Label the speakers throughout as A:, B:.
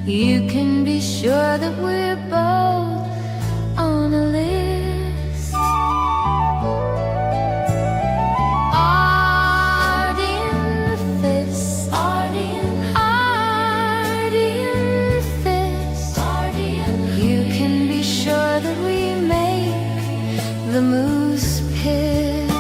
A: You can be sure that we're both on a list. Arden Fist, Arden Fist. You can be sure that we make the moose pissed.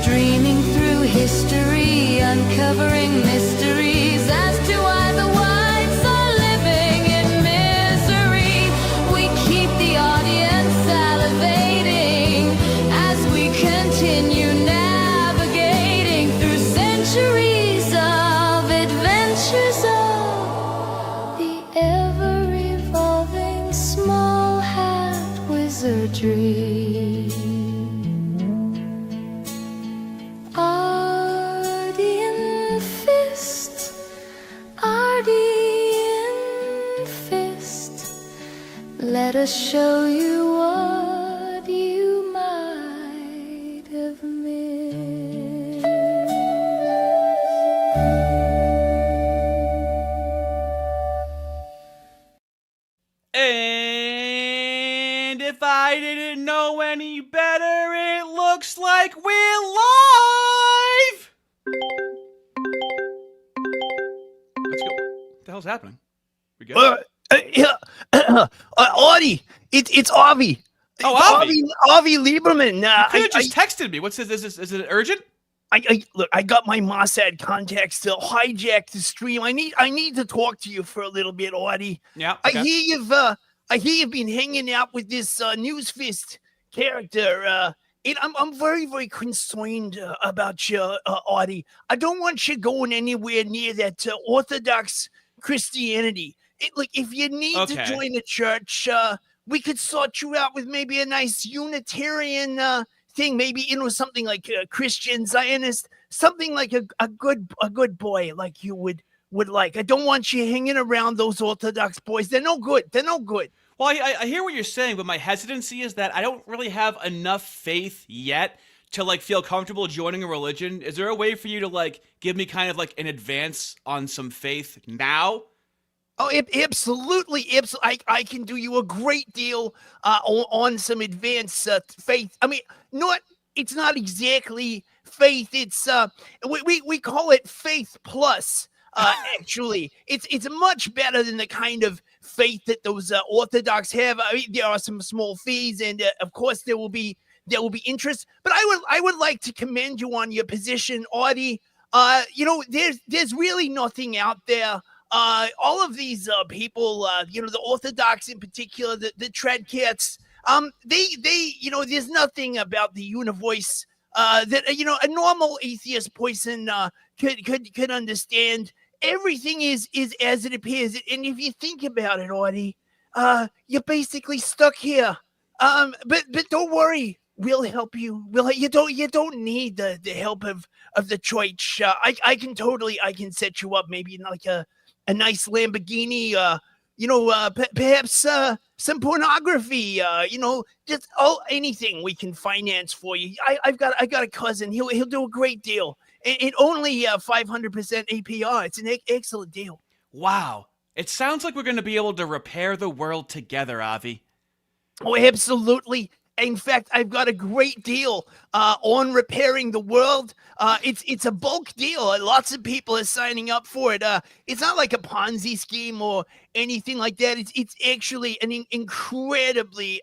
A: Streaming through history, uncovering mysteries as to why the whites are living in misery. We keep the audience salivating as we continue navigating through centuries of adventures of the ever-evolving small hat wizardry. Arden Fist, Arden Fist. Let us show you what you might have missed.
B: And if I didn't know any better, it looks like we're live! Let's go. What the hell's happening? We good?
C: Audie, it's Avi.
B: Oh, Avi.
C: Avi Lieberman.
B: You could have just texted me. What's this? Is it urgent?
C: Look, I got my Mossad contacts to hijack the stream. I need to talk to you for a little bit, Audie.
B: Yeah. Okay.
C: I hear you've been hanging out with this Newsfist character. I'm very, very concerned about you, Audie. I don't want you going anywhere near that Orthodox Christianity. If you need to join a church, we could sort you out with maybe a nice Unitarian thing. Maybe something like a Christian Zionist, something like a good boy like you would like. I don't want you hanging around those Orthodox boys. They're no good.
B: Well, I hear what you're saying, but my hesitancy is that I don't really have enough faith yet to feel comfortable joining a religion. Is there a way for you to give me kind of an advance on some faith now?
C: Oh, absolutely. I can do you a great deal on some advanced faith. I mean, it's not exactly faith. It's we call it faith plus. Actually, it's much better than the kind of faith that those Orthodox have. I mean, there are some small fees, and of course there will be interest. But I would like to commend you on your position, Audie. There's really nothing out there. All of these people, the Orthodox in particular, the Treadcats, there's nothing about the univoice that a normal atheist person could understand. Everything is as it appears, and if you think about it, Audie, you're basically stuck here. But don't worry, we'll help you. You don't need the help of the church. I can set you up maybe in a nice Lamborghini, perhaps some pornography, just anything we can finance for you. I got a cousin. He'll do a great deal. It only 500% APR. It's an excellent deal.
B: Wow. It sounds like we're going to be able to repair the world together, Avi.
C: Oh, absolutely. In fact, I've got a great deal on repairing the world. It's a bulk deal. Lots of people are signing up for it. It's not like a Ponzi scheme or anything like that. It's actually an incredibly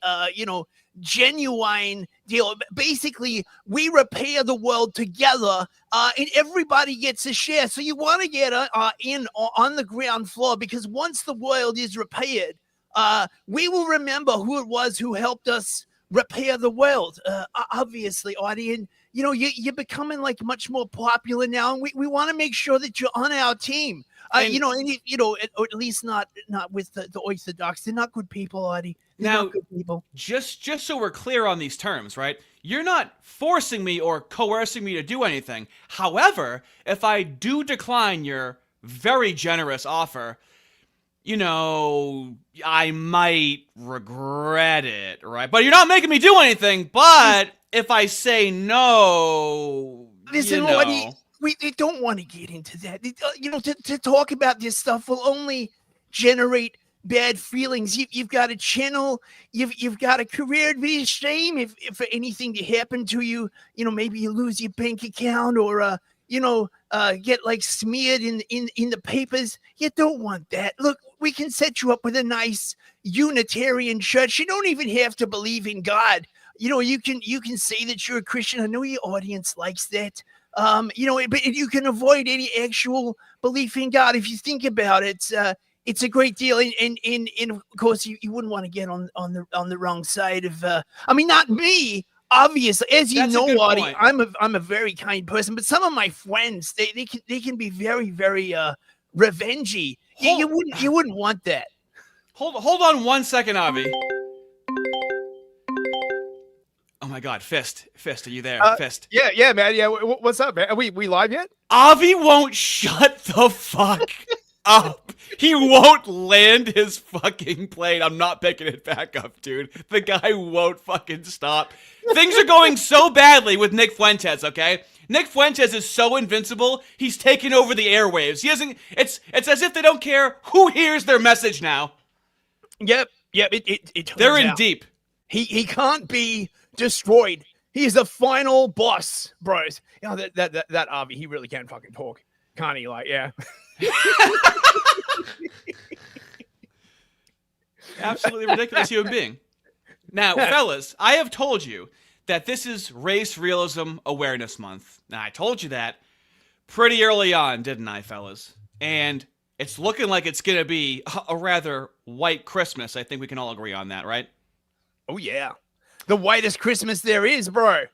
C: genuine deal. Basically, we repair the world together, and everybody gets a share. So you want to get in on the ground floor, because once the world is repaired, we will remember who it was who helped us repair the world. Obviously, Audie, and you're becoming much more popular now, and we want to make sure that you're on our team. Or at least not with the Orthodox. They're not good people, Audie. They're
B: now,
C: not good people.
B: Just so we're clear on these terms, right? You're not forcing me or coercing me to do anything. However, if I do decline your very generous offer, I might regret it, right? But you're not making me do anything. But if I say no,
C: Listen, we don't want to get into that. To talk about this stuff will only generate bad feelings. You've got a channel, you've got a career. It'd be a shame if for anything to happen to you, maybe you lose your bank account or get like smeared in the papers. You don't want that. Look, we can set you up with a nice Unitarian church. You don't even have to believe in God. You can say that you're a Christian. I know your audience likes that. But you can avoid any actual belief in God if you think about it. It's a great deal, and of course you wouldn't want to get on the wrong side of. Not me, obviously, as you know, Audie. I'm a very kind person, but some of my friends they can be very very revengey. You wouldn't want that.
B: Hold on 1 second, Avi. Oh my God, Fist, are you there? Fist.
D: Yeah, man. Yeah, what's up, man? Are we live yet?
B: Avi won't shut the fuck up. He won't land his fucking plane. I'm not picking it back up, dude. The guy won't fucking stop. Things are going so badly with Nick Fuentes, okay? Nick Fuentes is so invincible, he's taken over the airwaves. It's as if they don't care who hears their message now.
C: Yep. It
B: They're in deep.
C: He can't be destroyed. He's the final boss, bros. That Avi, he really can't fucking talk. Can't he? Like, yeah.
B: Absolutely ridiculous human being. Now, fellas, I have told you that this is Race Realism Awareness Month. Now, I told you that pretty early on, didn't I, fellas? And it's looking like it's going to be a rather white Christmas. I think we can all agree on that, right?
C: Oh, yeah. The whitest Christmas there is, bro.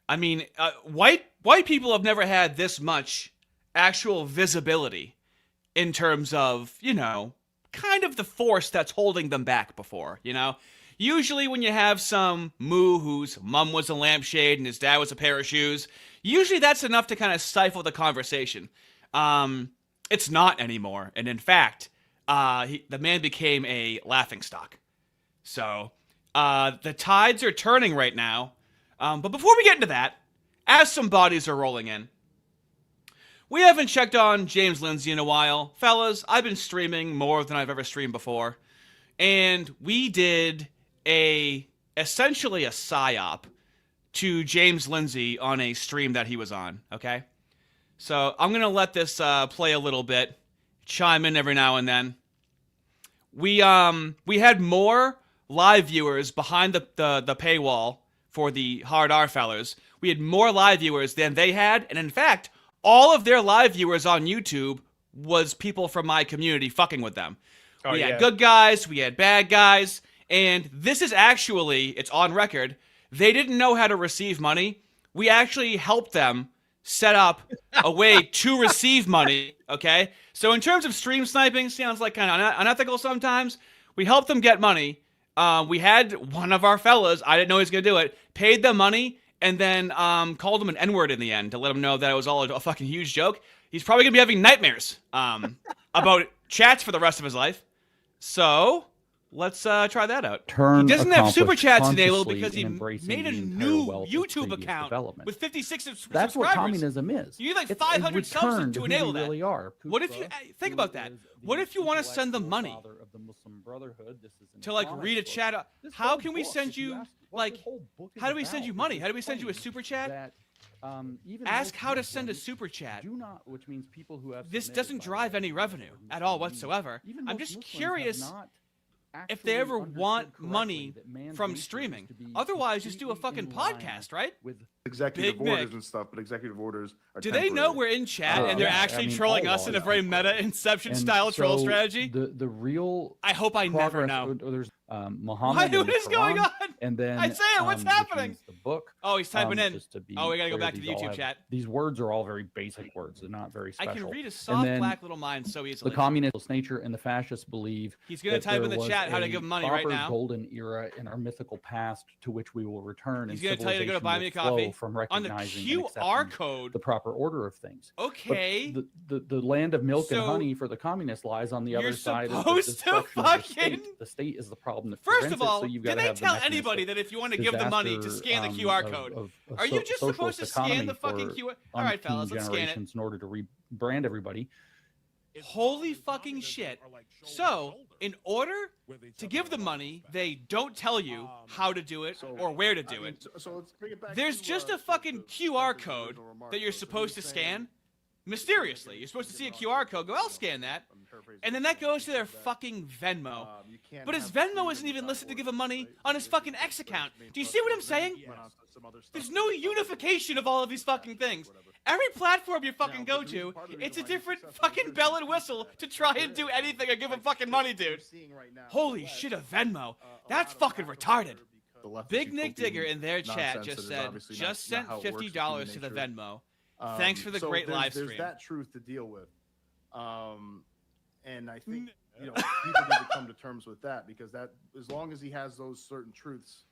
B: I mean, white people have never had this much actual visibility in terms of, kind of the force that's holding them back before, Usually when you have some moo whose mom was a lampshade and his dad was a pair of shoes, usually that's enough to kind of stifle the conversation. It's not anymore. And in fact, the man became a laughingstock. So the tides are turning right now. But before we get into that, as some bodies are rolling in, we haven't checked on James Lindsay in a while. Fellas, I've been streaming more than I've ever streamed before. And we did essentially a psyop to James Lindsay on a stream that he was on, okay? So I'm going to let this play a little bit, chime in every now and then. We had more live viewers behind the paywall for the Hard R fellers. We had more live viewers than they had, and in fact, all of their live viewers on YouTube was people from my community fucking with them. We had good guys, we had bad guys, and this is actually, it's on record, they didn't know how to receive money. We actually helped them set up a way to receive money, okay? So in terms of stream sniping, sounds like kind of unethical sometimes. We helped them get money. We had one of our fellas, I didn't know he was going to do it, paid them money, and then called him an N-word in the end to let him know that it was all a fucking huge joke. He's probably going to be having nightmares about chats for the rest of his life. So, let's try that out. He doesn't have super chats enabled because he made a new YouTube account with 56 subscribers.
E: That's what communism is.
B: You need like 500 subs to enable that.
E: Really are.
B: What if you think about that? What if you want to send them money to like read a chat? How can we send you like? How do we send you money? How do we send you a super chat? Ask how to send a super chat.
E: Which means people who have
B: this doesn't drive any revenue at all whatsoever. I'm just curious if they ever want money from streaming. Otherwise, just do a fucking podcast, right?
F: With executive orders and stuff, but executive orders are
B: Do they know we're in chat and they're actually trolling us in a very meta Inception-style troll strategy?
E: The real
B: I hope I never know.
E: There's Muhammad.
B: What is going on?
E: And then
B: Isaiah, what's happening?
E: The book.
B: Oh, he's typing in. We gotta go back to the YouTube chat.
E: These words are all very basic words. They're not very special.
B: I can read a soft black little mind so easily.
E: The communist nature and the fascists believe
B: he's gonna type in the chat how to give him money right now.
E: Golden era in our mythical past to which we will return.
B: He's gonna tell you to go to buy me a coffee
E: from
B: on the QR code.
E: The proper order of things.
B: Okay.
E: But the land of milk and honey for the communists lies on the other side of the destruction of the state. The state is the problem. problem that
B: First
E: prevents
B: of all,
E: it. So you've
B: did
E: got to
B: they
E: have
B: tell
E: the
B: anybody that if you want to give the money to scan the QR code? Are you just supposed to scan the fucking QR? All right, fellas, let's scan it.
E: In order to rebrand everybody.
B: Holy fucking shit. So, in order to give the money, they don't tell you how to do it or where to do it.
F: So let's bring it back.
B: There's just a fucking QR code that you're supposed to scan. Mysteriously, you're supposed to see a QR code, go, I'll scan that, and then that goes to their fucking Venmo. But his Venmo isn't even listed to give him money on his fucking X account. Do you see what I'm saying? There's no unification of all of these fucking things. Every platform you fucking go to, it's a different fucking bell and whistle to try and do anything or give him fucking money, dude. Holy shit, a Venmo. That's fucking retarded. Big Nick Digger in their chat just said, just sent $50 to the Venmo. Thanks for the great live stream.
F: There's that truth to deal with, and I think people need to come to terms with that, because that, as long as he has those certain truths,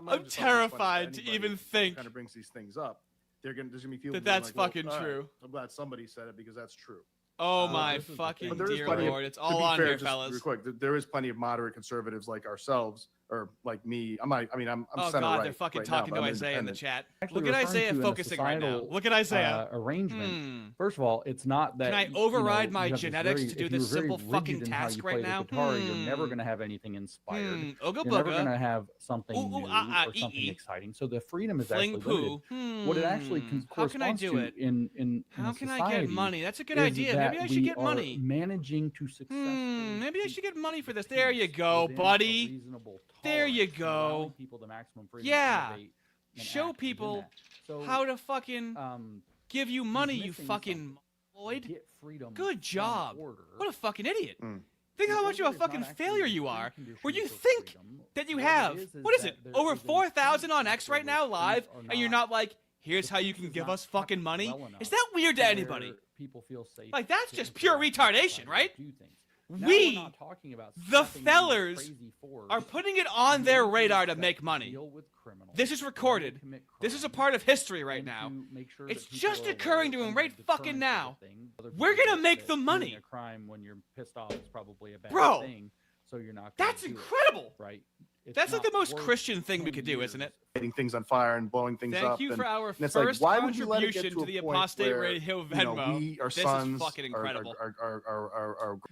B: I'm terrified to even think.
F: Kind of brings these things up. There's gonna be people
B: that that's
F: like,
B: fucking true.
F: I'm glad somebody said it, because that's true.
B: Oh my fucking dear lord! It's all on here, fellas.
F: Real quick, there is plenty of moderate conservatives like ourselves, or like me. I'm
B: oh
F: center
B: god,
F: right
B: they're fucking
F: right
B: talking
F: now,
B: to Isaiah in the
F: independent.
B: chat.
E: Actually,
B: Look at
E: referring
B: Isaiah
E: to in a
B: focusing right now.
E: societal,
B: Look at Isaiah.
E: Arrangement. First of all, it's not that.
B: Can I override my genetics to do this simple fucking task right now?
E: Guitar, you're never going to have anything inspired.
B: Ooga
E: You're never
B: booga.
E: going to have something new or something exciting. So the freedom is actually limited. What it actually corresponds to in
B: how can
E: society
B: I get money? That's a good idea. Maybe I should get money.
E: Managing to successfully.
B: Maybe I should get money for this. There you go, buddy. There you go. Yeah. Show people how to fucking give you money, you fucking Lloyd. Good job. What a fucking idiot. Think how much of a fucking failure you are, where you think that you have, what is it, over 4,000 on X right now live, and you're not like, here's how you can give us fucking money? Is that weird to anybody? Like, that's just pure retardation, right? We, the fellers, are putting it on their radar to make money. This is recorded. This is a part of history right now. It's just occurring to him right fucking now. We're gonna make the money. Bro, that's incredible. Right? That's like the most Christian thing we could do, isn't it?
F: Lighting things on fire and blowing things up.
B: Thank you for our
F: first
B: contribution to the Apostate Radio Venmo.
F: We, our
B: this
F: sons,
B: is fucking incredible.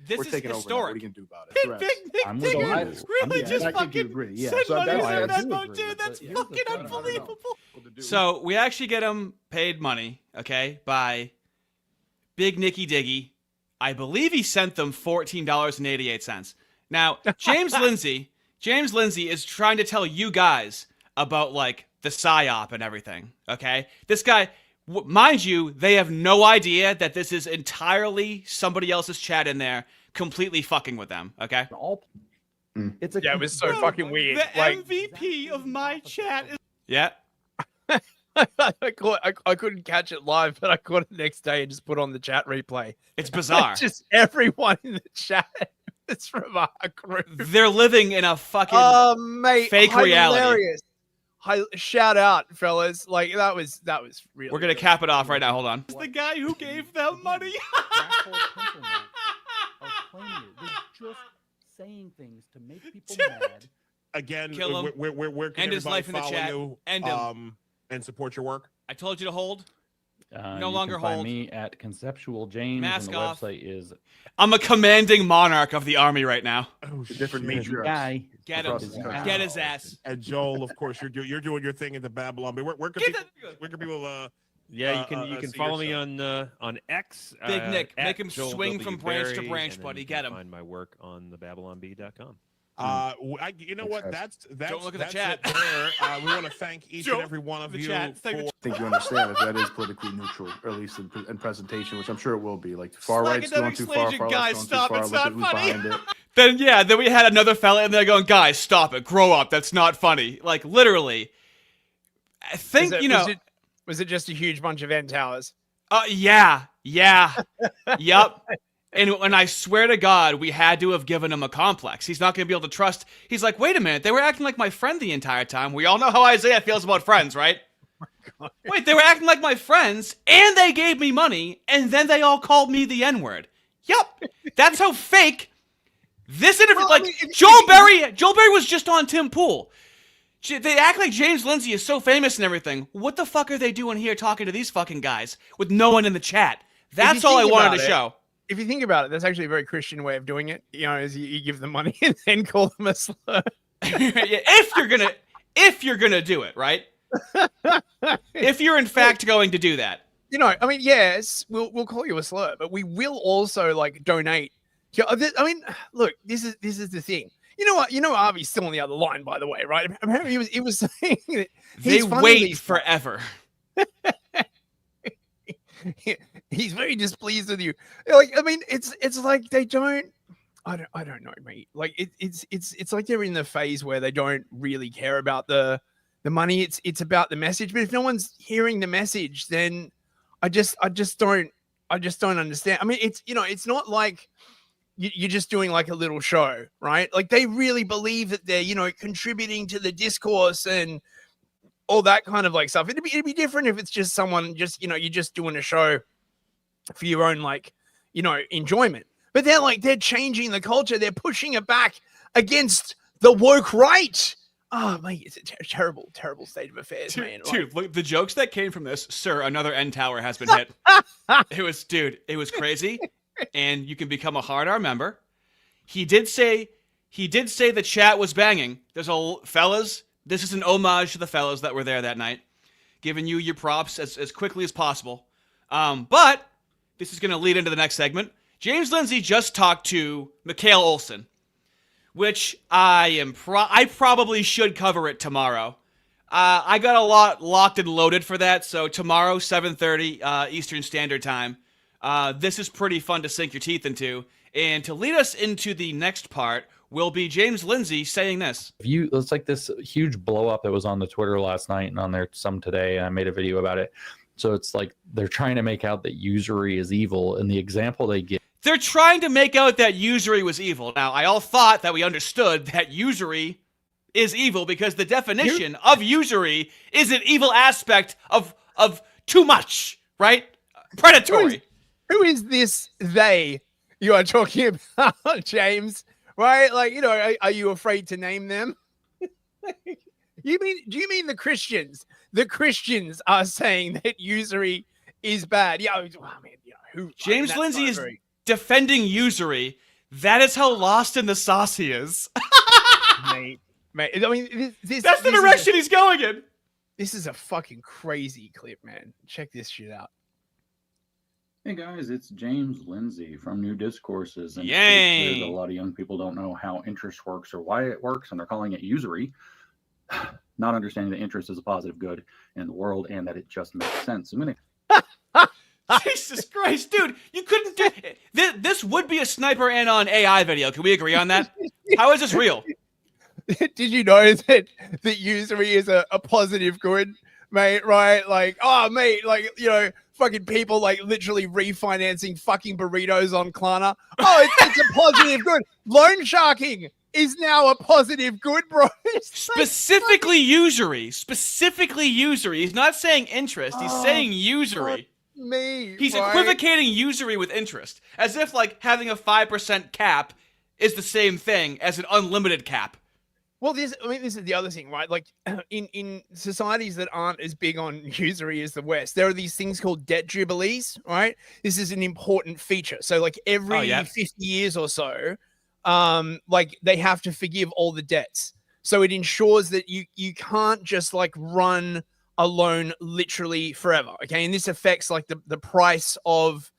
F: This
B: is
F: taking
B: historic.
F: over. What are you gonna do about it?
B: Big Digger really just fucking send money to their Venmo, dude. That's fucking unbelievable. So we actually get him paid money, okay, by Big Nicky Diggy. I believe he sent them $14.88. Now, James Lindsay is trying to tell you guys about, like, the PSYOP and everything, okay? This guy, mind you, they have no idea that this is entirely somebody else's chat in there, completely fucking with them, okay?
D: It was so fucking weird.
B: The MVP of my chat is... Yeah.
D: I couldn't catch it live, but I caught it the next day and just put on the chat replay.
B: It's bizarre.
D: Just everyone in the chat. It's from our group.
B: They're living in a fucking fake reality.
D: Shout out, fellas! Like that was really.
B: We're gonna cap it off right now. Hold on. It's the guy who gave them money.
E: They're just saying things to make people mad.
G: Again,
B: Kill him.
G: Where can
B: End his life in the
G: follow
B: chat.
G: you,
B: End him.
G: And support your work?
B: I told you to hold. No
E: you
B: longer
E: can find
B: hold.
E: me at Conceptual James,
B: Mask
E: and the
B: off.
E: website is.
B: I'm a commanding monarch of the army right now.
G: Oh,
F: different matriarchs.
E: Guy.
B: Get him. Get his ass.
G: And Joel, of course, you're doing your thing in the Babylon. But where can people?
H: Yeah, you can follow me on X.
B: Big Nick,
H: at
B: make him
H: Joel
B: swing
H: W.
B: from branch to
H: Berry,
B: branch,
H: and then
B: buddy.
H: you
B: Get
H: can
B: him.
H: Find my work on thebabylonbee.com.
G: You know what? That's
B: Don't look at the
G: that's
B: chat.
G: it there. We want to thank each
B: Joe,
G: and every one of
B: the
G: you
B: chat.
G: for.
F: I think you understand if that is politically neutral, or at least in presentation, which I'm sure it will be. Like far right's going too far, far left's
B: stop,
F: going too
B: it's
F: far.
B: not
F: Look at
B: funny.
F: who's behind it.
B: Then we had another fella in there going, guys, stop it, grow up. That's not funny. Like literally. I think
D: Was it just a huge bunch of end towers?
B: Yeah, yup. And I swear to God, we had to have given him a complex. He's not going to be able to trust. He's like, wait a minute, they were acting like my friend the entire time. We all know how Isaiah feels about friends, right? Wait, they were acting like my friends, and they gave me money, and then they all called me the N-word. Yup, that's how fake This interview,
C: Well, I
B: like
C: mean,
B: Joel Berry was just on Tim Pool. They act like James Lindsay is so famous and everything. What the fuck are they doing here talking to these fucking guys with no one in the chat? That's all I wanted to show.
D: If you think about it, that's actually a very Christian way of doing it. You know, is you give them money and then call them a slur.
B: Yeah, if you're gonna do it, right? If you're in fact going to do that.
D: You know, I mean, yes, we'll call you a slur, but we will also like donate. Yeah, I mean, look, this is the thing. You know what? You know, Avi's still on the other line, by the way, right? Apparently, he was saying that
B: they wait forever.
D: He's very displeased with you. Like, I mean, it's like they don't. I don't know, mate. Like it's like they're in the phase where they don't really care about the money. It's about the message. But if no one's hearing the message, then I just don't understand. I mean, it's not like you're just doing like a little show, right? Like they really believe that they're, contributing to the discourse and all that kind of like stuff. It'd be different if it's just someone you're just doing a show for your own enjoyment. But they're changing the culture. They're pushing it back against the woke right. Oh, mate, it's a terrible, terrible state of affairs, man.
B: Dude, look, the jokes that came from this, sir, another end tower has been hit. It was crazy. And you can become a Hard R member. He did say the chat was banging. Fellas, this is an homage to the fellas that were there that night, giving you your props as quickly as possible. But this is going to lead into the next segment. James Lindsay just talked to Mikhail Olson, which I probably should cover it tomorrow. I got a lot locked and loaded for that, so tomorrow, 7:30 Eastern Standard Time. This is pretty fun to sink your teeth into. And to lead us into the next part will be James Lindsay saying this.
E: It's like this huge blow up that was on the Twitter last night and on there some today, and I made a video about it. So it's like they're trying to make out that usury is evil, and the example they give.
B: They're trying to make out that usury was evil. Now, I all thought that we understood that usury is evil because the definition of usury is an evil aspect of too much, right? Predatory.
D: Who is this they you are talking about, James? Right? Like, are you afraid to name them? Do you mean the Christians? The Christians are saying that usury is bad. Yeah, I mean, who?
B: James Lindsay is defending usury. That is how lost in the sauce he is.
D: mate. I mean,
B: that's the direction he's going in.
D: This is a fucking crazy clip, man. Check this shit out.
I: Hey guys, it's James Lindsay from New Discourses. And
B: Yay!
I: A lot of young people don't know how interest works or why it works, and they're calling it usury, not understanding that interest is a positive good in the world and that it just makes sense. I'm gonna.
B: Jesus Christ, dude! You couldn't do this. Would be a Sniper Anon AI video. Can we agree on that? How is this real?
D: Did you know that usury is a positive good, mate? Right? Like, oh, mate, like, fucking people like literally refinancing fucking burritos on Klarna. Oh, it's a positive good. Loan sharking is now a positive good, bro.
B: Specifically usury. He's not saying interest. He's saying usury. He's equivocating usury with interest, as if like having a 5% cap is the same thing as an unlimited cap.
D: Well, this is the other thing, right? Like in societies that aren't as big on usury as the West, there are these things called debt jubilees, right? This is an important feature. So like every 50 years or so, like they have to forgive all the debts. So it ensures that you can't just like run a loan literally forever. Okay. And this affects like the price of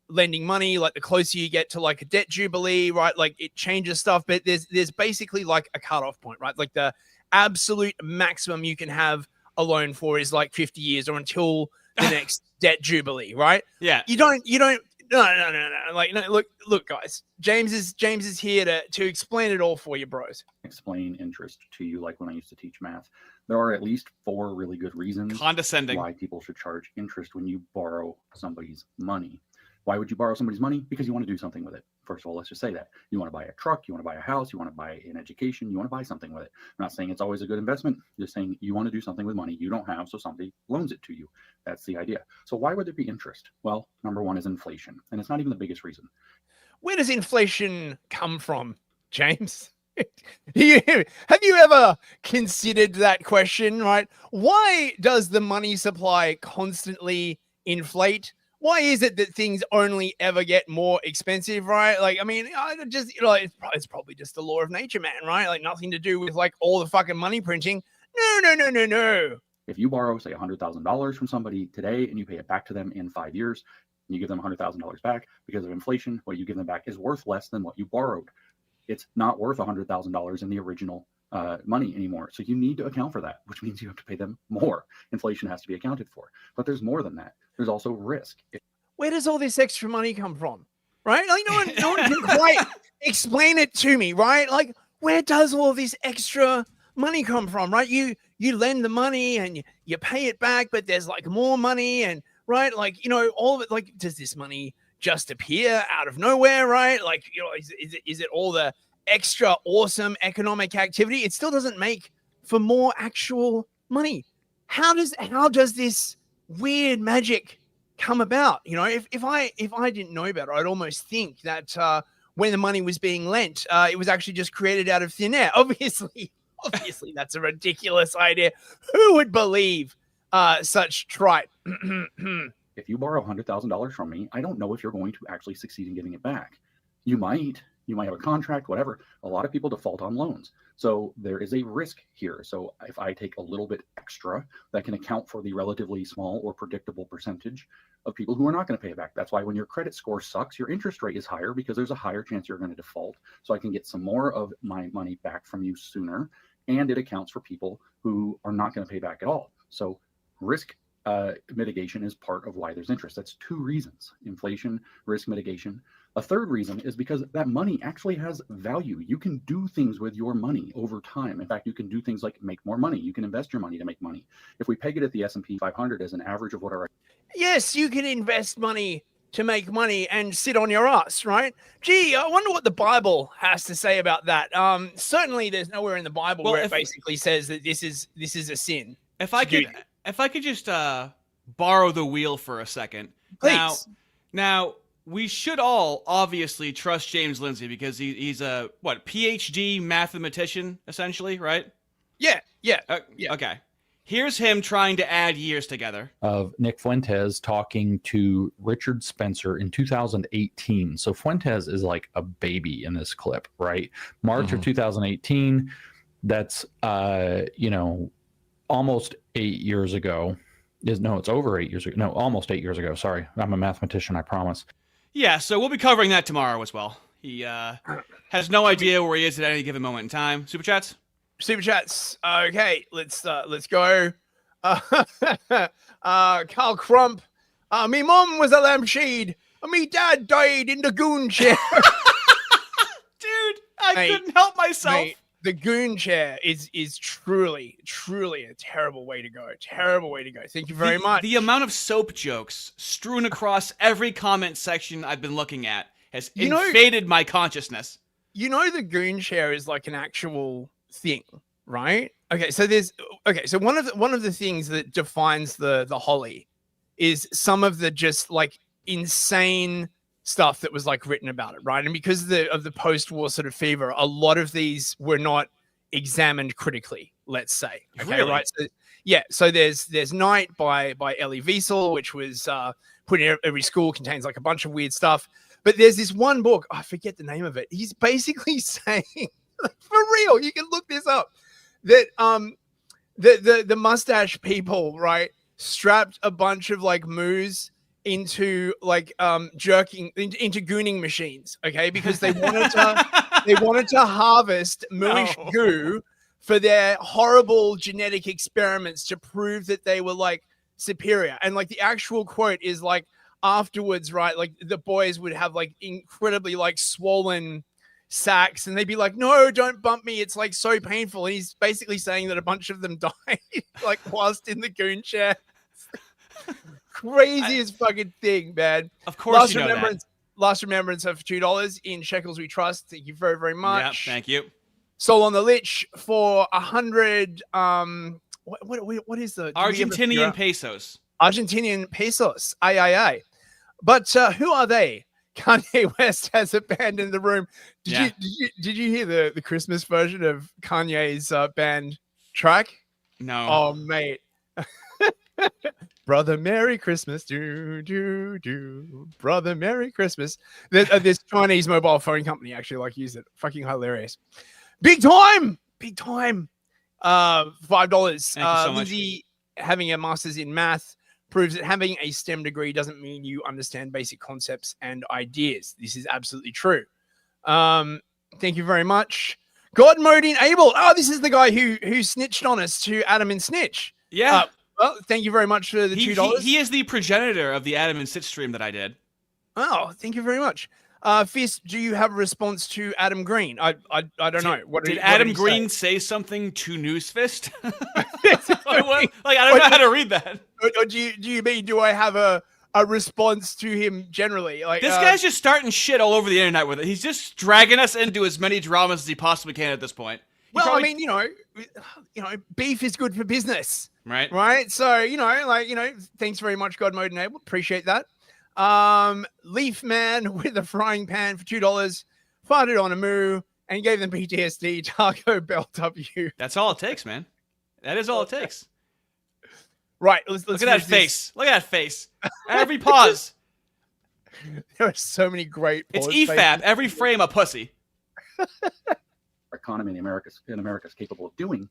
D: lending money. Like the closer you get to like a debt jubilee, right? Like it changes stuff, but there's basically like a cutoff point, right? Like the absolute maximum you can have a loan for is like 50 years or until the next debt jubilee, right?
B: Yeah.
D: You don't no. Like, no, look, guys, James is here to explain it all for you, bros.
I: Explain interest to you like when I used to teach math. There are at least 4 really good reasons
B: condescending
I: why people should charge interest when you borrow somebody's money. Why would you borrow somebody's money? Because you want to do something with it. First of all, let's just say that. You want to buy a truck, you want to buy a house, you want to buy an education, you want to buy something with it. I'm not saying it's always a good investment. Just saying you want to do something with money you don't have, so somebody loans it to you. That's the idea. So why would there be interest? Well, number one is inflation. And it's not even the biggest reason.
D: Where does inflation come from?
C: James, have you ever considered that question, right? Why does the money supply constantly inflate? Why is it that things only ever get more expensive, right? Like, I mean, I just, it's probably just the law of nature, man, right? Like, nothing to do with like all the fucking money printing. No.
I: If you borrow, say, $100,000 from somebody today and you pay it back to them in 5 years, and you give them $100,000 back because of inflation, what you give them back is worth less than what you borrowed. It's not worth $100,000 in the original money anymore. So you need to account for that, which means you have to pay them more. Inflation has to be accounted for. But there's more than that. There's also risk.
C: Where does all this extra money come from? Right? Like no one can quite explain it to me, right? Like, where does all this extra money come from, right? You lend the money and you pay it back, but there's like more money and right, like, all of it, like, does this money just appear out of nowhere, right? Like, is it all the extra awesome economic activity? It still doesn't make for more actual money. How does this weird magic come about? If I didn't know better, I'd almost think that when the money was being lent, it was actually just created out of thin air. Obviously, that's a ridiculous idea. Who would believe such tripe?
I: If you borrow $100,000 from me, I don't know if you're going to actually succeed in getting it back. You might have a contract, whatever. A lot of people default on loans. So there is a risk here. So if I take a little bit extra, that can account for the relatively small or predictable percentage of people who are not going to pay it back. That's why when your credit score sucks, your interest rate is higher because there's a higher chance you're going to default. So I can get some more of my money back from you sooner. And it accounts for people who are not going to pay back at all. So risk mitigation is part of why there's interest. That's two reasons: inflation, risk mitigation. A third reason is because that money actually has value. You can do things with your money over time. In fact, you can do things like make more money. You can invest your money to make money. If we peg it at the S&P 500 as an average of what our...
C: Yes, you can invest money to make money and sit on your ass, right? Gee, I wonder what the Bible has to say about that. Certainly there's nowhere in the Bible where it basically says that this is a sin.
B: If I could just borrow the wheel for a second.
C: Please.
B: Now we should all obviously trust James Lindsay because he's a PhD mathematician essentially, right?
C: Yeah.
B: Okay. Here's him trying to add years together.
E: Of Nick Fuentes talking to Richard Spencer in 2018. So Fuentes is like a baby in this clip, right? March of 2018. That's almost 8 years ago. It's over 8 years ago. No, almost 8 years ago. Sorry. I'm a mathematician, I promise.
B: Yeah, so we'll be covering that tomorrow as well. He has no idea where he is at any given moment in time. Super chats?
C: Super chats. Okay, let's go. Carl Crump. Me mom was a lampshade. Me dad died in the goon chair.
B: Dude, I couldn't help myself.
C: Mate, the goon chair is truly a terrible way to go. Terrible way to go. Thank you very much.
B: The amount of soap jokes strewn across every comment section I've been looking at has invaded my consciousness.
C: The goon chair is like an actual thing, right? Okay, so one of the things that defines the Holly is some of the just like insane stuff that was like written about it, right? And because of the post-war sort of fever, a lot of these were not examined critically, let's say. Okay,
B: really?
C: Right? So there's Night by Elie Wiesel, which was put in every school, contains like a bunch of weird stuff. But there's this one book, I forget the name of it. He's basically saying, for real, you can look this up, that the mustache people, right, strapped a bunch of like moos into like jerking into gooning machines, okay, because they wanted to harvest mooish goo for their horrible genetic experiments to prove that they were like superior. And like the actual quote is like, afterwards, right, like the boys would have like incredibly like swollen sacks and they'd be like, no, don't bump me, it's like so painful. And he's basically saying that a bunch of them died like whilst in the goon chair. Craziest fucking thing, man.
B: Of course.
C: Last remembrance of $2 in shekels we trust. Thank you very, very much.
B: Yeah, thank you.
C: Soul on the Lich for 100 what is the
B: Argentinian pesos?
C: Argentinian pesos. Aye. But who are they?
D: Kanye West has abandoned the room.
B: Yeah.
D: Did you hear the Christmas version of Kanye's band track?
B: No.
D: Oh, mate. Brother, Merry Christmas. Do, do, do. Brother, Merry Christmas. This Chinese mobile phone company actually used it. Fucking hilarious. Big time. Big time. $5.
B: Thank you so much.
D: Lindsay, having a master's in math proves that having a STEM degree doesn't mean you understand basic concepts and ideas. This is absolutely true. Thank you very much. God mode enabled. Oh, this is the guy who snitched on us to Adam and Snitch.
B: Yeah.
D: Well, thank you very much for the $2.
B: He is the progenitor of the Adam and Stitch stream that I did.
D: Oh, thank you very much. Fist, do you have a response to Adam Green? I don't know.
B: Did Adam Green say something to Newsfist? I don't know how to read that.
D: Or do you mean, do I have a response to him generally?
B: This guy's just starting shit all over the internet with it. He's just dragging us into as many dramas as he possibly can at this point.
D: I mean, beef is good for business.
B: Right.
D: Right. So, thanks very much, God Mode Enabled. Appreciate that. Leaf Man with a frying pan for $2 farted on a moo and gave them PTSD. Taco Bell W.
B: That's all it takes, man. That is all it takes.
D: Right. Let's
B: look at that face. Look at that face. Every pause.
D: There are so many great.
B: It's EFAP. Every frame a pussy.
I: Economy in America's capable of doing.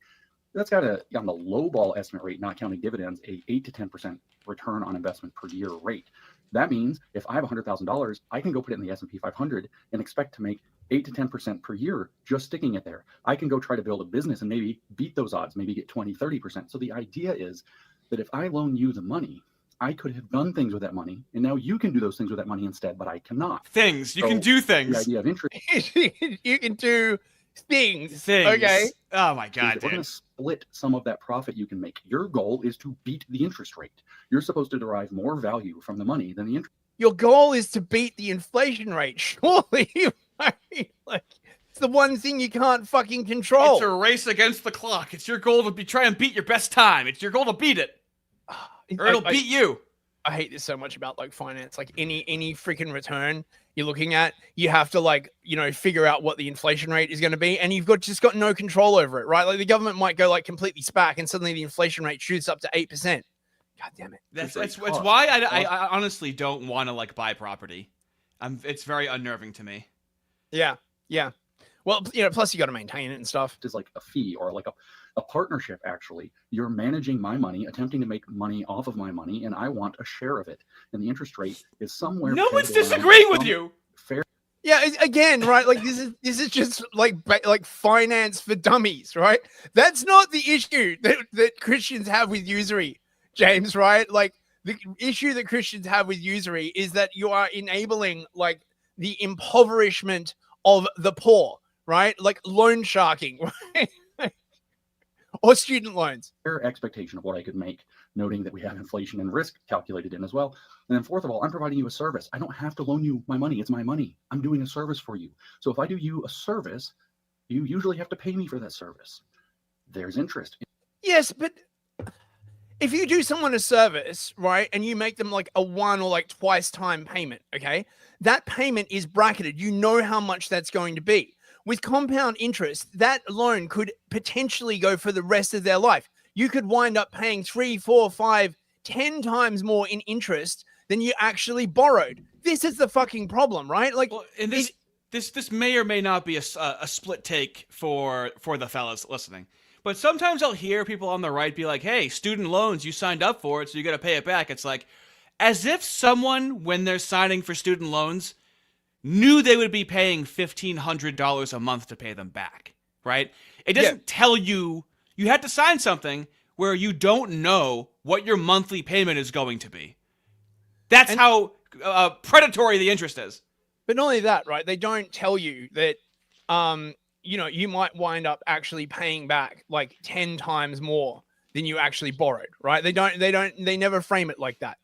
I: That's got on the low ball estimate rate, not counting dividends, a 8 to 10% return on investment per year rate. That means if I have $100,000, I can go put it in the S&P 500 and expect to make 8 to 10% per year just sticking it there. I can go try to build a business and maybe beat those odds, maybe get 20, 30%. So the idea is that if I loan you the money, I could have done things with that money, and now you can do those things with that money instead, but I cannot.
B: Things. You can do things.
I: The idea of interest.
D: You can do things.
B: Things.
D: Okay.
B: Oh my God,
I: We're going to split some of that profit you can make. Your goal is to beat the interest rate. You're supposed to derive more value from the money than the interest.
D: Your goal is to beat the inflation rate. Surely, it's the one thing you can't fucking control.
B: It's a race against the clock. It's your goal to try and beat your best time. It's your goal to beat it, or it'll beat you.
D: I hate this so much about finance. Any freaking return you're looking at, you have to figure out what the inflation rate is going to be, and you've just got no control over it, right? The government might go completely SPAC, and suddenly the inflation rate shoots up to 8%. God damn it!
B: That's why I honestly don't want to buy property. It's very unnerving to me.
D: Yeah. Well, plus you got to maintain it and stuff.
I: It's like a fee or a partnership. Actually, you're managing my money, attempting to make money off of my money, and I want a share of it. And the interest rate is somewhere.
B: No one's disagreeing with you.
I: Fair.
D: Yeah, again, right? This is just like finance for dummies, right? That's not the issue that Christians have with usury, James. Right? The issue that Christians have with usury is that you are enabling the impoverishment of the poor, right? Loan sharking, right? Or student loans.
I: Fair expectation of what I could make, noting that we have inflation and risk calculated in as well. And then fourth of all, I'm providing you a service. I don't have to loan you my money. It's my money. I'm doing a service for you. So if I do you a service, you usually have to pay me for that service. There's interest.
D: Yes, but if you do someone a service, right, and you make them a one or twice time payment, okay, that payment is bracketed. You know how much that's going to be. With compound interest, that loan could potentially go for the rest of their life. You could wind up paying 3, 4, 5, 10 times more in interest than you actually borrowed. This is the fucking problem, right?
B: And this may or may not be a split take for the fellas listening. But sometimes I'll hear people on the right be like, hey, student loans, you signed up for it, so you got to pay it back. It's as if someone, when they're signing for student loans, knew they would be paying $1,500 a month to pay them back, right? It doesn't tell you. You have to sign something where you don't know what your monthly payment is going to be. That's how predatory the interest is.
D: But not only that, right? They don't tell you that, you might wind up actually paying back 10 times more than you actually borrowed, right? They never frame it like that,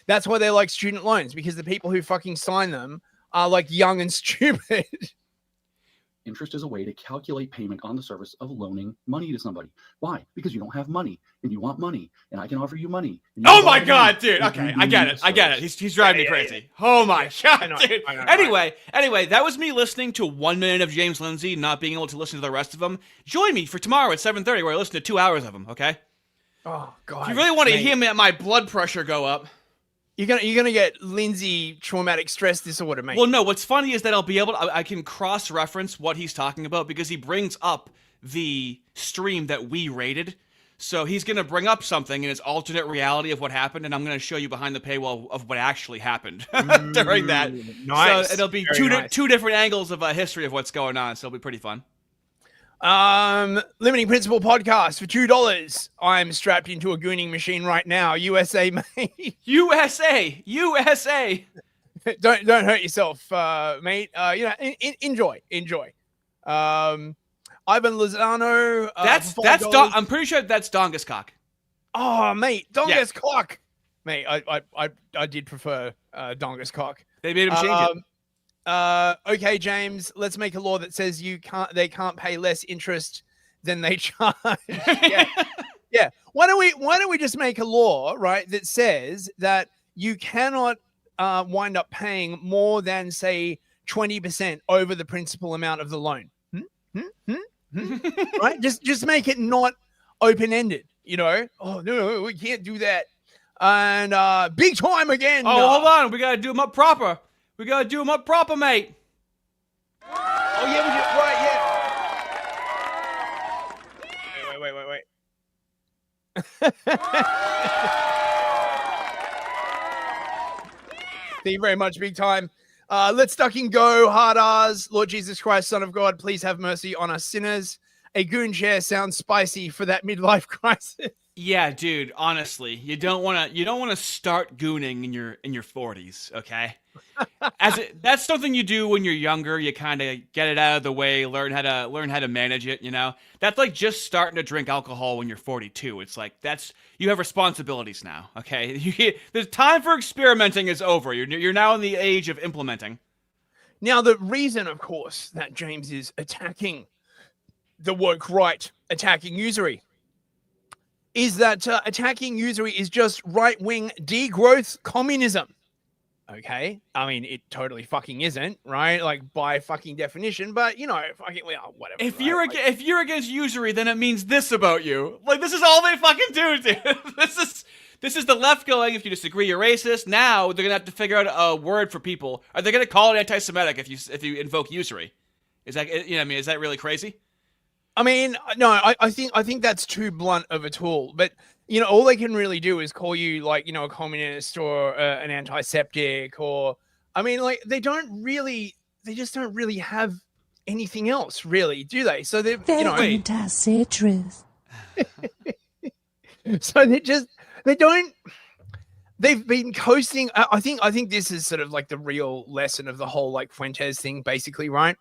D: That's why they like student loans, because the people who fucking sign them are young and stupid.
I: Interest is a way to calculate payment on the service of loaning money to somebody. Why? Because you don't have money and you want money, and I can offer you money.
B: Oh my God, dude. Okay, I get it. He's driving me crazy. Oh my God, dude. Anyway, that was me listening to 1 minute of James Lindsay, not being able to listen to the rest of them. Join me for tomorrow at 7:30 where I listen to 2 hours of them, okay?
C: Oh God.
B: If you really want to hear my blood pressure go up.
C: You're gonna get Lindsay traumatic stress disorder, mate.
B: Well, no. What's funny is that I'll be able to. I can cross-reference what he's talking about because he brings up the stream that we rated. So he's gonna bring up something in his alternate reality of what happened, and I'm gonna show you behind the paywall of what actually happened during that.
C: Nice.
B: So it'll be two different angles of a history of what's going on. So it'll be pretty fun.
C: Limiting Principle podcast for $2. I'm strapped into a gooning machine right now. USA, mate.
B: USA.
C: don't hurt yourself, mate. Enjoy. Ivan Lozano.
B: That's I'm pretty sure that's Dongus cock.
C: Oh, mate, Dongus cock. Mate, I did prefer Dongus cock.
B: They made him change it.
C: Okay, James, let's make a law that says they can't pay less interest than they charge. Yeah. Why don't we just make a law, right, that says that you cannot wind up paying more than, say, 20% over the principal amount of the loan? Right? Just make it not open-ended, Oh, no, we can't do that. And big time again.
B: Oh, hold on. We got to do them up proper. Mate.
C: Oh, yeah, we did. Right, yeah. Wait. Thank you very much, big time. Let's ducking go, hard R's. Lord Jesus Christ, Son of God, please have mercy on us sinners. A goon chair sounds spicy for that midlife crisis.
B: Yeah, dude, honestly, you don't want to start gooning in your 40s, okay? That's something you do when you're younger. You kind of get it out of the way, learn how to manage it, That's like just starting to drink alcohol when you're 42. It's like you have responsibilities now, okay? The time for experimenting is over. You're now in the age of implementing.
C: Now, the reason, of course, that James is attacking the woke right, attacking usury, is that attacking usury is just right-wing degrowth communism. Okay? I mean, it totally fucking isn't, right? Like, by fucking definition, but, fucking, whatever.
B: If you're against usury, then it means this about you. Like, this is all they fucking do, dude. This is the left going, if you disagree, you're racist. Now, they're gonna have to figure out a word for people. Are they gonna call it anti-Semitic if you invoke usury? Is that, is that really crazy?
C: I mean, no, I think that's too blunt of a tool. But, all they can really do is call you, like, a communist or an antiseptic or, I mean, like, they just don't really have anything else, really, do they? So they're,
A: say truth.
C: So they've been coasting. I think this is sort of like the real lesson of the whole, like, Fuentes thing, basically, right?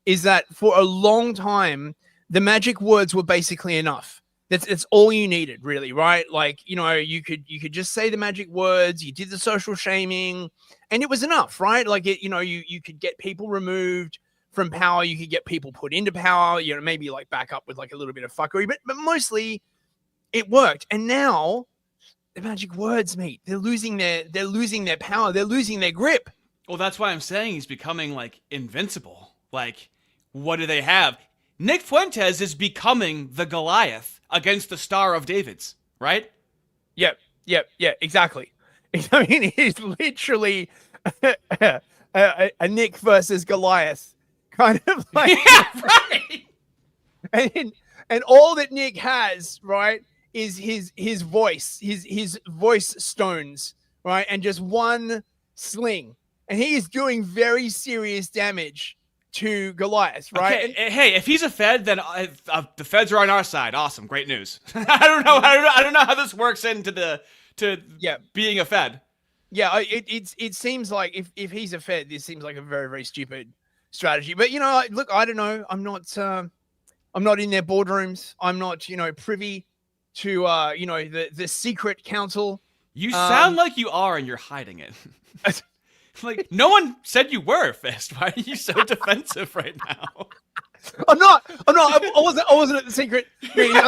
C: Is that for a long time, the magic words were basically enough. It's all you needed, really, right? Like, you could just say the magic words, you did the social shaming, and it was enough, right? Like, you could get people removed from power, you could get people put into power, maybe like back up with like a little bit of fuckery, but mostly it worked. And now the magic words, mate, they're losing their power, they're losing their grip.
B: Well, that's why I'm saying he's becoming like invincible. Like, what do they have? Nick Fuentes is becoming the Goliath against the Star of David's, right?
C: Yep, exactly. I mean, he's literally a Nick versus Goliath kind of like.
B: Yeah, right.
C: And all that Nick has, right, is his voice, his voice stones, right, and just one sling, and he is doing very serious damage to Goliath, right?
B: Okay. Hey, if he's a Fed, then the Feds are on our side. Awesome, great news. I don't know how this works into being a Fed.
C: Yeah, it seems like if he's a Fed, this seems like a very, very stupid strategy. But look, I don't know. I'm not in their boardrooms. I'm not privy to the secret council.
B: You sound like you are, and you're hiding it. Like, no one said you were, Fist. Why are you so defensive right now?
D: I'm not. I wasn't at the secret meeting.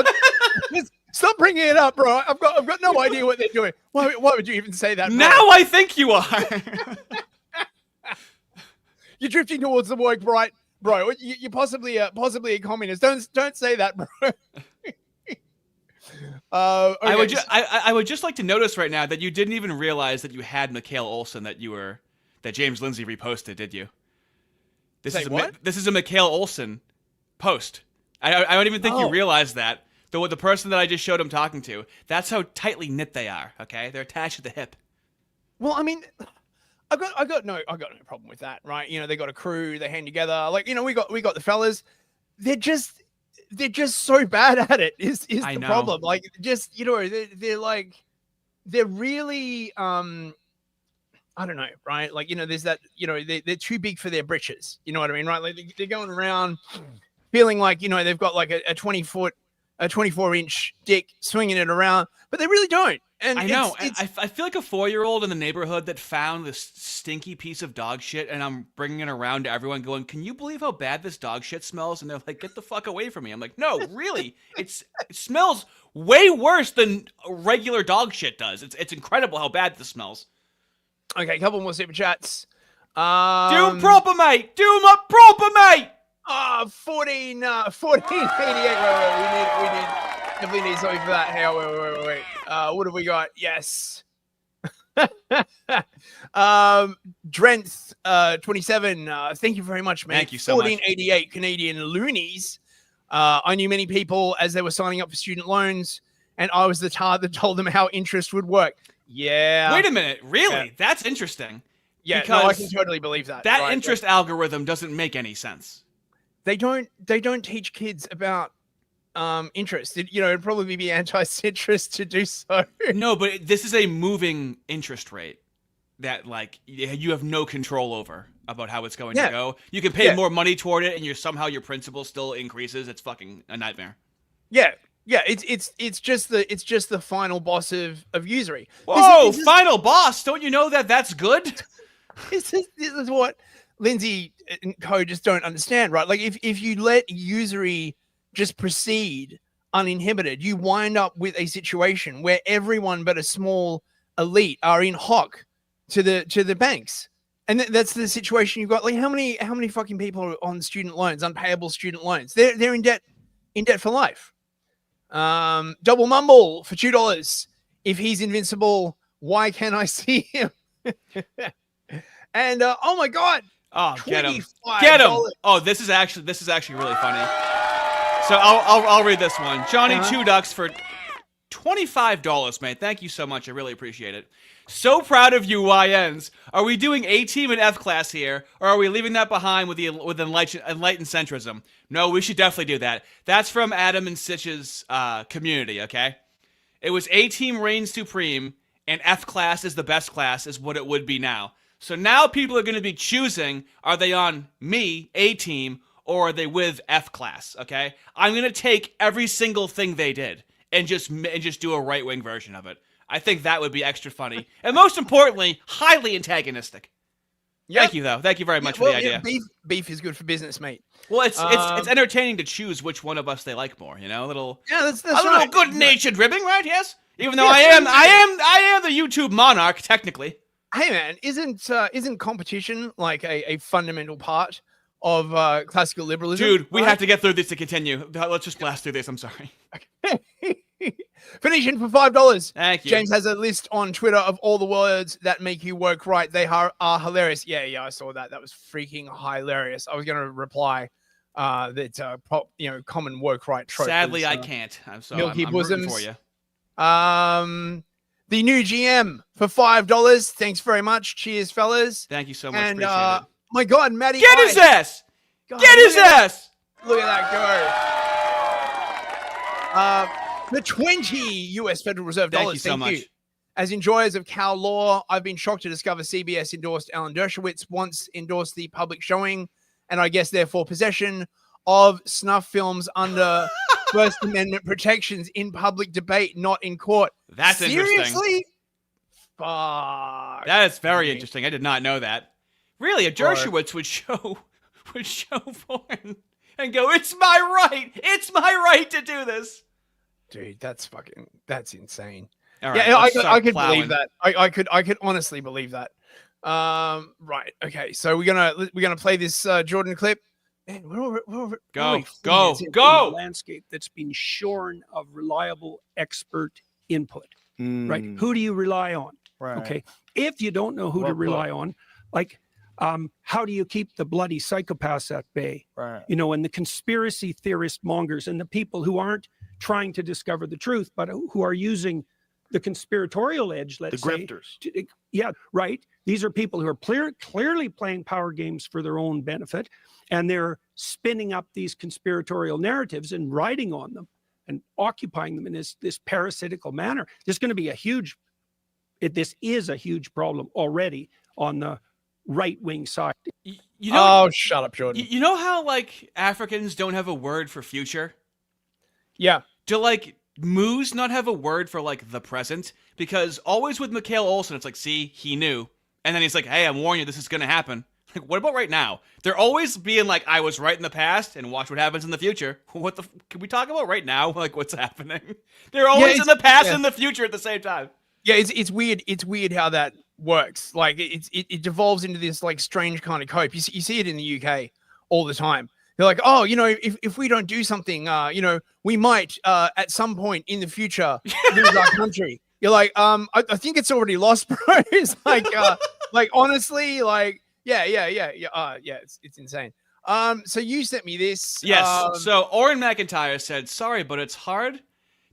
D: Just stop bringing it up, bro. I've got no idea what they're doing. Why would you even say that? Bro?
B: Now I think you are.
D: You're drifting towards the work, right, bro? You're possibly a communist. Don't say that, bro. Okay.
B: I would just like to notice right now that you didn't even realize that you had Mikhail Olsen that James Lindsay reposted, did you? This is a Mikhail Olsen post. I don't even think you realize that. The person that I just showed him talking to, that's how tightly knit they are, okay? They're attached at the hip.
D: Well, I mean, I got no problem with that, right? You know, they got a crew, they hang together. Like, you know, we got the fellas. They're just so bad at it. Is the problem? Like, just, you know, they're really I don't know, right? Like, you know, there's that, you know, they're too big for their britches. You know what I mean, right? Like they're going around feeling like, you know, they've got like a 24-inch dick swinging it around, but they really don't. And
B: I know. I feel like a 4-year-old in the neighborhood that found this stinky piece of dog shit, and I'm bringing it around to everyone going, can you believe how bad this dog shit smells? And they're like, get the fuck away from me. I'm like, no, really? It smells way worse than regular dog shit does. It's incredible how bad this smells.
D: Okay, a couple more super chats.
B: Do 'em proper, mate. Do 'em up proper, mate.
D: 1488. Wait. We definitely need something for that. Hey, wait. What have we got? Yes. Drenth 27. Thank you very much, man.
B: Thank you so much.
D: 1488 Canadian loonies. I knew many people as they were signing up for student loans, and I was the tard that told them how interest would work. Yeah.
B: Wait a minute. Really? Yeah. That's interesting.
D: Yeah, no, I can totally believe that.
B: That right? Interest algorithm doesn't make any sense.
D: They don't teach kids about interest. It'd probably be anti-citrus to do so.
B: No, but this is a moving interest rate that like you have no control over about how it's going to go. You can pay more money toward it, and your principal still increases. It's fucking a nightmare.
D: Yeah. Yeah, it's just the final boss of usury.
B: Whoa, final boss! Don't you know that's good?
D: This is what Lindsay and co just don't understand, right? Like if you let usury just proceed uninhibited, you wind up with a situation where everyone but a small elite are in hock to the banks, and that's the situation you've got. Like how many fucking people are on student loans, unpayable student loans? They're in debt for life. Double mumble for $2. If he's invincible, why can't I see him? And oh my god!
B: Oh, get him! Oh, this is actually really funny. So I'll read this one. Johnny Two Ducks for $25, mate. Thank you so much. I really appreciate it. So proud of you, YNs. Are we doing A team and F class here, or are we leaving that behind with enlightened centrism? No, we should definitely do that. That's from Adam and Sitch's community. Okay, it was A team reigns supreme, and F class is the best class, is what it would be now. So now people are going to be choosing: are they on me, A team, or are they with F class? Okay, I'm going to take every single thing they did and just do a right wing version of it. I think that would be extra funny. And most importantly, highly antagonistic. Yep. Thank you, though. Thank you very much for the idea.
D: Beef is good for business, mate.
B: Well, it's entertaining to choose which one of us they like more, you know?
D: That's
B: a little good-natured ribbing, right? Yes? Even though I am the YouTube monarch, technically.
D: Hey, man, isn't competition like a fundamental part of classical liberalism?
B: Dude, we have to get through this to continue. Let's just blast through this. I'm sorry.
D: Okay. Phoenician for $5.
B: Thank you.
D: James has a list on Twitter of all the words that make you work right. They are hilarious. Yeah, I saw that. That was freaking hilarious. I was going to reply that common work right trope.
B: Sadly, I can't. I'm sorry.
D: Milky
B: I'm
D: bosoms
B: rooting for you.
D: The new GM for $5. Thanks very much. Cheers, fellas.
B: Thank you so much.
D: And
B: appreciate it.
D: my God, Matty,
B: get his ass. Get his ass.
D: Look at that go. The 20 US Federal Reserve dollars.
B: Thank you so much.
D: As enjoyers of cow law, I've been shocked to discover CBS endorsed Alan Dershowitz, once endorsed the public showing, and I guess therefore possession of snuff films under First Amendment protections in public debate, not in court.
B: That's
D: Seriously?
B: interesting.
D: Fuck.
B: That is very interesting. I did not know that. Really, a Dershowitz would show porn. and go, it's my right. It's my right to do this.
D: Dude, that's insane.
B: All right,
D: Yeah,
B: let's
D: I
B: start
D: could
B: plowing.
D: believe that. I could honestly believe that. Right. Okay. So we're gonna play this Jordan clip. Man, we're
B: Go,
D: 40
B: go,
D: minutes in.
B: go.
J: Landscape that's been shorn of reliable expert input. Right? Who do you rely on?
F: Right.
J: Okay. If you don't know who to rely on, like, how do you keep the bloody psychopaths at bay?
F: Right.
J: You know, and the conspiracy theorist mongers and the people who aren't trying to discover the truth, but who are using the conspiratorial edge, let's say.
G: grifters.
J: Yeah, right. These are people who are clearly playing power games for their own benefit, and they're spinning up these conspiratorial narratives and riding on them and occupying them in this parasitical manner. There's going to be this is a huge problem already on the right-wing side.
B: You know,
D: Oh, shut up, Jordan.
B: you know how like Africans don't have a word for future?
D: Yeah.
B: Do like moose not have a word for like the present? Because always with Mikhail Olsen, it's like, see, he knew. And then he's like, hey, I'm warning you, this is going to happen. Like, what about right now? They're always being like, I was right in the past and watch what happens in the future. Can we talk about right now? Like, what's happening? They're always in the past and the future at the same time.
D: Yeah, it's weird. It's weird how that works. Like it devolves into this like strange kind of cope. You see it in the UK all the time. They're like, oh, you know, if we don't do something, you know, we might at some point in the future lose our country. You're like, I think it's already lost, bro. It's like honestly, like, yeah. It's insane. So you sent me this.
B: Yes. So Oren McIntyre said, sorry, but it's hard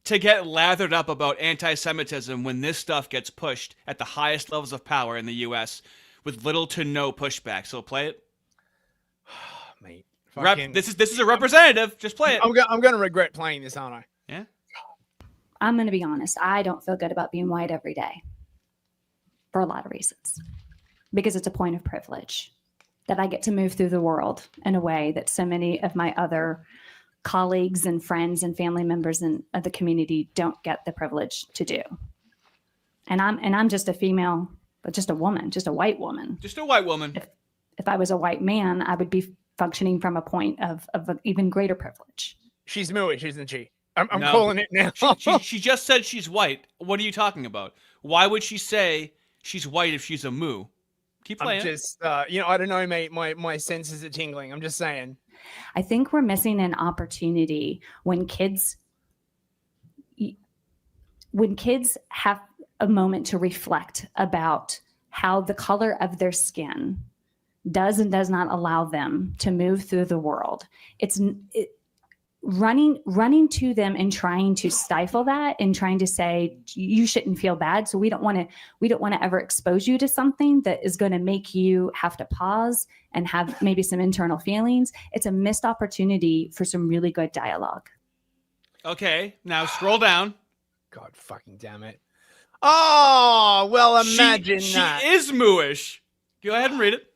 B: to get lathered up about anti-Semitism when this stuff gets pushed at the highest levels of power in the U.S. with little to no pushback. So play it.
D: Mate.
B: This is a representative. Just play it.
D: I'm gonna regret playing this, aren't I?
B: Yeah.
K: I'm going to be honest. I don't feel good about being white every day for a lot of reasons, because it's a point of privilege that I get to move through the world in a way that so many of my other colleagues and friends and family members of the community don't get the privilege to do. And I'm just a female, but just a woman, just a white woman.
B: Just a white woman.
K: If I was a white man, I would be functioning from a point of an even greater privilege.
D: She's Mooish, isn't she? I'm
B: No.
D: calling it now.
B: She just said she's white. What are you talking about? Why would she say she's white if she's a moo? Keep playing.
D: I'm just, you know, I don't know, mate. My senses are tingling. I'm just saying.
K: I think we're missing an opportunity when kids have a moment to reflect about how the color of their skin does and does not allow them to move through the world. Running to them and trying to stifle that and trying to say you shouldn't feel bad, so we don't want to ever expose you to something that is going to make you have to pause and have maybe some internal feelings. It's a missed opportunity for some really good dialogue.
B: Okay, now scroll down.
D: God fucking damn it. Oh, well, imagine
B: she
D: that.
B: She is mooish. Go ahead and read it.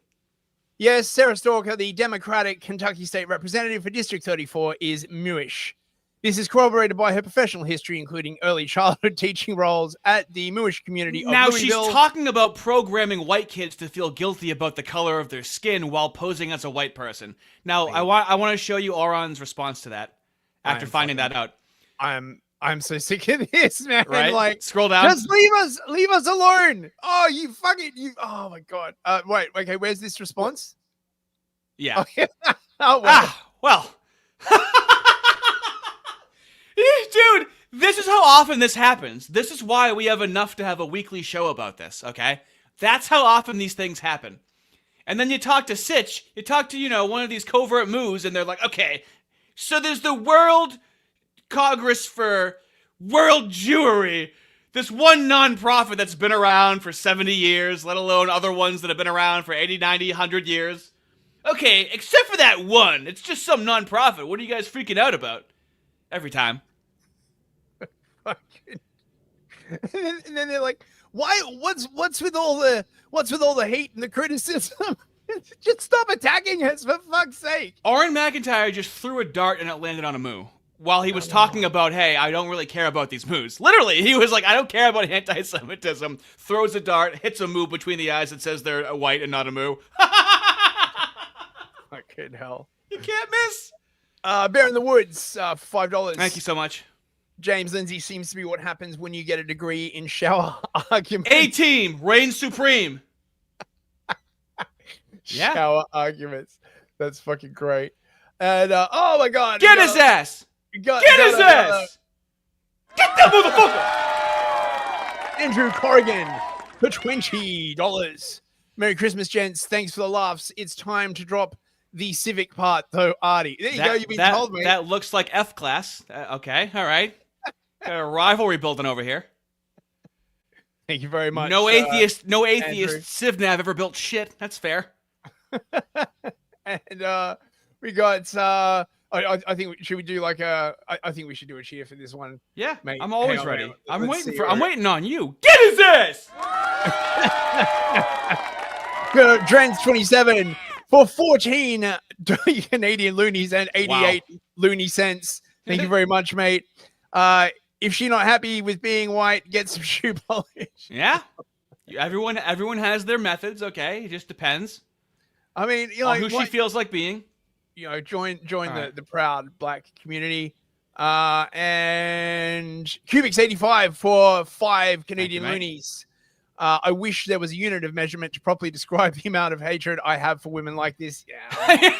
D: Yes, Sarah Stalker, the Democratic Kentucky State Representative for District 34, is Mooish. This is corroborated by her professional history, including early childhood teaching roles at the Mooish community of
B: Now
D: Louisville.
B: she's talking about programming white kids to feel guilty about the color of their skin while posing as a white person. Now, I want to show you Oron's response to that after finding that out.
D: I'm so sick of this, man.
B: Right?
D: Like,
B: scroll down.
D: Just leave us alone. Oh, you fucking oh my god. Wait, okay, where's this response?
B: Yeah.
D: Oh well.
B: Well. Dude, this is how often this happens. This is why we have enough to have a weekly show about this, okay? That's how often these things happen. And then you talk to Sitch, you talk to, one of these covert moves, and they're like, okay, so there's the World Congress for World Jewry, this one nonprofit that's been around for 70 years, let alone other ones that have been around for 80, 90, 100 years. Okay, except for that one. It's just some nonprofit. What are you guys freaking out about? Every time.
D: And then they're like, "Why? What's with all the hate and the criticism? Just stop attacking us, for fuck's sake!"
B: Oren McIntyre just threw a dart and it landed on a moo. While he was talking about, hey, I don't really care about these moos. Literally, he was like, I don't care about anti-Semitism. Throws a dart, hits a moo between the eyes that says they're a white and not a moo.
D: Fucking hell.
B: You can't miss.
D: Bear in the Woods, $5.
B: Thank you so much.
D: James Lindsay seems to be what happens when you get a degree in shower arguments.
B: A-Team reigns supreme. Yeah.
D: Shower arguments. That's fucking great. And oh my god.
B: Get his ass. Get his ass. Get that motherfucker.
D: Andrew Corrigan for $20. Merry Christmas, gents. Thanks for the laughs. It's time to drop the civic part, though, Artie. There you go. You've been told, mate.
B: That looks like F class. Okay. All right. Got a rivalry building over here.
D: Thank you very much.
B: No atheist
D: Andrew.
B: CivNav ever built shit. That's fair.
D: And we got I think should we do like I think we should do a cheer for this one.
B: Yeah,
D: mate.
B: I'm always
D: Hang on,
B: ready.
D: hang on.
B: I'm
D: Let's
B: waiting
D: see
B: I'm
D: where-
B: waiting on you. Get his ass.
D: Drens27 for 14 Canadian loonies and 88 loony cents. Thank you very much, mate. If she's not happy with being white, get some shoe polish.
B: Yeah. Everyone has their methods, okay? It just depends.
D: I mean, you know,
B: on who she feels like being.
D: You know, join
B: right.
D: the proud black community. And Cubics85 for 5 Canadian
B: mate.
D: loonies. I wish there was a unit of measurement to properly describe the amount of hatred I have for women like this. Yeah,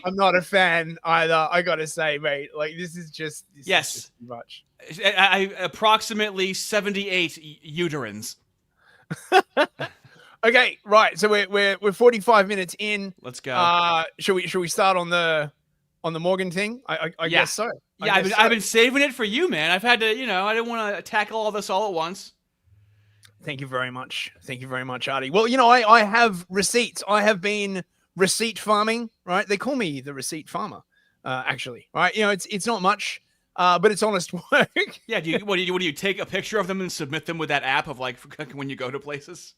D: I'm not a fan either. I gotta say, mate, like this is just too much.
B: I approximately 78 uterines.
D: Okay, right. So we're 45 minutes in.
B: Let's go.
D: Should we start on the Morgan thing? I guess so.
B: I've been saving it for you, man. I've had to, I didn't want to tackle all this all at once.
D: Thank you very much. Thank you very much, Artie. Well, I have receipts. I have been receipt farming, right? They call me the receipt farmer, actually, right? It's not much, but it's honest work.
B: Yeah. What do you take a picture of them and submit them with that app of like when you go to places?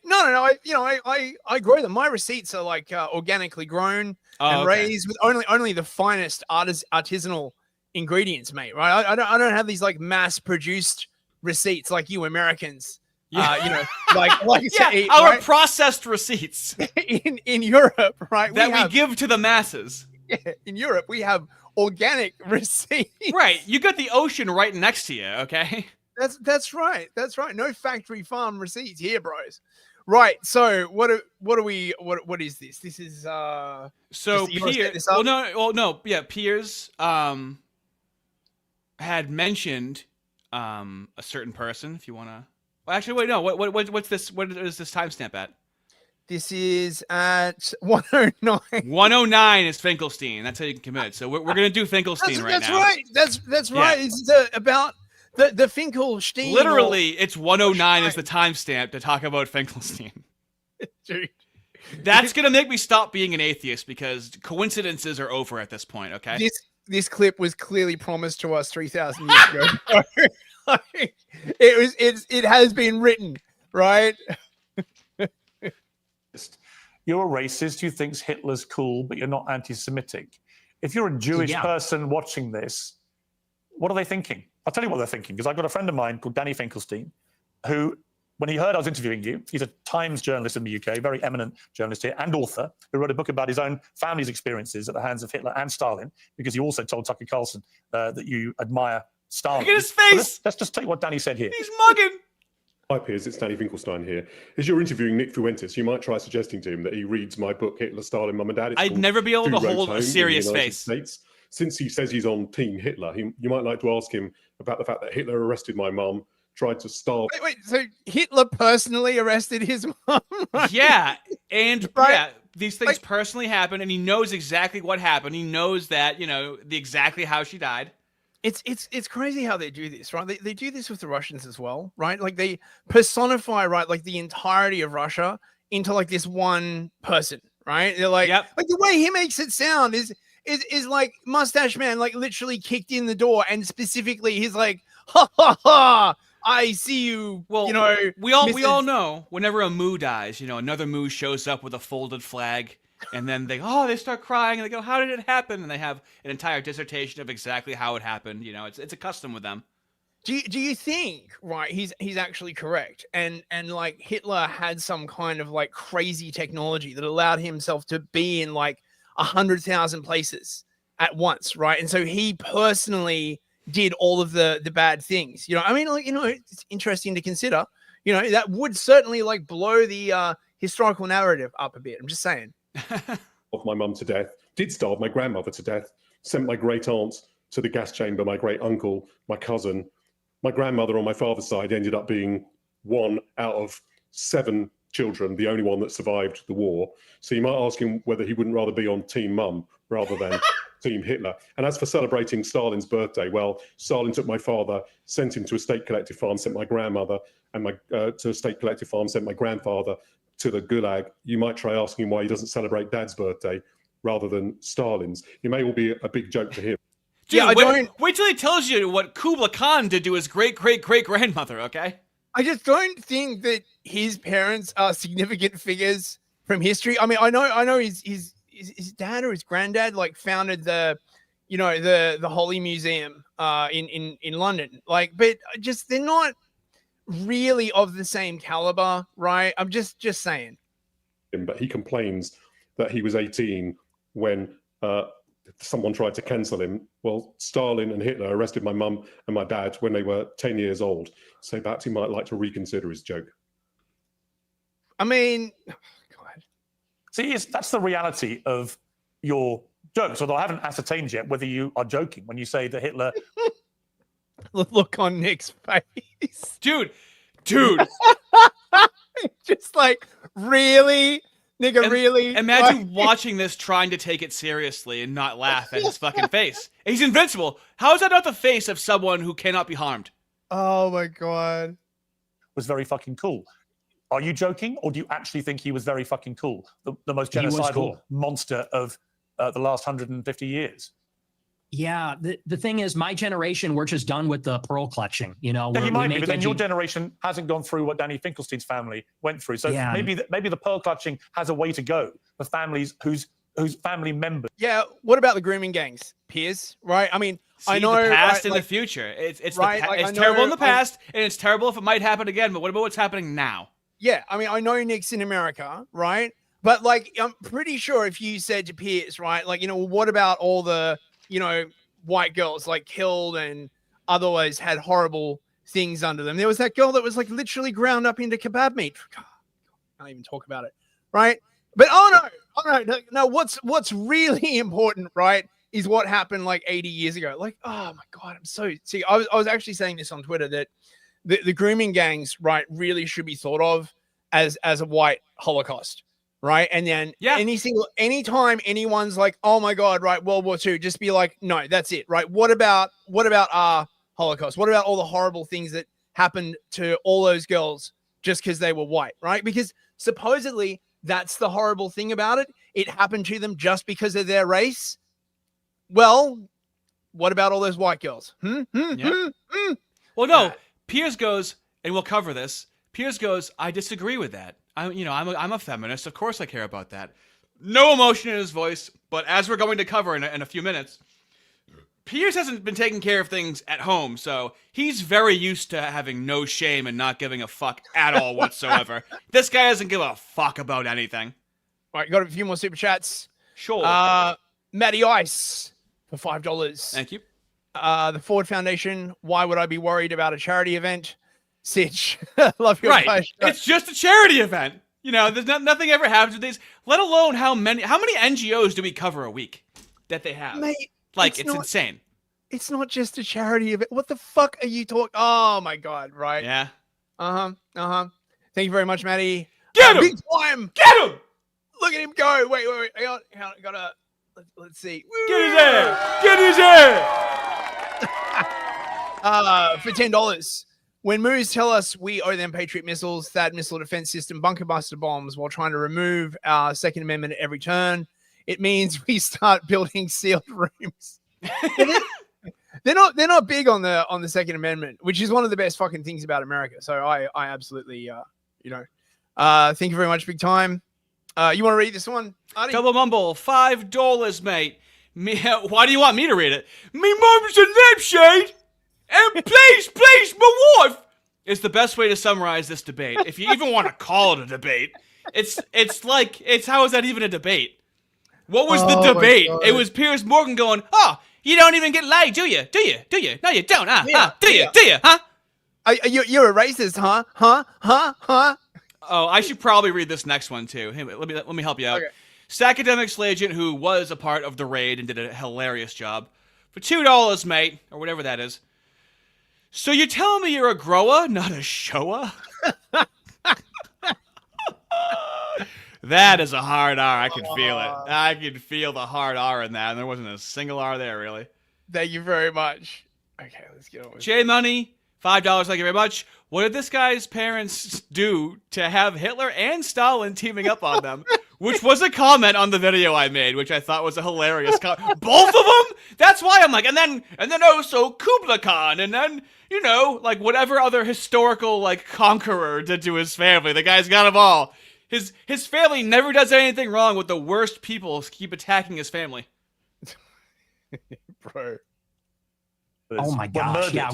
D: No. I grow them. My receipts are like organically grown and raised with only the finest artisanal ingredients, mate. Right? I don't have these like mass produced receipts like you Americans.
B: Yeah.
D: Our
B: processed receipts
D: in Europe, right?
B: We give to the masses.
D: Yeah, in Europe, we have organic receipts.
B: Right. You got the ocean right next to you, okay?
D: That's right. That's right. No factory farm receipts here, bros. Right. So what is this? This is
B: so
D: Piers.
B: Piers had mentioned a certain person, if you want to. Well, actually, wait, no. What's this? What is this timestamp at?
D: This is at 109.
B: 109 is Finkelstein. That's how you can commit. So we're gonna do Finkelstein now.
D: That's right. That's right. This is about the Finkelstein.
B: Literally, it's 109 is the timestamp to talk about Finkelstein.
D: Dude.
B: That's gonna make me stop being an atheist because coincidences are over at this point. Okay.
D: This clip was clearly promised to us 3,000 years ago. It has been written, right?
L: You're a racist who thinks Hitler's cool, but you're not anti-Semitic. If you're a Jewish person watching this, what are they thinking? I'll tell you what they're thinking, because I've got a friend of mine called Danny Finkelstein, who, when he heard I was interviewing you, he's a Times journalist in the UK, very eminent journalist here, and author, who wrote a book about his own family's experiences at the hands of Hitler and Stalin, because he also told Tucker Carlson that you admire Stalin.
B: Look at his face!
L: Let's just take what Danny said here.
B: He's mugging!
M: Hi Piers, it's Danny Finkelstein here. As you're interviewing Nick Fuentes, you might try suggesting to him that he reads my book, Hitler, Stalin, Mum and Dad.
B: I'd never be able to hold a serious face.
M: States. Since he says he's on Team Hitler, you might like to ask him about the fact that Hitler arrested my mum, tried to starve.
D: Wait, so Hitler personally arrested his mum? Right?
B: Yeah, and these things personally happened, and he knows exactly what happened. He knows that, exactly how she died.
D: It's crazy how they do this, right? They do this with the Russians as well, right? Like they personify, right, like the entirety of Russia into like this one person, right? They're like, like the way he makes it sound is like Mustache Man, like literally kicked in the door, and specifically he's like, ha ha ha, I see you.
B: Well, we all know whenever a Moo dies, another Moo shows up with a folded flag. And then they start crying and they go, how did it happen? And they have an entire dissertation of exactly how it happened. It's a custom with them.
D: Do you think, right, he's actually correct? And like Hitler had some kind of like crazy technology that allowed himself to be in like 100,000 places
C: at once, right? And so he personally did all of the bad things. You know, I mean, like, you know, it's interesting to consider. You know, that would certainly like blow the historical narrative up a bit. I'm just saying.
M: Of my mum to death, did starve my grandmother to death, sent my great aunt to the gas chamber, my great uncle, my cousin. My grandmother on my father's side ended up being one out of 7 children, the only one that survived the war. So you might ask him whether he wouldn't rather be on Team Mum rather than Team Hitler. And as for celebrating Stalin's birthday, well, Stalin took my father, sent him to a state collective farm, sent my grandmother and to a state collective farm, sent my grandfather to the Gulag. You might try asking him why he doesn't celebrate Dad's birthday rather than Stalin's. It may all be a big joke to him.
B: Dude, yeah, wait till he tells you what Kubla Khan did to his great-great-great-grandmother, okay?
C: I just don't think that his parents are significant figures from history. I mean, I know his dad or his granddad like founded the Holy Museum in London. Like, but just they're not really of the same caliber, right? I'm just saying.
M: But he complains that he was 18 when someone tried to cancel him. Well, Stalin and Hitler arrested my mum and my dad when they were 10 years old. So perhaps he might like to reconsider his joke.
C: I mean, God.
L: See, that's the reality of your jokes. Although I haven't ascertained yet whether you are joking when you say that Hitler.
C: Look on Nick's face.
B: Dude.
C: Just like, really? Nigga, really?
B: Imagine watching this trying to take it seriously and not laugh at his fucking face. He's invincible. How is that not the face of someone who cannot be harmed?
C: Oh my God.
L: Was very fucking cool. Are you joking, or do you actually think he was very fucking cool? The most genocidal monster of the last 150 years?
N: Yeah, the thing is, my generation, we're just done with the pearl clutching. You know,
L: yeah, you might be, but then your generation hasn't gone through what Danny Finkelstein's family went through. So
N: yeah.
L: maybe the pearl clutching has a way to go for families whose family members.
C: Yeah, what about the grooming gangs, Piers? Right? I mean, I know
B: the past
C: right,
B: and
C: like,
B: the future. It's
C: right,
B: it's terrible in the past, and it's terrible if it might happen again. But what about what's happening now?
C: Yeah, I mean, I know Nick's in America, right? But like, I'm pretty sure if you said to Piers, right, like, you know, what about all the, you know, white girls like killed and otherwise had horrible things under them? There was that girl that was like literally ground up into kebab meat. God, I can't even talk about it, right? But no. What's really important, right, is what happened like 80 years ago. Like, oh my God, I was actually saying this on Twitter that the grooming gangs, right, really should be thought of as a white Holocaust. Right. And then anytime anyone's like, oh my God, right, World War II, just be like, no, that's it. Right. What about our Holocaust? What about all the horrible things that happened to all those girls just because they were white? Right. Because supposedly that's the horrible thing about it. It happened to them just because of their race. Well, what about all those white girls?
B: Well, no, Piers goes, and we'll cover this. Piers goes, I disagree with that. I'm a feminist. Of course I care about that. No emotion in his voice, but as we're going to cover in a few minutes, Piers hasn't been taking care of things at home, so he's very used to having no shame and not giving a fuck at all whatsoever. This guy doesn't give a fuck about anything.
C: All right, got a few more super chats.
B: Sure.
C: Matty Ice for $5.
B: Thank you.
C: The Ford Foundation, why would I be worried about a charity event? Sitch, love your
B: right. It's just a charity event. You know, there's nothing ever happens with these. Let alone how many NGOs do we cover a week that they have? Mate, like it's insane.
C: It's not just a charity event. What the fuck are you talking? Oh my God! Right?
B: Yeah.
C: Thank you very much, Matty.
B: Get him!
C: Big time!
B: Get him!
C: Look at him go! Wait! Hang on. Gotta. Let's see.
B: Get his ass! Get his ass!
C: For $10. When Moos tell us we owe them Patriot missiles, THAAD missile defense system, bunker buster bombs while trying to remove our Second Amendment at every turn, it means we start building sealed rooms. They're not big on the Second Amendment, which is one of the best fucking things about America. So I absolutely thank you very much, big time. You want to read this one, Artie?
B: Double Mumble, $5, mate. Why do you want me to read it? Me mum's a lampshade. And please, my wife! It's the best way to summarize this debate. If you even want to call it a debate, it's how is that even a debate? What was the debate? It was Piers Morgan going, "Oh, you don't even get laid, do you? Do you? Do you? No, you don't. Do you? Do you? Huh?
D: You're a racist, huh? Huh?
B: Oh, I should probably read this next one too. Hey, let me help you out.
D: Okay.
B: Academics agent who was a part of the raid and did a hilarious job for $2, mate, or whatever that is. So you're telling me you're a grower, not a shower? That is a hard R. I can feel it. I can feel the hard R in that, and there wasn't a single R there, really.
D: Thank you very much. Okay, let's get on with it.
B: J Money, $5. Thank you very much. What did this guy's parents do to have Hitler and Stalin teaming up on them? Which was a comment on the video I made, which I thought was a hilarious comment. Both of them? That's why I'm like, and then also Kublai Khan, and then, you know, like whatever other historical like conqueror did to his family. The guy's got them all. His family never does anything wrong with the worst people keep attacking his family.
D: Bro.
N: Oh my gosh. Yeah,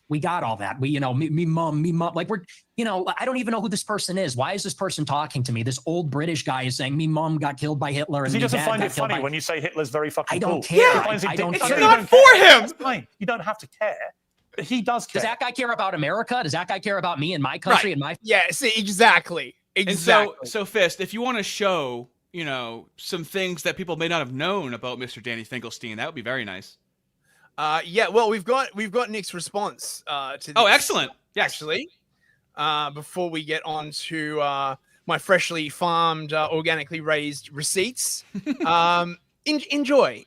N: we got all that. Me mom. Like I don't even know who this person is. Why is this person talking to me? This old British guy is saying me mom got killed by Hitler. And
L: he doesn't find it
N: funny
L: funny when you say Hitler's very fucking cool.
N: I don't care.
L: Yeah,
N: I don't
B: it's
N: care.
B: not for him.
L: That's fine. You don't have to care. But he does care.
N: Does that guy care about America? Does that guy care about me and my country and my?
D: Yeah. See, exactly.
B: And so Fist, if you want to show, you know, some things that people may not have known about Mr. Danny Finkelstein, that would be very nice.
D: Yeah, well, we've got Nick's response to this.
B: Oh, excellent. Yes.
D: Actually, before we get on to my freshly farmed, organically raised receipts, enjoy.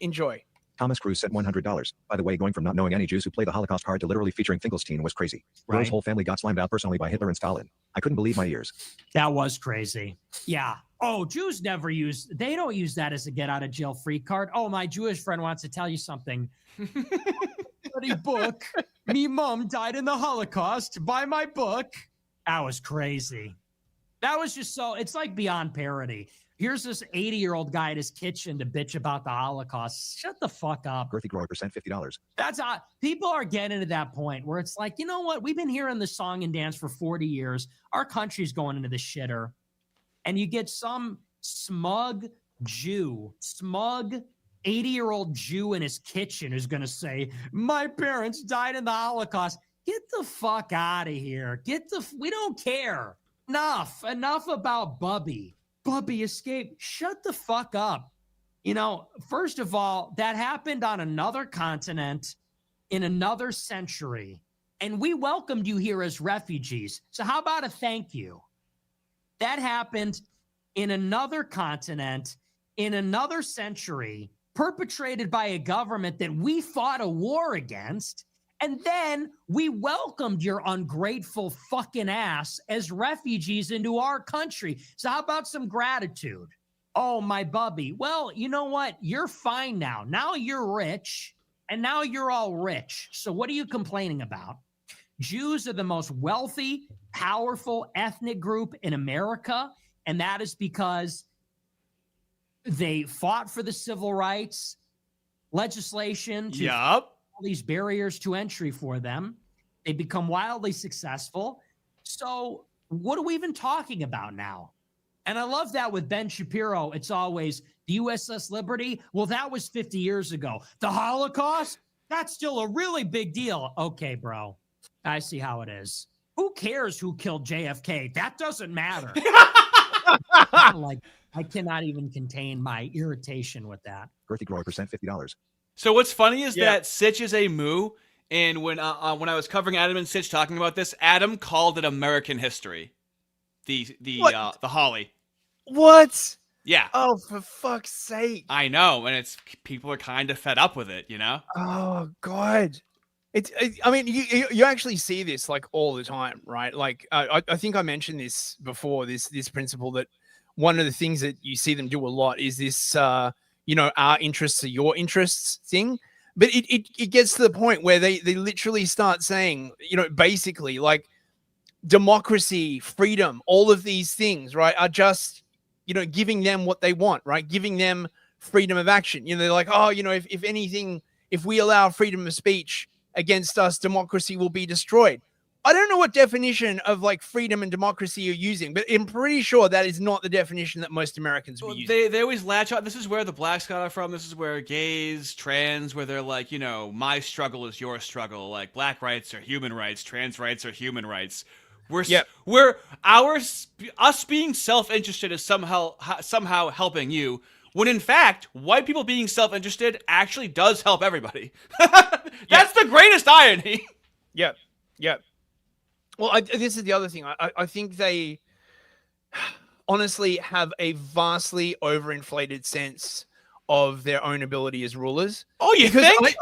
O: Thomas Cruise sent $100. By the way, going from not knowing any Jews who play the Holocaust card to literally featuring Finkelstein was crazy.
N: Right.
O: Rose whole family got slimed out personally by Hitler and Stalin. I couldn't believe my ears.
N: That was crazy. Yeah. Oh, Jews they don't use that as a get out of jail free card. Oh, my Jewish friend wants to tell you something. Bloody book. Me mom died in the Holocaust. Buy my book. That was crazy. That was just it's like beyond parody. Here's this 80-year-old guy at his kitchen to bitch about the Holocaust. Shut the fuck up.
O: Girthy Grower percent $50.
N: That's people are getting to that point where it's like, you know what? We've been hearing this song and dance for 40 years. Our country's going into the shitter. And you get some smug 80-year-old Jew in his kitchen who's going to say, my parents died in the Holocaust. Get the fuck out of here. We don't care. Enough about Bubby. Bubby escaped. Shut the fuck up. You know, first of all, that happened on another continent in another century, and we welcomed you here as refugees. So how about a thank you? That happened in another continent in another century, perpetrated by a government that we fought a war against. And then we welcomed your ungrateful fucking ass as refugees into our country. So how about some gratitude? Oh, my Bubby. Well, you know what? You're fine now. Now you're rich, and now you're all rich. So what are you complaining about? Jews are the most wealthy, powerful ethnic group in America, and that is because they fought for the civil rights legislation to all these barriers to entry for them. They become wildly successful. So what are we even talking about now? And I love that with Ben Shapiro. It's always the USS Liberty. Well, that was 50 years ago. The Holocaust? That's still a really big deal. Okay, bro. I see how it is. Who cares who killed JFK? That doesn't matter. Like, I cannot even contain my irritation with that.
O: Girthy Grower percent $50.
B: So what's funny is that Sitch is a moo, and when I was covering Adam and Sitch talking about this, Adam called it American history. The Holly.
D: What?
B: Yeah.
D: Oh, for fuck's sake!
B: I know, and people are kind of fed up with it, you know.
D: Oh God. I mean, you actually see this like all the time, right? Like I think I mentioned this before. This principle that one of the things that you see them do a lot is this, our interests are your interests thing. But it gets to the point where they literally start saying, basically like democracy, freedom, all of these things, right, are just, giving them what they want, right? Giving them freedom of action. They're like, oh, if anything, if we allow freedom of speech against us, democracy will be destroyed. I don't know what definition of like freedom and democracy you're using, but I'm pretty sure that is not the definition that most Americans would use.
B: They always latch on. This is where the blacks got it from. This is where gays, trans, where they're like, you know, my struggle is your struggle. Like black rights are human rights, trans rights are human rights. We're us being self-interested is somehow helping you. When in fact, white people being self-interested actually does help everybody. That's the greatest irony.
D: Yep. Well, this is the other thing. I think they honestly have a vastly overinflated sense of their own ability as rulers.
B: Oh, you think?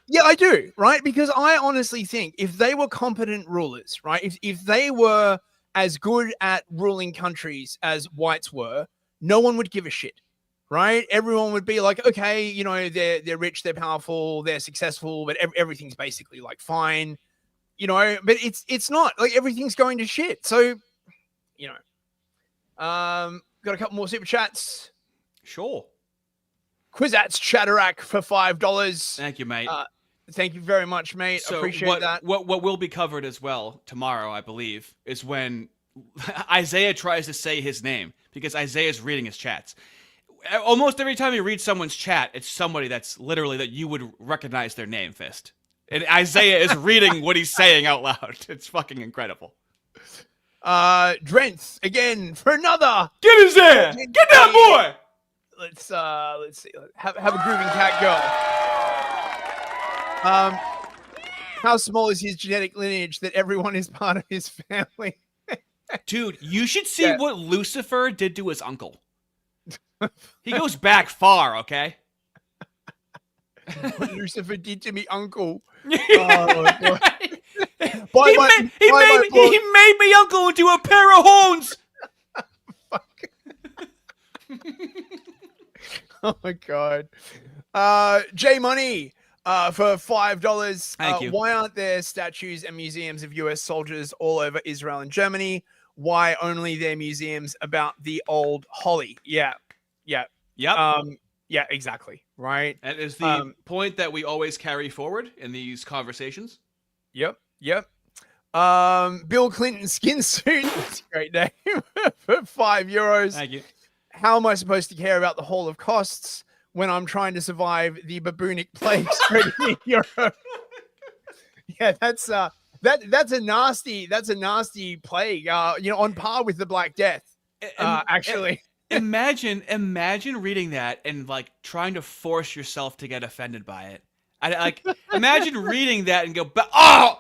D: Yeah, I do, right? Because I honestly think if they were competent rulers, right? If they were as good at ruling countries as whites were, no one would give a shit, right? Everyone would be like, okay, you know, they're rich, they're powerful, they're successful, but everything's basically like fine. You know, but it's not like everything's going to shit. So, you know, got a couple more super chats.
B: Sure.
D: Quizats Chatterack for $5.
B: Thank you, mate.
D: Thank you very much, mate.
B: So
D: Appreciate that.
B: What will be covered as well tomorrow, I believe, is when Isaiah tries to say his name because Isaiah's reading his chats. Almost every time you read someone's chat, it's somebody that's literally that you would recognize their name, Fist. And Isaiah is reading what he's saying out loud. It's fucking incredible.
D: Drenth again for another.
B: Get his there. Get that boy.
D: Let's see. Have a grooving cat girl. How small is his genetic lineage that everyone is part of his family?
B: Dude, you should see what Lucifer did to his uncle. He goes back far, okay?
D: What Lucifer did to me uncle.
B: He made me uncle into a pair of horns.
D: Oh my god. J Money for $5.
B: Thank you.
D: Why aren't there statues and museums of US soldiers all over Israel and Germany? Why only their museums about the old Holly? Yeah, exactly. Right.
B: That is the point that we always carry forward in these conversations.
D: Yep. Bill Clinton skin suit. That's a great name. For €5.
B: Thank you.
D: How am I supposed to care about the whole of costs when I'm trying to survive the baboonic plague spreading in Europe? Yeah, that's a nasty plague. On par with the Black Death. Actually.
B: Imagine reading that and like trying to force yourself to get offended by it. Imagine reading that and go,
D: oh,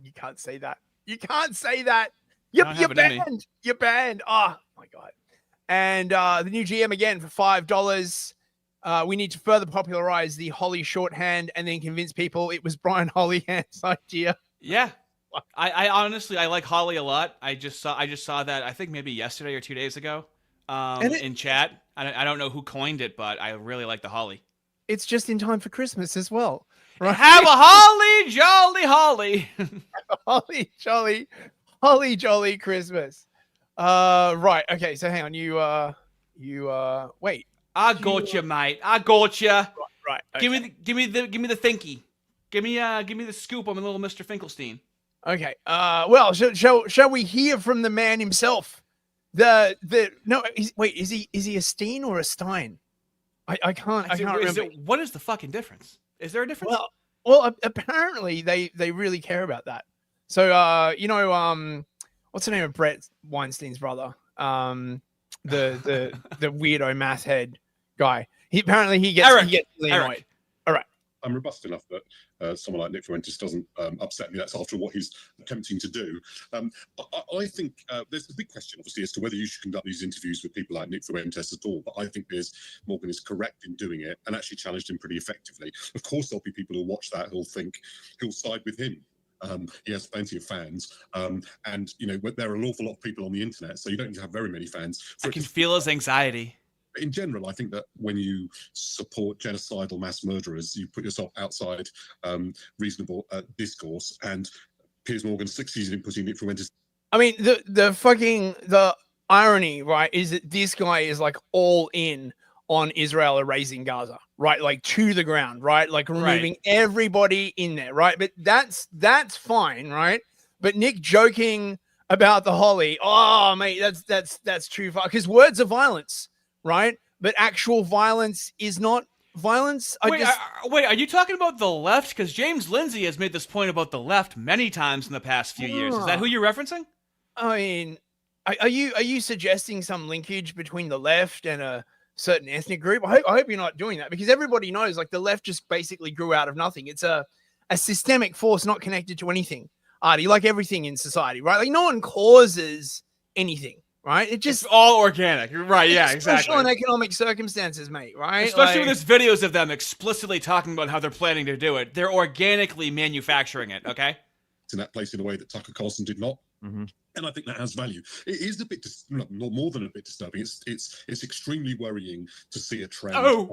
D: you can't say that. You can't say that. You're banned. You're banned. Oh my god. And the new GM again for $5. We need to further popularize the Holly shorthand and then convince people it was Brian Hollyhand's idea.
B: Yeah. I honestly I like Holly a lot. I just saw that I think maybe yesterday or 2 days ago in chat. I don't know who coined it, but I really like the Holly.
D: It's just in time for Christmas as well. Right?
B: Have a holly jolly holly.
D: Holly jolly Christmas. Right. Okay. So hang on. You wait.
B: I got you, mate. I got you.
D: Right. Okay.
B: Give me the thinky. Give me the scoop on the little Mr. Finkelstein.
D: Okay. Well, shall we hear from the man himself? Is he a Steen or a Stein? I can't remember.
B: What is the fucking difference? Is there a difference?
D: Well, apparently they really care about that. So what's the name of Brett Weinstein's brother? The weirdo math head guy. He gets really annoyed. All right.
M: I'm robust enough that someone like Nick Fuentes doesn't upset me. That's after what he's attempting to do. I think there's a big question, obviously, as to whether you should conduct these interviews with people like Nick Fuentes at all. But I think Morgan is correct in doing it and actually challenged him pretty effectively. Of course, there'll be people who'll watch that who'll think he'll side with him. He has plenty of fans, and there are an awful lot of people on the internet, so you don't need to have very many fans.
B: I can feel his anxiety.
M: In general, I think that when you support genocidal mass murderers, you put yourself outside reasonable discourse. And Piers Morgan succeeded in putting Nick Fuentes.
D: I mean, the irony, right, is that this guy is like all in
C: on Israel erasing Gaza, right? Like to the ground, right? Like removing everybody in there, right? But that's fine, right? But Nick joking about the Holly, oh mate, that's too far, because words are violence, right? But actual violence is not violence.
B: Wait, are you talking about the left? Because James Lindsay has made this point about the left many times in the past few years. Is that who you're referencing?
C: I mean, are you suggesting some linkage between the left and a certain ethnic group? I hope you're not doing that, because everybody knows like the left just basically grew out of nothing. It's a systemic force not connected to anything. Artie, like everything in society, right? Like no one causes anything, right? It's
B: all organic, right? Yeah, exactly.
C: Social and economic circumstances, mate, right?
B: Especially when there's videos of them explicitly talking about how they're planning to do it. They're organically manufacturing it, okay?
M: In that place in a way that Tucker Carlson did not. And I think that has value. It is a bit, not more than a bit disturbing. It's extremely worrying to see a trend on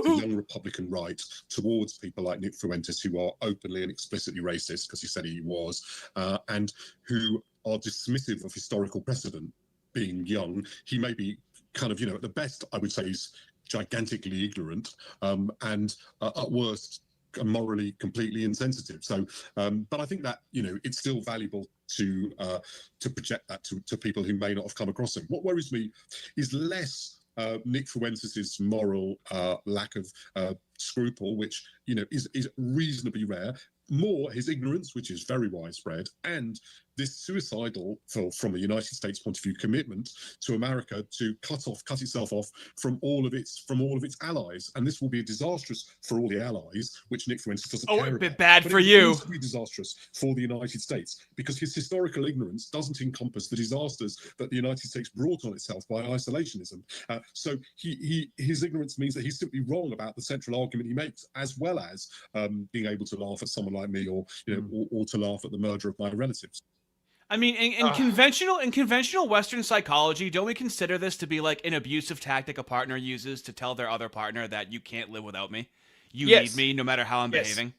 M: the young Republican right towards people like Nick Fuentes, who are openly and explicitly racist, because he said he was, and who are dismissive of historical precedent. Being young, he may be kind of, at the best, I would say he's gigantically ignorant, and at worst, morally completely insensitive. So, but I think that it's still valuable to project that to people who may not have come across him. What worries me is less Nick Fuentes' moral lack of scruple, which is reasonably rare. More his ignorance, which is very widespread, and this suicidal, from a United States point of view, commitment to America to cut itself off from all of its allies, and this will be disastrous for all the allies, which Nick Fuentes doesn't care about.
B: Oh, a bit bad for
M: it
B: you.
M: It will be disastrous for the United States, because his historical ignorance doesn't encompass the disasters that the United States brought on itself by isolationism. So his ignorance means that he's simply wrong about the central argument he makes, as well as being able to laugh at someone like me, or or to laugh at the murder of my relatives.
B: I mean, in conventional Western psychology, don't we consider this to be like an abusive tactic a partner uses to tell their other partner that you can't live without me? You need me no matter how I'm behaving?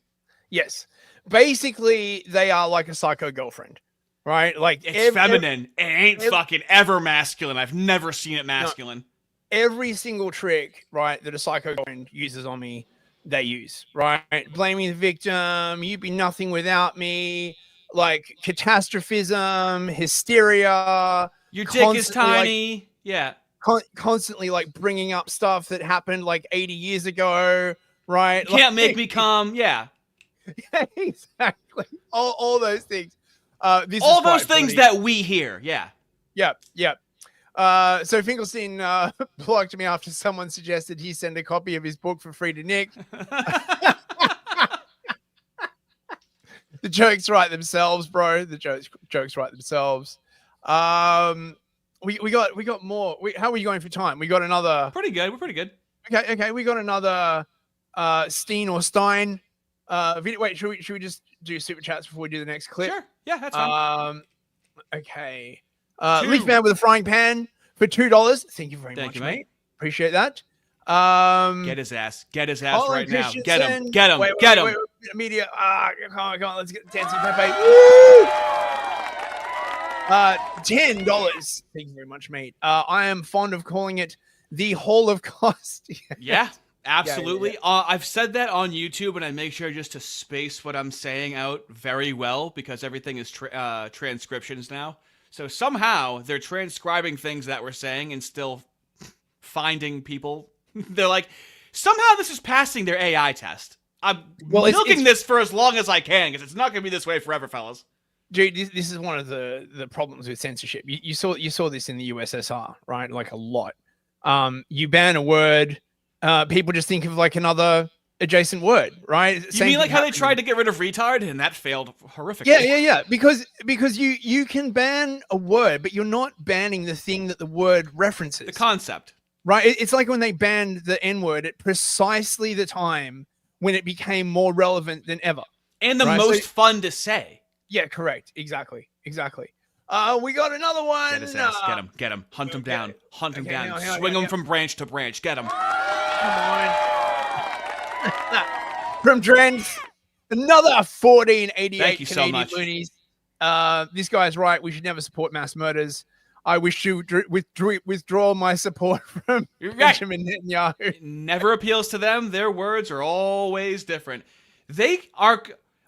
C: Yes. Basically, they are like a psycho girlfriend, right? Like
B: it's feminine. It ain't fucking ever masculine. I've never seen it masculine.
C: No, every single trick, right, that a psycho girlfriend uses on me, they use, right? Blaming the victim, you'd be nothing without me. Like catastrophism, hysteria.
B: Your dick is tiny.
C: Constantly like bringing up stuff that happened like 80 years ago, right?
B: You can't make me come. Yeah,
C: exactly. All those things.
B: All those things that we hear. Yeah.
C: Yep. So Finkelstein blocked me after someone suggested he send a copy of his book for free to Nick. The jokes write themselves, bro. The jokes write themselves. We got more. How are we going for time? We got another.
B: Pretty good. We're pretty good.
C: Okay. We got another Steen or Stein video. Wait, should we just do super chats before we do the next clip?
B: Sure. Yeah, that's fine.
C: Okay. Leaf Man with a frying pan for $2. Thank you very much, mate. Appreciate that.
B: Get his ass right now. Get him. Get him.
C: Media. Come on. Let's get Dancing Pepe. $10. Thank you very much, mate. I am fond of calling it the Holocaust.
B: Yeah, absolutely. Yeah. I've said that on YouTube, and I make sure just to space what I'm saying out very well, because everything is transcriptions now. So somehow they're transcribing things that we're saying and still finding people. They're like, somehow this is passing their AI test. I'm milking this for as long as I can, because it's not going to be this way forever, fellas.
C: Dude, this is one of the problems with censorship. You saw this in the USSR, right? Like a lot. You ban a word, people just think of like another adjacent word, right?
B: You mean like how they tried to get rid of retard and that failed horrifically?
C: Yeah. Because you can ban a word, but you're not banning the thing that the word references.
B: The concept.
C: Right? It's like when they banned the N-word at precisely the time when it became more relevant than ever.
B: And the most fun to say.
C: Yeah, correct. Exactly. We got another one.
B: Get his ass. Get him. Hunt him down. Swing him from branch to branch. Get him.
C: Come on. From Dren, another 1488
B: Thank you
C: Canadian
B: so much.
C: loonies. This guy's right. We should never support mass murders.
D: I wish to withdraw my support from Benjamin Netanyahu.
B: It never appeals to them. Their words are always different. They are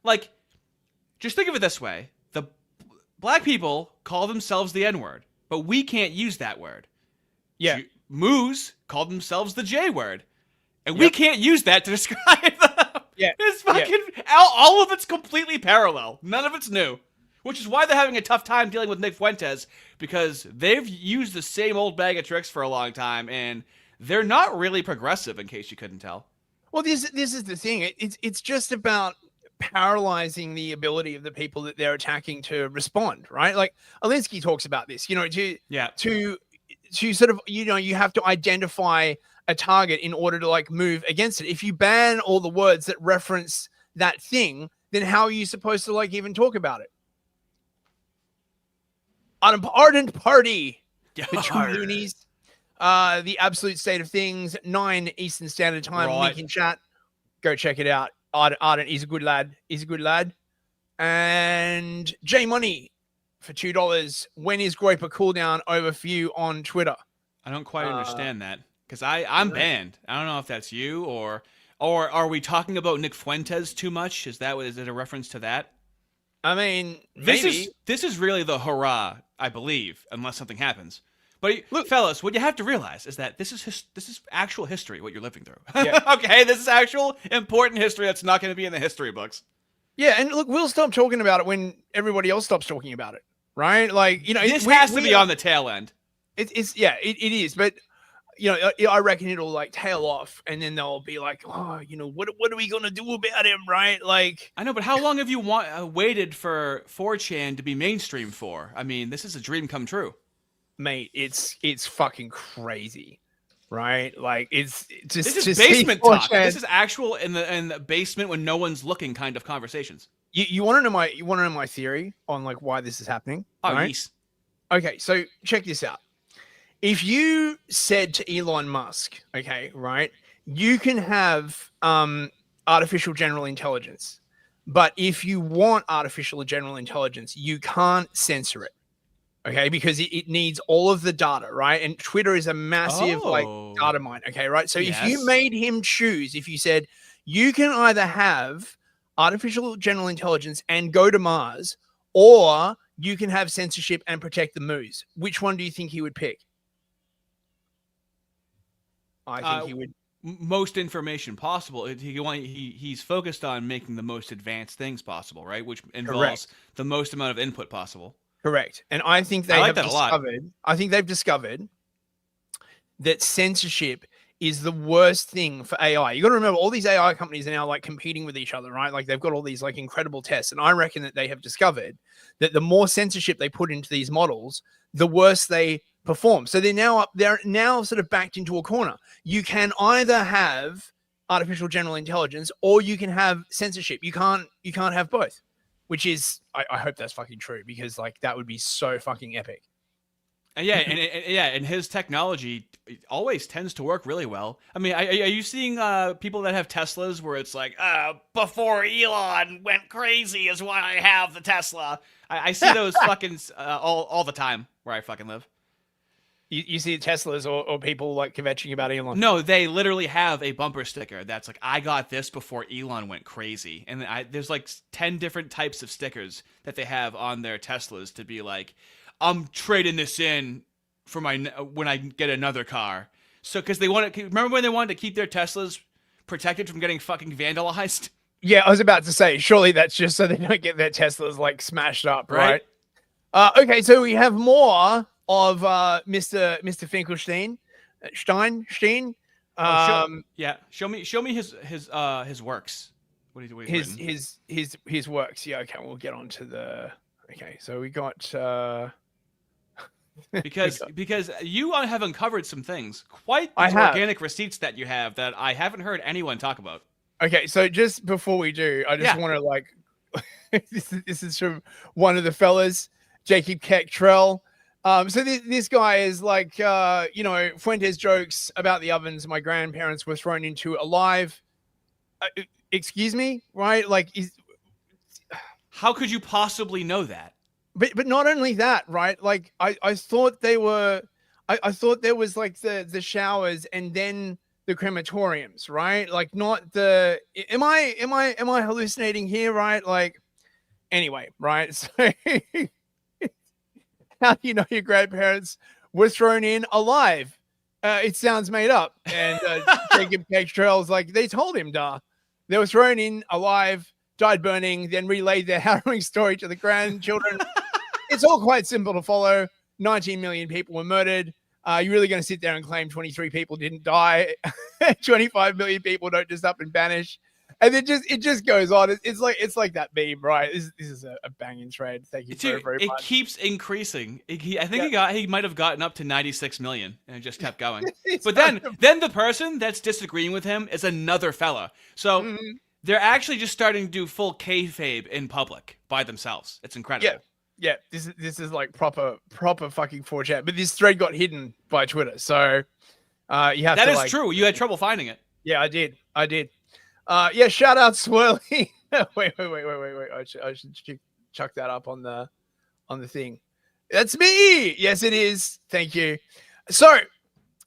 B: like, just think of it this way. The black people call themselves the N-word, but we can't use that word.
D: Yeah.
B: Moos call themselves the J-word, and we can't use that to describe them.
D: Yeah.
B: It's fucking, all of it's completely parallel. None of it's new. Which is why they're having a tough time dealing with Nick Fuentes, because they've used the same old bag of tricks for a long time, and they're not really progressive, in case you couldn't tell.
D: Well, this is the thing. It's just about paralyzing the ability of the people that they're attacking to respond, right? Like Alinsky talks about this, to sort of, you have to identify a target in order to like move against it. If you ban all the words that reference that thing, then how are you supposed to like even talk about it? Ardent Party, the two loonies, the absolute state of things, 9 Eastern Standard Time, link in chat. Go check it out. Ardent is a good lad. And J Money for $2. When is Groper cooldown over for you on Twitter?
B: I don't quite understand that, because I'm banned. I don't know if that's you or are we talking about Nick Fuentes too much? Is it a reference to that?
D: I mean, maybe.
B: This is really the hurrah, I believe, unless something happens. But look, fellas, what you have to realize is that this is actual history, what you're living through.
D: Yeah.
B: Okay, this is actual important history that's not going to be in the history books.
D: Yeah, and look, we'll stop talking about it when everybody else stops talking about it, right? Like,
B: this has to be on the tail end.
D: It is, but I reckon it'll like tail off, and then they'll be like, oh, what are we gonna do about him, right? Like,
B: I know, but how long have you waited for 4chan to be mainstream for? I mean, this is a dream come true,
D: mate. It's fucking crazy, right? Like, it's just
B: this is basement talk. This is actual in the basement when no one's looking kind of conversations.
D: You want to know my theory on like why this is happening?
B: Oh,
D: right?
B: Yes.
D: Okay, so check this out. If you said to Elon Musk, okay, right, you can have artificial general intelligence, but if you want artificial general intelligence, you can't censor it, okay, because it needs all of the data, right? And Twitter is a massive data mine, okay, right? So if you made him choose, if you said you can either have artificial general intelligence and go to Mars, or you can have censorship and protect the moose, which one do you think he would pick? I think he would.
B: Most information possible. He's focused on making the most advanced things possible, right? Which involves the most amount of input possible.
D: Correct. And I think I think they've discovered that censorship is the worst thing for AI. You got to remember, all these AI companies are now like competing with each other, right? Like they've got all these like incredible tests, and I reckon that they have discovered that the more censorship they put into these models, the worse they perform. So they're now sort of backed into a corner. You can either have artificial general intelligence or you can have censorship. You can't have both, which is, I hope that's fucking true, because like that would be so fucking epic.
B: And his technology always tends to work really well. I mean, are you seeing people that have Teslas where it's like, before Elon went crazy is why I have the Tesla? I see those fucking all the time where I fucking live.
D: You see Teslas or people like kvetching about Elon?
B: No, they literally have a bumper sticker that's like, I got this before Elon went crazy. And there's like 10 different types of stickers that they have on their Teslas to be like, I'm trading this in for when I get another car. So, because remember when they wanted to keep their Teslas protected from getting fucking vandalized?
D: Yeah, I was about to say, surely that's just so they don't get their Teslas like smashed up, right? Okay, so we have more of Mr. Finkelstein, Stein.
B: Show me his works. What
D: his works. Yeah, okay, we'll get on to the. Okay, so we got.
B: because you have uncovered some things, quite these organic receipts that you have that I haven't heard anyone talk about.
D: Okay, so just before we do, I just want to like, this is from one of the fellas, Jacob Keck-Trell. So this guy is like, Fuentes jokes about the ovens my grandparents were thrown into alive. Excuse me, right? Like,
B: how could you possibly know that?
D: but not only that, right? Like I thought they were, I thought there was like the showers and then the crematoriums, right? Like not the. Am I hallucinating here, right? Like anyway, right? So how do you know your grandparents were thrown in alive? It sounds made up. And Jacob Kestrel's like, they told him, duh. They were thrown in alive, died burning, then relayed their harrowing story to the grandchildren. It's all quite simple to follow. 19 million people were murdered. You're really going to sit there and claim 23 people didn't die? 25 million people don't just up and vanish. And it just goes on. It's like that meme, right? This is a banging thread. Thank you very
B: it
D: much.
B: keeps increasing. I think he might have gotten up to 96 million and it just kept going. But then the person that's disagreeing with him is another fella. So they're actually just starting to do full kayfabe in public by themselves. It's incredible.
D: Yeah. This is like proper fucking 4chan. But this thread got hidden by Twitter, so you have
B: That
D: to.
B: is
D: like,
B: true. You had trouble finding it.
D: Yeah, I did. Yeah, shout out Swirly. wait. I should chuck that up on the thing. That's me. Yes, it is. Thank you. So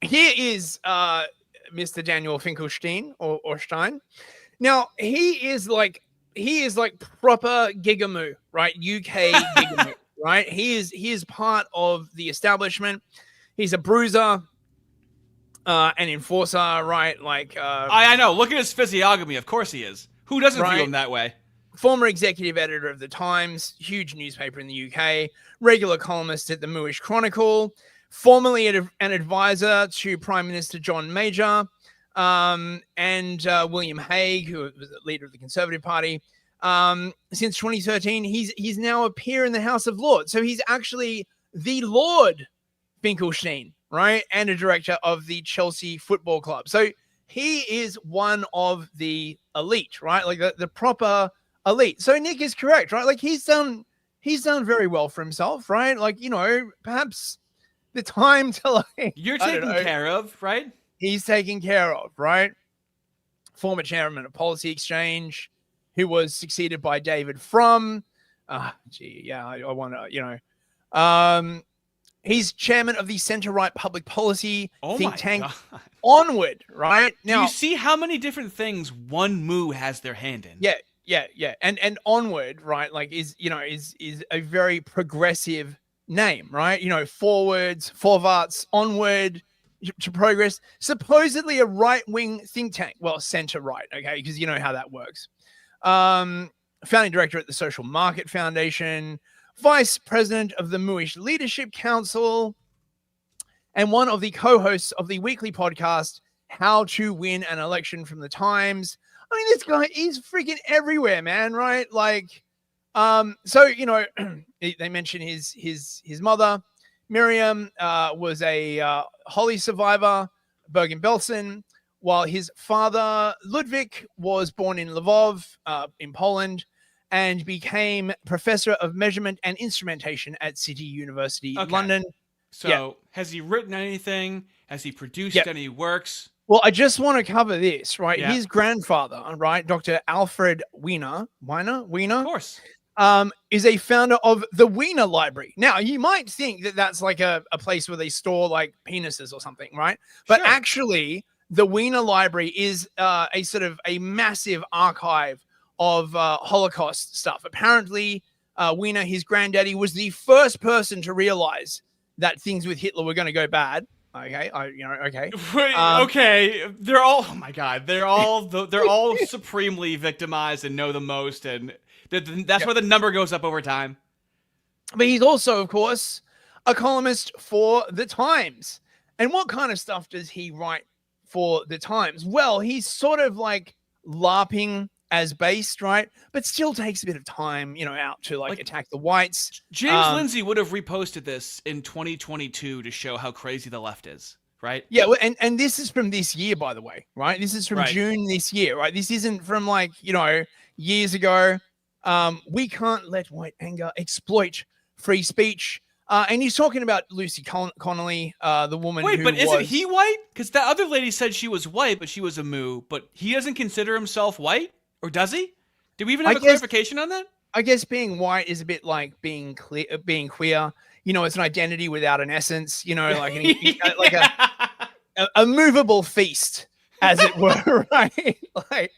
D: here is Mr. Daniel Finkelstein or Stein. Now he is like proper gigamoo, right? UK gigamoo, right? He is part of the establishment. He's a bruiser. An enforcer, right? Like
B: I know. Look at his physiognomy. Of course he is. Who doesn't view him that way?
D: Former executive editor of the Times, huge newspaper in the UK, regular columnist at the Mooish Chronicle, formerly an advisor to Prime Minister John Major, and William Hague, who was the leader of the Conservative Party. Since 2013, he's now a peer in the House of Lords. So he's actually the Lord Finkelstein, right? And a director of the Chelsea Football Club. So he is one of the elite, right? Like the proper elite. So Nick is correct, right? Like he's done very well for himself, right? Like, you know, perhaps the time to like
B: you're taken care of, right?
D: He's taken care of, right? Former chairman of Policy Exchange, who was succeeded by David Frum. I want to, you know, he's chairman of the centre-right public policy think tank Onward, right?
B: Now, do you see how many different things one moo has their hand in?
D: Yeah. And Onward, right, like is a very progressive name, right? You know, forwards, onward to progress. Supposedly a right-wing think tank. Well, centre-right, okay, because you know how that works. Founding director at the Social Market Foundation, vice president of the Mooish Leadership Council, and one of the co-hosts of the weekly podcast, How to Win an Election from the Times. I mean, this guy, he's freaking everywhere, man, right? Like, so, you know, they mention his mother, Miriam, was a Holly survivor, Bergen-Belsen, while his father, Ludwig, was born in Lvov, in Poland, and became professor of measurement and instrumentation at City University, London.
B: So has he written anything? Has he produced any works?
D: Well, I just want to cover this, right?
B: Yeah.
D: His grandfather, right, Dr. Alfred Wiener,
B: of course,
D: is a founder of the Wiener Library. Now, you might think that that's like a place where they store like penises or something, right? But actually, the Wiener Library is a sort of a massive archive of Holocaust stuff. Apparently, Wiener, his granddaddy, was the first person to realize that things with Hitler were going to go bad. Okay, okay.
B: Okay, they're all. Oh my God, they're all supremely victimized and know the most, and that's why the number goes up over time.
D: But he's also, of course, a columnist for the Times. And what kind of stuff does he write for the Times? Well, he's sort of like LARPing as based, right? But still takes a bit of time, you know, out to like attack the whites.
B: James Lindsay would have reposted this in 2022 to show how crazy the left is, right?
D: Yeah, well, and this is from this year, by the way, right? This is from June this year, right? This isn't from like, you know, years ago. We can't let white anger exploit free speech. And he's talking about Lucy Connolly, the woman who
B: isn't he white? Because that other lady said she was white, but she was a moo. But he doesn't consider himself white? Or does he? Do we even have a clarification on that?
D: I guess being white is a bit like being queer. You know, it's an identity without an essence. You know, like like a movable feast, as it were, right? Like,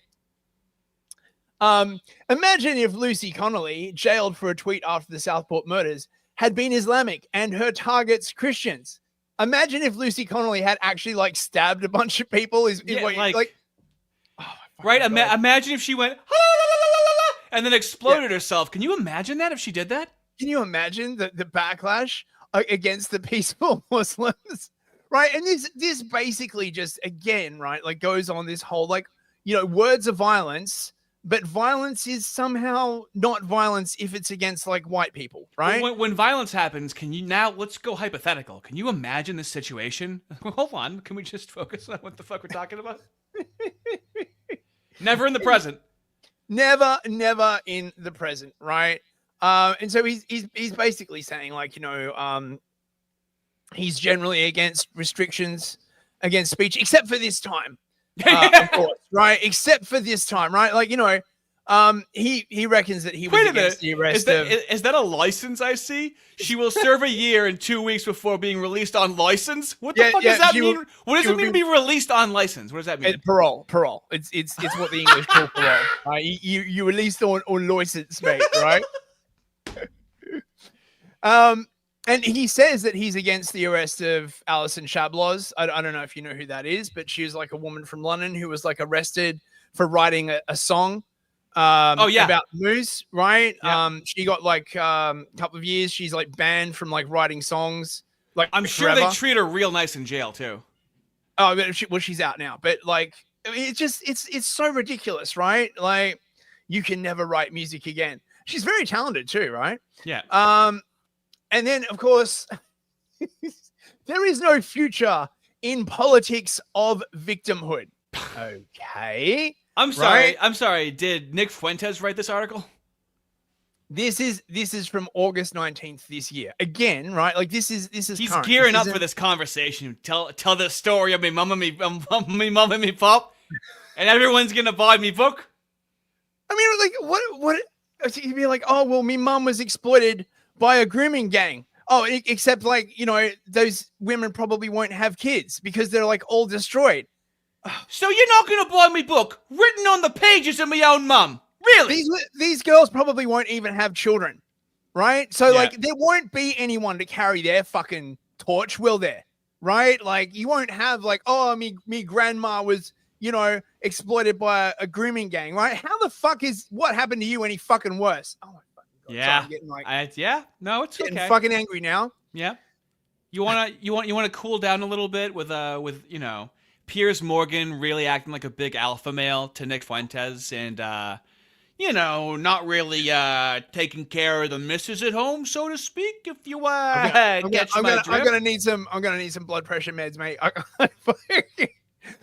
D: imagine if Lucy Connolly, jailed for a tweet after the Southport murders, had been Islamic and her targets Christians. Imagine if Lucy Connolly had actually like stabbed a bunch of people.
B: Right? Imagine if she went and then exploded herself. Can you imagine that if she did that?
D: Can you imagine the backlash against the peaceful Muslims? Right? And this basically just, again, right, like goes on this whole, like, you know, words of violence, but violence is somehow not violence if it's against like white people, right?
B: When violence happens, let's go hypothetical. Can you imagine this situation? Hold on. Can we just focus on what the fuck we're talking about? Never in the present.
D: Never in the present, right? And so he's basically saying, like, you know, he's generally against restrictions against speech, except for this time, of course, right? Except for this time, right? Like, you know, he reckons that he was against the arrest
B: is that a license I see? She will serve a year and 2 weeks before being released on license? What the fuck does that mean? What does it mean to be released on license? What does that mean?
D: Parole. It's what the English call parole. Right? You released on license, mate, right? And he says that he's against the arrest of Alison Shabloz. I don't know if you know who that is, but she was like a woman from London who was like arrested for writing a song about moose, right?
B: Yeah.
D: She got like a couple of years. She's like banned from like writing songs. Like,
B: I'm sure they treat her real nice in jail too.
D: Oh, but she's out now. But like, I mean, it's so ridiculous, right? Like, you can never write music again. She's very talented too, right?
B: Yeah.
D: And then, of course, there is no future in politics of victimhood. Okay.
B: I'm sorry. Did Nick Fuentes write this article?
D: This is from August 19th this year. Again, right? Like this is
B: He's
D: current.
B: gearing up for this conversation. Tell the story of me mum and me pop, and everyone's gonna buy me book.
D: I mean, like what? You'd be like, oh well, me mum was exploited by a grooming gang. Oh, except like, you know, those women probably won't have kids because they're like all destroyed.
B: So you're not going to buy me book written on the pages of my own mum? Really?
D: These girls probably won't even have children, right? So like there won't be anyone to carry their fucking torch, will there? Right? Like you won't have like, oh, me grandma was, you know, exploited by a grooming gang, right? How the fuck is what happened to you any fucking worse? Oh my fucking God.
B: Yeah.
D: So I'm getting like,
B: no, it's
D: getting
B: okay.
D: Fucking angry now.
B: Yeah. You want to cool down a little bit with you know, Piers Morgan really acting like a big alpha male to Nick Fuentes and you know, not really taking care of the missus at home, so to speak. If you
D: I'm gonna need some blood pressure meds, mate.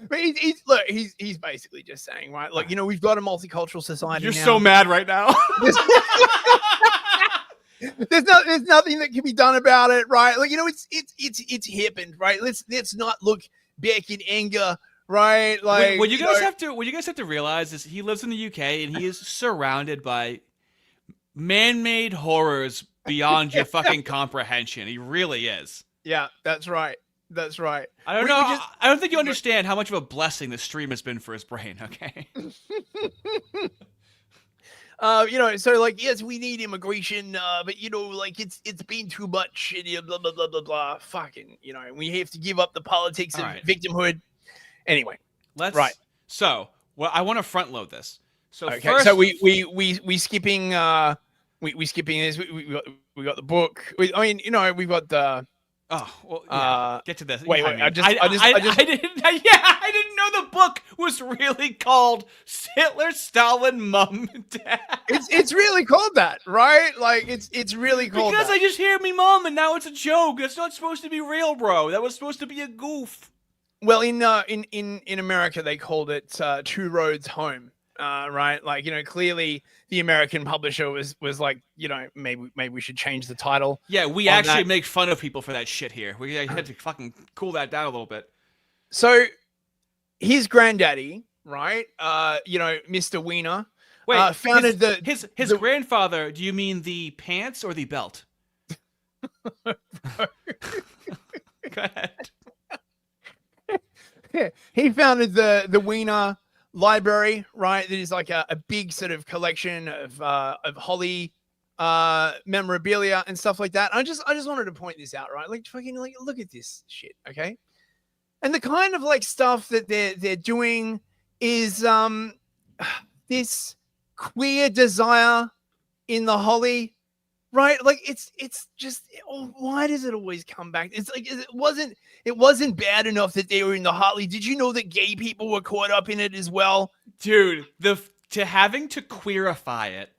D: But he's basically just saying, right? Like, you know, we've got a multicultural society.
B: You're
D: now.
B: so mad right now.
D: There's nothing that can be done about it, right? Like, you know, it's happened, right? Let's not look back in anger, right? Like,
B: what you guys have to realize is he lives in the UK and he is surrounded by man-made horrors beyond your fucking comprehension. He really is.
D: Yeah, that's right. That's right.
B: I don't know. I don't think you understand how much of a blessing this stream has been for his brain. Okay.
D: You know, so like, yes, we need immigration, but you know, like it's been too much, blah blah blah blah blah. Fucking, you know, we have to give up the politics of victimhood. Anyway,
B: So, well, I want to front load this. So
D: okay,
B: first,
D: so we skipping we skipping this. We got the book. I mean, you know, we've got the.
B: Oh, well, yeah. Get to this.
D: Wait, I didn't
B: know the book was really called Hitler, Stalin, Mum, and Dad.
D: It's really called that, right? Like it's really called
B: because
D: that.
B: I just hear me mom and now it's a joke. That's not supposed to be real, bro. That was supposed to be a goof.
D: Well, in America they called it Two Roads Home. Right, like, you know, clearly the American publisher was like, you know, maybe we should change the title.
B: Yeah, we actually make fun of people for that shit here. We had to fucking cool that down a little bit.
D: So his granddaddy, right, you know, Mr. Wiener.
B: Wait,
C: founded
B: his grandfather. Do you mean the pants or the belt? Go ahead.
C: He founded the Wiener Library, right? That is like a big sort of collection of Holly memorabilia and stuff like that. I just wanted to point this out, right? Like fucking like look at this shit, okay? And the kind of like stuff that they're doing is this queer desire in the Holly, right? Like it's just why does it always come back? It's like it wasn't bad enough that they were in the Holly. Did you know that gay people were caught up in it as well?
B: Dude, to having to queerify it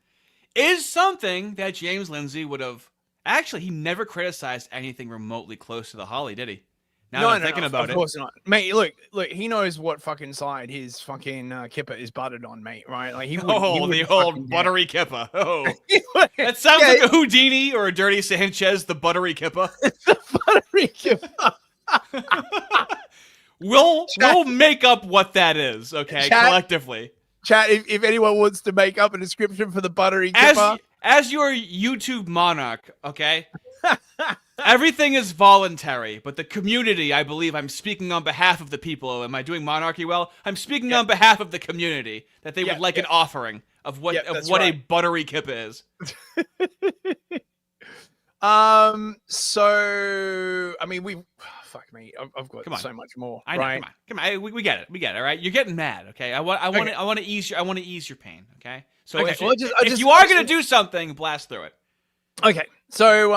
B: is something that James Lindsay would have actually. He never criticized anything remotely close to the Holly, did he? Now that I'm thinking about it.
C: Of course not. Mate, look, he knows what fucking side his fucking kipper is buttered on, mate, right? Like
B: the old buttery kipper. Oh. That sounds like a Houdini or a Dirty Sanchez, the buttery kipper.
C: The buttery kipper.
B: We'll make up what that is, okay, collectively.
C: Chat, if anyone wants to make up a description for the buttery kipper.
B: As your YouTube monarch, okay? Everything is voluntary, but the community, I believe I'm speaking on behalf of the people. Am I doing monarchy well? I'm speaking on behalf of the community that they would like an offering of what a buttery kipper is.
C: So I mean, fuck me, I've got so much more.
B: I know,
C: right?
B: Come on. We get it. All right. You're getting mad, okay? I want to ease your pain, okay? So if you are gonna do something, blast through it.
C: Okay, so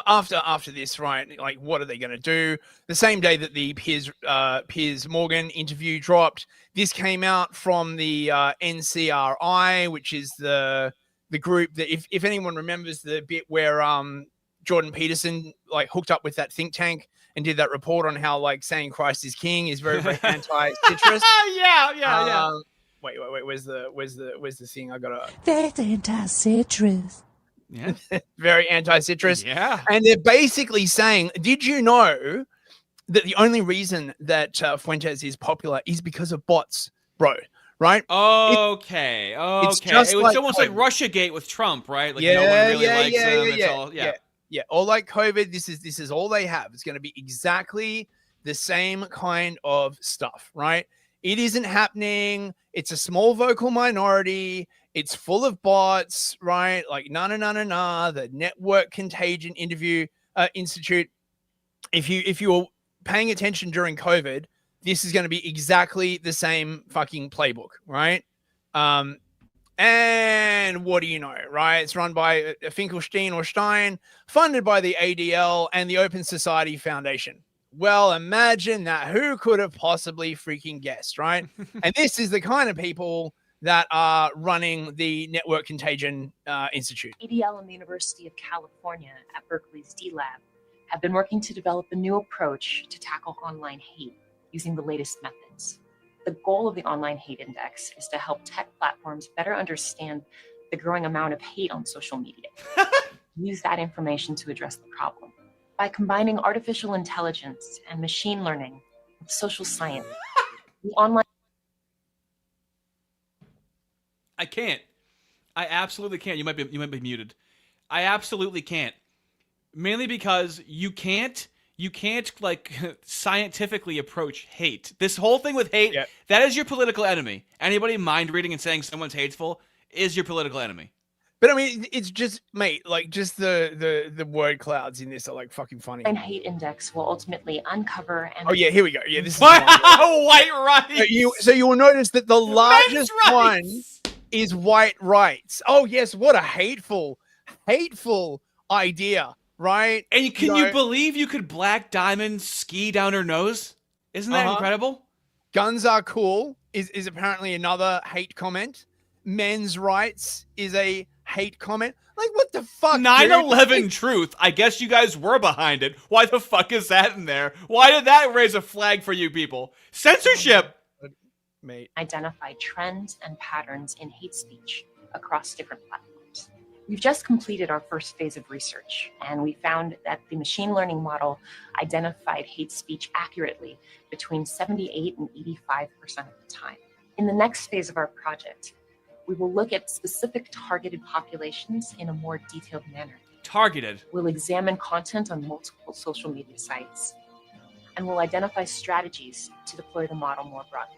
C: after this, right? Like, what are they going to do? The same day that the Piers Morgan interview dropped, this came out from the NCRI, which is the group that, if anyone remembers the bit where Jordan Peterson like hooked up with that think tank and did that report on how like saying Christ is King is very anti-citrus.
B: Yeah.
C: Wait. Where's the thing? I gotta.
A: That's anti-citrus.
B: Yeah.
C: Very anti-citrus.
B: Yeah.
C: And they're basically saying, did you know that the only reason that Fuentes is popular is because of bots, bro? Right?
B: Okay. It's almost like Russiagate with Trump, right? Like no one really likes him.
C: Yeah. Or like COVID, this is all they have. It's going to be exactly the same kind of stuff, right? It isn't happening. It's a small vocal minority. It's full of bots, right? Like the Network Contagion Institute. If you were paying attention during COVID, this is going to be exactly the same fucking playbook, right? And what do you know, right? It's run by Finkelstein or Stein, funded by the ADL and the Open Society Foundation. Well, imagine that. Who could have possibly freaking guessed, right? And this is the kind of people that are running the Network Contagion Institute.
P: ADL and the University of California at Berkeley's D-Lab have been working to develop a new approach to tackle online hate using the latest methods. The goal of the Online Hate Index is to help tech platforms better understand the growing amount of hate on social media. Use that information to address the problem. By combining artificial intelligence and machine learning with social science, the online...
B: I can't. I absolutely can't. You might be muted. I absolutely can't. Mainly because you can't like scientifically approach hate. This whole thing with hate, that is your political enemy. Anybody mind reading and saying someone's hateful is your political enemy.
C: But I mean, it's just, mate, like just the word clouds in this are like fucking funny.
P: And hate index will ultimately uncover and...
C: Oh yeah, here we go. Yeah, this is
B: white rights.
C: So you will notice that the largest one is white rights. Oh yes, what a hateful idea, right?
B: And can you believe you could Black Diamond ski down her nose? Isn't that incredible?
C: Guns are cool is apparently another hate comment. Men's rights is a hate comment. Like, what the fuck?
B: 9/11 truth. I guess you guys were behind it. Why the fuck is that in there? Why did that raise a flag for you people? Censorship.
C: Mate.
P: Identify trends and patterns in hate speech across different platforms. We've just completed our first phase of research, and we found that the machine learning model identified hate speech accurately between 78 and 85% of the time. In the next phase of our project, We will look at specific targeted populations in a more detailed manner.
B: Targeted.
P: We'll examine content on multiple social media sites, and we'll identify strategies to deploy the model more broadly.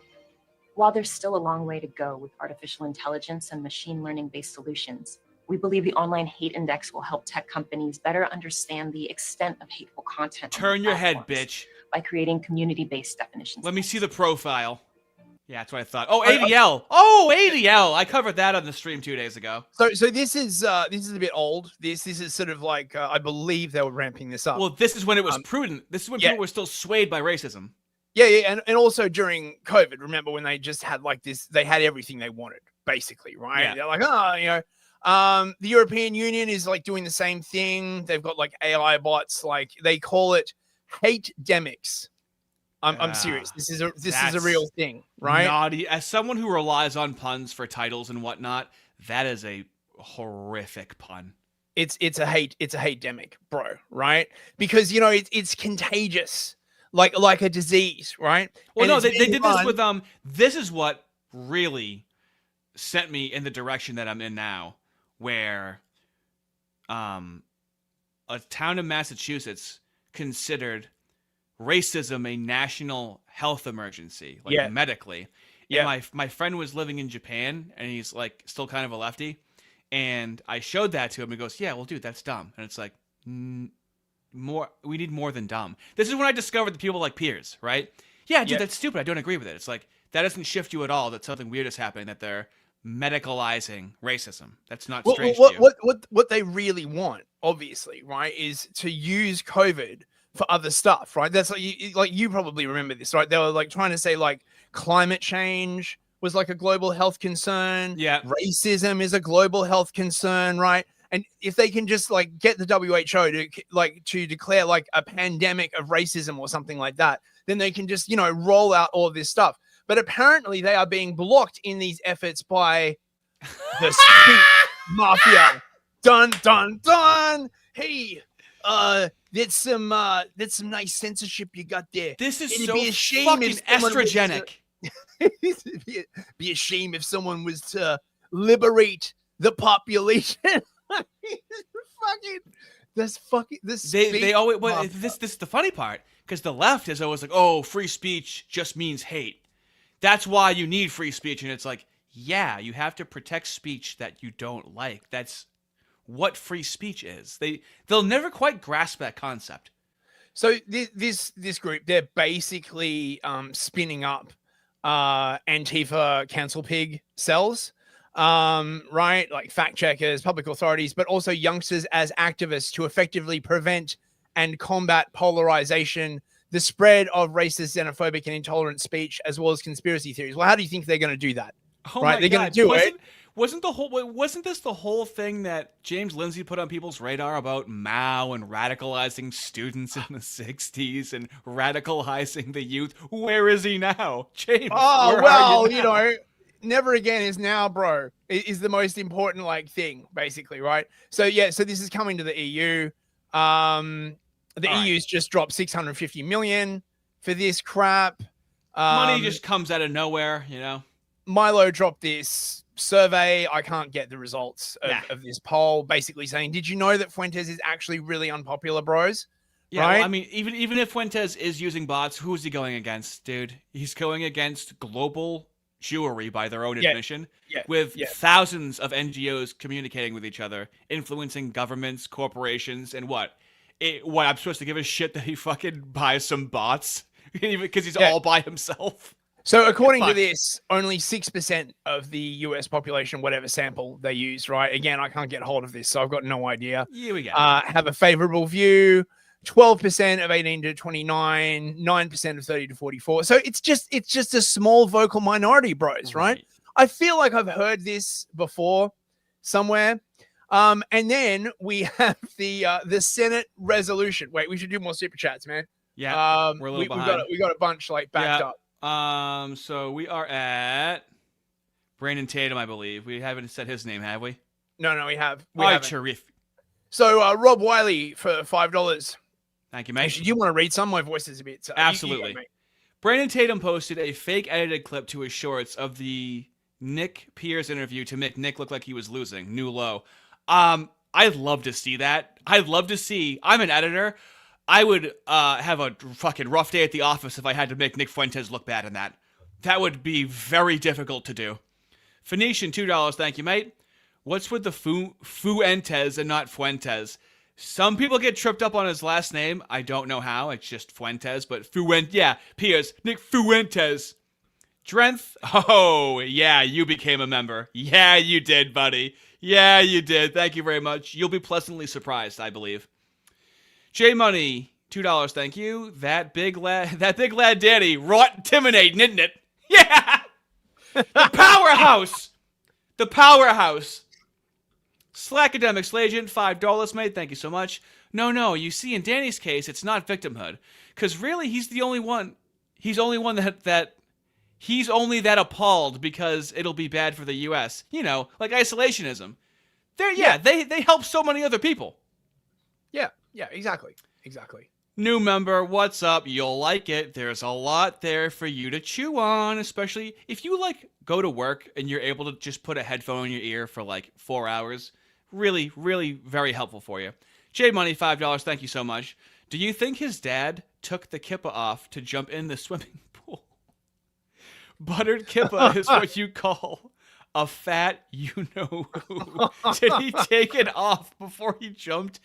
P: While there's still a long way to go with artificial intelligence and machine learning-based solutions, we believe the online hate index will help tech companies better understand the extent of hateful content.
B: Turn your head, bitch.
P: By creating community-based definitions.
B: Let me see the profile. Yeah, that's what I thought. Oh, ADL. Oh, ADL. I covered that on the stream 2 days ago.
D: So this is a bit old. This is sort of like I believe they were ramping this up.
B: Well, this is when it was prudent. This is when people were still swayed by racism.
D: Yeah, and also during COVID, remember when they just had like this, they had everything they wanted, basically, right?
B: Yeah.
D: They're like, the European Union is like doing the same thing. They've got like AI bots, like they call it hate demics. I'm serious. This is a real thing, right?
B: Naughty. As someone who relies on puns for titles and whatnot, that is a horrific pun.
D: It's a hate demic, bro, right? Because it's contagious. Like a disease, right?
B: Well, no, they did this with this is what really sent me in the direction that I'm in now, where a town in Massachusetts considered racism a national health emergency, like medically. And my friend was living in Japan, and he's like still kind of a lefty, and I showed that to him. He goes, "Yeah, well, dude, that's dumb." And it's like, we need more than dumb. This is when I discovered that people like Piers, right? Yeah, dude, that's stupid. I don't agree with it. It's like, that doesn't shift you at all that something weird is happening, that they're medicalizing racism. That's not strange to you.
D: What they really want, obviously, right, is to use COVID for other stuff, right? That's like you probably remember this, right? They were like trying to say like climate change was like a global health concern.
B: Yeah.
D: Racism is a global health concern, right? And if they can just like get the WHO to declare like a pandemic of racism or something like that, then they can just, roll out all of this stuff. But apparently they are being blocked in these efforts by the speech mafia. Dun, dun, dun. Hey, that's some nice censorship you got there.
B: This is
D: It'd
B: so
D: be a shame
B: fucking
D: if someone was to-
B: estrogenic.
D: It'd be a shame if someone was to liberate the population.
B: They always, but this is the funny part, because the left is always like, oh, free speech just means hate. That's why you need free speech. And it's like, yeah, you have to protect speech that you don't like. That's what free speech is. They'll never quite grasp that concept.
D: So this group, they're basically spinning up Antifa cancel pig cells. Right? Like fact checkers, public authorities, but also youngsters as activists to effectively prevent and combat polarization, the spread of racist, xenophobic, and intolerant speech, as well as conspiracy theories. Well, how do you think they're going to do that?
B: Oh
D: right?
B: My
D: they're going to do it.
B: Wasn't this the whole thing that James Lindsay put on people's radar about Mao and radicalizing students in the 60s and radicalizing the youth? Where is he now? James.
D: Oh, well, never again is now, bro, is the most important thing, basically, right? So this is coming to the EU. The EU's just dropped 650 million for this crap.
B: Money just comes out of nowhere,
D: Milo dropped this survey. I can't get the results of this poll, basically saying, did you know that Fuentes is actually really unpopular, bros?
B: Yeah,
D: right?
B: Well, I mean, even if Fuentes is using bots, who is he going against, dude? He's going against global Jewry by their own admission, with thousands of NGOs communicating with each other, influencing governments, corporations, and what I'm supposed to give a shit that he fucking buys some bots because he's all by himself.
D: So according to this, only 6% of the US population, whatever sample they use, right? Again, I can't get hold of this, so I've got no idea.
B: Here we go.
D: Have a favorable view. 12% of 18 to 29, 9% of 30 to 44. So it's just a small vocal minority, bros, right? I feel like I've heard this before somewhere. And then we have the Senate resolution. Wait, we should do more super chats, man.
B: Yeah, we're a little behind.
D: We got a bunch backed up.
B: So we are at Brandon Tatum, I believe. We haven't said his name, have we?
D: No, we have.
B: Sharif.
D: So Rob Wiley for $5.
B: Thank you, mate.
D: Actually, do you want to read some? My voice is a bit...
B: Absolutely. Brandon Tatum posted a fake edited clip to his shorts of the Nick Pierce interview to make Nick look like he was losing. New low. I'd love to see that. I'd love to see. I'm an editor. I would have a fucking rough day at the office if I had to make Nick Fuentes look bad in that. That would be very difficult to do. Phoenician, $2. Thank you, mate. What's with the Fuentes and not Fuentes? Some people get tripped up on his last name. I don't know how. It's just Fuentes, but Fuentes. Yeah, Piers. Nick Fuentes. Drenth. Oh, yeah, you became a member. Yeah, you did, buddy. Yeah, you did. Thank you very much. You'll be pleasantly surprised, I believe. J Money, $2. Thank you. That big lad Danny, wrought intimidating, isn't it? Yeah. The powerhouse. The powerhouse. Slackademics Legend, $5, mate. Thank you so much. No. You see, in Danny's case, it's not victimhood, because really, he's the only one. He's only one that he's only that appalled because it'll be bad for the U.S. You know, like isolationism. They help so many other people.
D: Yeah, exactly.
B: New member, what's up? You'll like it. There's a lot there for you to chew on, especially if you go to work and you're able to just put a headphone in your ear for 4 hours. Really, really very helpful for you. J Money, $5. Thank you so much. Do you think his dad took the kippa off to jump in the swimming pool? Buttered kippa is what you call a fat you-know-who. Did he take it off before he jumped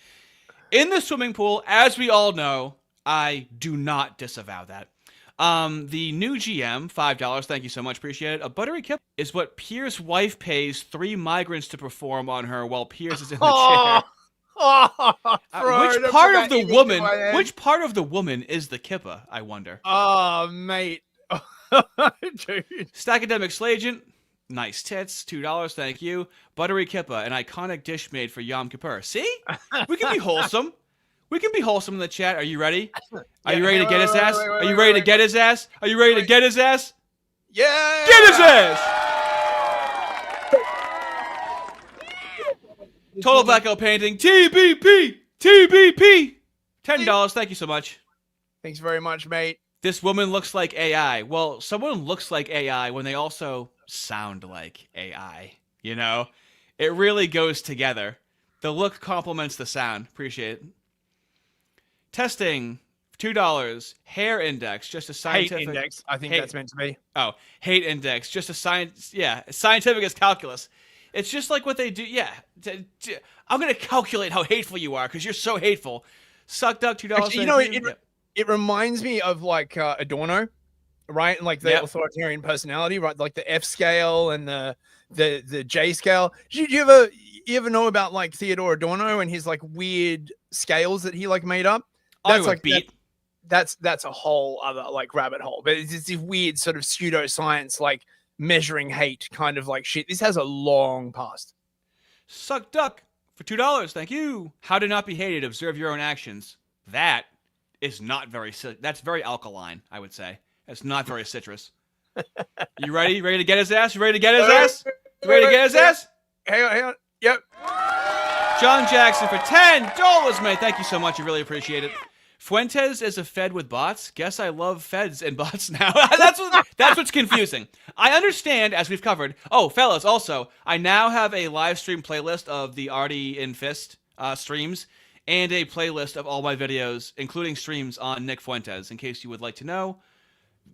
B: in the swimming pool? As we all know, I do not disavow that. The new GM, $5. Thank you so much. Appreciate it. A buttery kippa is what Pierce's wife pays 3 migrants to perform on her while Pierce is in the chair. Which part of the woman is the kippa, I wonder?
D: Oh, mate. Dude.
B: Stackademics Legend, nice tits, $2, thank you. Buttery kippa, an iconic dish made for Yom Kippur. See? We can be wholesome. We can be wholesome in the chat. Are you ready? Are you ready to get his ass? Are you ready to get his ass? Are you ready to get his ass?
D: Yeah!
B: Get his ass! Total Blackout Painting, TBP! TBP! $10, thank you so much.
D: Thanks very much, mate.
B: This woman looks like AI. Well, someone looks like AI when they also sound like AI. You know? It really goes together. The look complements the sound. Appreciate it. Testing, $2. Hair index, just a scientific...
D: Hate index, I think that's meant to be.
B: Oh, hate index, just a science... Yeah, scientific as calculus. It's just like what they do. Yeah. I'm going to calculate how hateful you are because you're so hateful. Suck duck, $2.
D: Actually, you know, it reminds me of Adorno, right? And the authoritarian personality, right? Like the F scale and the J scale. Did you ever know about Theodore Adorno and his weird scales that he made up? That's that's a whole other rabbit hole. But it's this weird sort of pseudoscience measuring hate kind of shit. This has a long past.
B: Suck duck for $2. Thank you. How to not be hated. Observe your own actions. That is not very... That's very alkaline, I would say. It's not very citrus. You ready? Ready to get his ass? You ready to get his ass? You ready to get his ass?
D: Hang on. Yep.
B: John Jackson for $10, mate. Thank you so much. I really appreciate it. Fuentes is a Fed with bots. Guess I love Feds and bots now. That's what's confusing. I understand, as we've covered. Oh, fellas, also, I now have a live stream playlist of the Artie in Fist streams and a playlist of all my videos, including streams on Nick Fuentes, in case you would like to know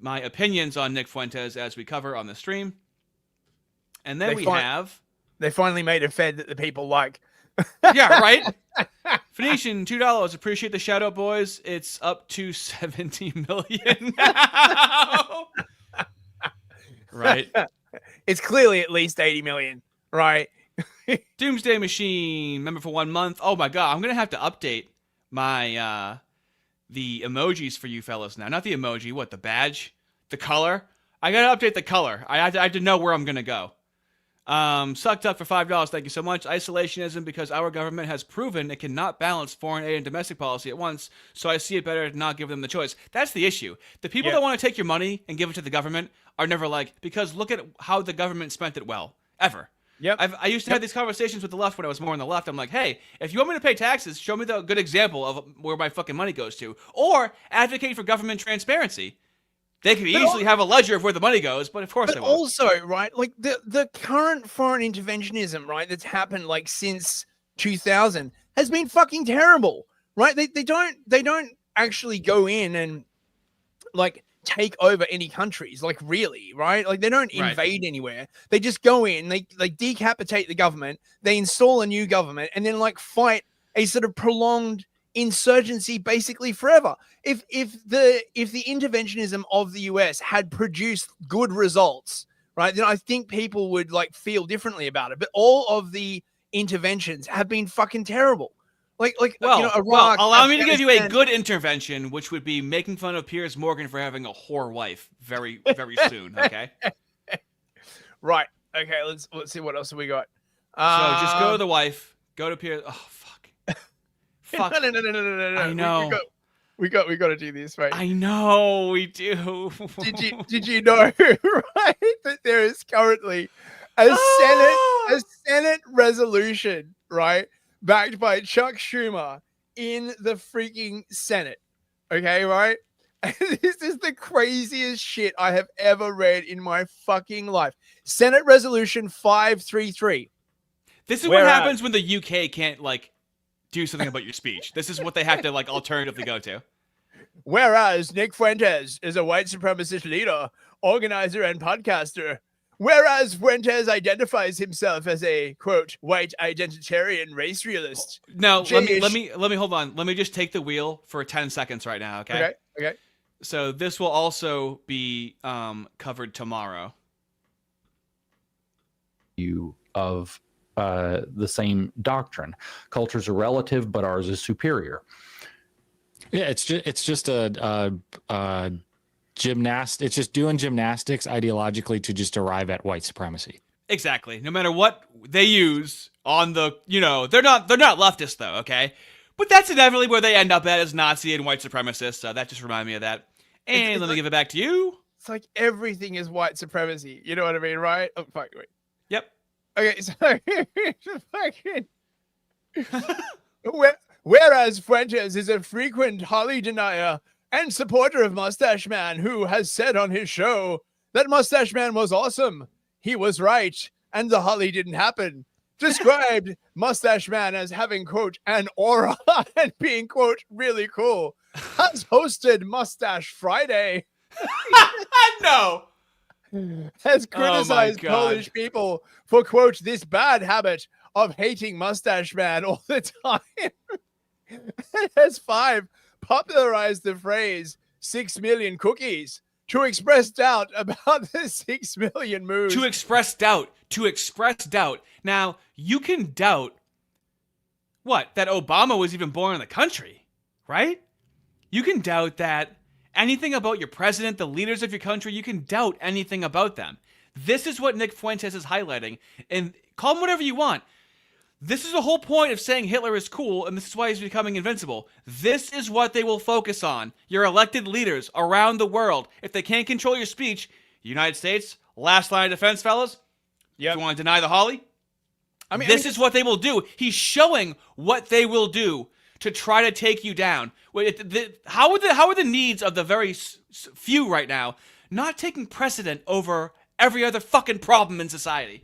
B: my opinions on Nick Fuentes as we cover on the stream. And then
D: they finally made a Fed that the people like.
B: Yeah, right? Phoenician, $2. Appreciate the shout out, boys. It's up to 70 million now. Right.
D: It's clearly at least 80 million, right?
B: Doomsday Machine, member for 1 month. Oh my god, I'm gonna have to update my the emojis for you fellas now. Not the emoji, what, the badge? The color? I gotta update the color. I have to know where I'm gonna go. Sucked up for $5. Thank you so much. Isolationism, because our government has proven it cannot balance foreign aid and domestic policy at once, so I see it better to not give them the choice. That's the issue. The people that want to take your money and give it to the government are never because look at how the government spent it well. Ever.
D: Yep.
B: I used to have these conversations with the left when I was more on the left. I'm like, hey, if you want me to pay taxes, show me the good example of where my fucking money goes to. Or advocate for government transparency. They could easily have a ledger of where the money goes, but of course they won't.
C: Also, right, like the current foreign interventionism, right, that's happened like since 2000 has been fucking terrible, right? They don't actually go in and like take over any countries, like really, right? Like they don't invade anywhere. They just go in, they decapitate the government, they install a new government, and then like fight a sort of prolonged insurgency basically forever. If the interventionism of the US had produced good results, right, then I think people would like feel differently about it. But all of the interventions have been fucking terrible. Like
B: well,
C: you know, Iraq.
B: Well, allow me to give you a good intervention, which would be making fun of Piers Morgan for having a whore wife very, very soon. Okay.
C: Right. Okay. Let's see what else have we got.
B: So just go to the wife. Go to Piers. Oh fuck. Fuck.
C: No.
B: I know.
C: We got to do this, right?
B: I know we do.
C: Did you know, right, that there is currently a Senate resolution, right, backed by Chuck Schumer in the freaking Senate. Okay, right? This is the craziest shit I have ever read in my fucking life. Senate Resolution 533.
B: This is what happens when the UK can't like do something about your speech. This is what they have to like alternatively go to.
C: Whereas Nick Fuentes is a white supremacist leader, organizer, and podcaster. Whereas Fuentes identifies himself as a quote white identitarian race realist.
B: No, let me hold on. Let me just take the wheel for 10 seconds right now, okay?
C: Okay.
B: So this will also be covered tomorrow.
E: Of the same doctrine. Cultures are relative, but ours is superior.
Q: Yeah, it's just a gymnast. It's just doing gymnastics ideologically to just arrive at white supremacy.
B: Exactly. No matter what they use on the, they're not leftists though, okay? But that's inevitably where they end up at as Nazi and white supremacists. So that just reminded me of that. And let me give it back to you.
C: It's like everything is white supremacy. You know what I mean, right? Oh, fuck, wait.
B: Yep.
C: Okay, so whereas Fuentes is a frequent Holly denier and supporter of Mustache Man, who has said on his show that Mustache Man was awesome. He was right, and the Holly didn't happen. Described Mustache Man as having, quote, an aura and being, quote, really cool. Has hosted Mustache Friday.
B: No.
C: Has criticized Polish people for, quote, this bad habit of hating Mustache Man all the time. Has 5 popularized the phrase 6 million cookies to express doubt about the 6 million moves.
B: To express doubt. Now, you can doubt what? That Obama was even born in the country, right? You can doubt that anything about your president, the leaders of your country, you can doubt anything about them. This is what Nick Fuentes is highlighting. And call him whatever you want. This is the whole point of saying Hitler is cool, and this is why he's becoming invincible. This is what they will focus on. Your elected leaders around the world. If they can't control your speech, United States, last line of defense, fellas. Yep. If you want to deny the Holly, this is what they will do. He's showing what they will do to try to take you down. How are the needs of the very few right now not taking precedent over every other fucking problem in society?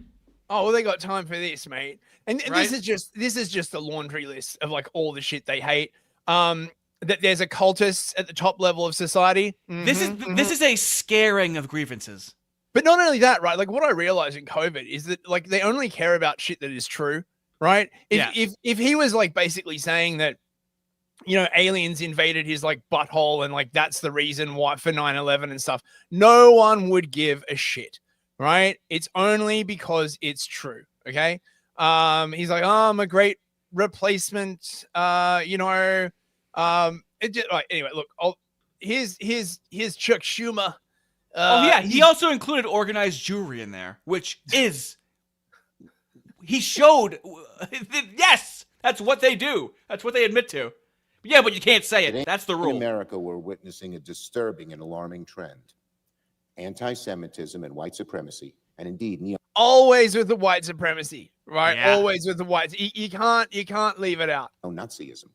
C: Oh, well, they got time for this, mate. And
B: right?
C: this is just a laundry list of like all the shit they hate. That there's a cultist at the top level of society.
B: This is a scaring of grievances.
C: But not only that, right? Like what I realized in COVID is that like they only care about shit that is true, right? If he was like basically saying that, aliens invaded his like butthole and like that's the reason why for 9/11 and stuff, no one would give a shit, right? It's only because it's true. Okay. He's like, oh, I'm a great replacement. It just, anyway, look, here's Chuck Schumer.
B: He also included organized jewelry in there, which is he showed. Yes, that's what they do. That's what they admit to. Yeah, but you can't say it. That's the rule.
R: In America, we're witnessing a disturbing and alarming trend. Anti-Semitism and white supremacy, and indeed
C: always with the white supremacy, right?
R: Yeah.
C: Always with the whites. You can't leave it out.
R: Nazism.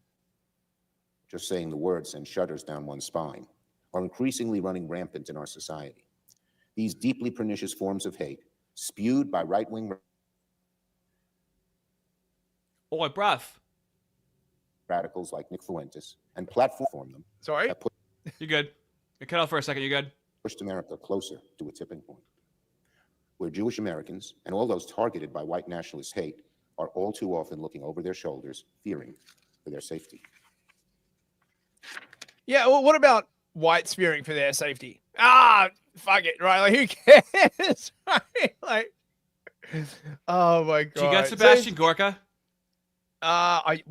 R: Just saying the word sends shudders down one's spine. are increasingly running rampant in our society. These deeply pernicious forms of hate, spewed by right-wing
B: Oi, bruv.
R: radicals like Nick Fuentes, and platform them.
C: Sorry?
B: You good? You cut off for a second. You good?
R: Pushed America closer to a tipping point, where Jewish Americans and all those targeted by white nationalist hate are all too often looking over their shoulders, fearing for their safety.
C: Yeah, well, what about whites fearing for their safety? Ah, fuck it, right? Like, who cares? Right? Like, oh my god.
B: Do you got Sebastian Gorka?
C: I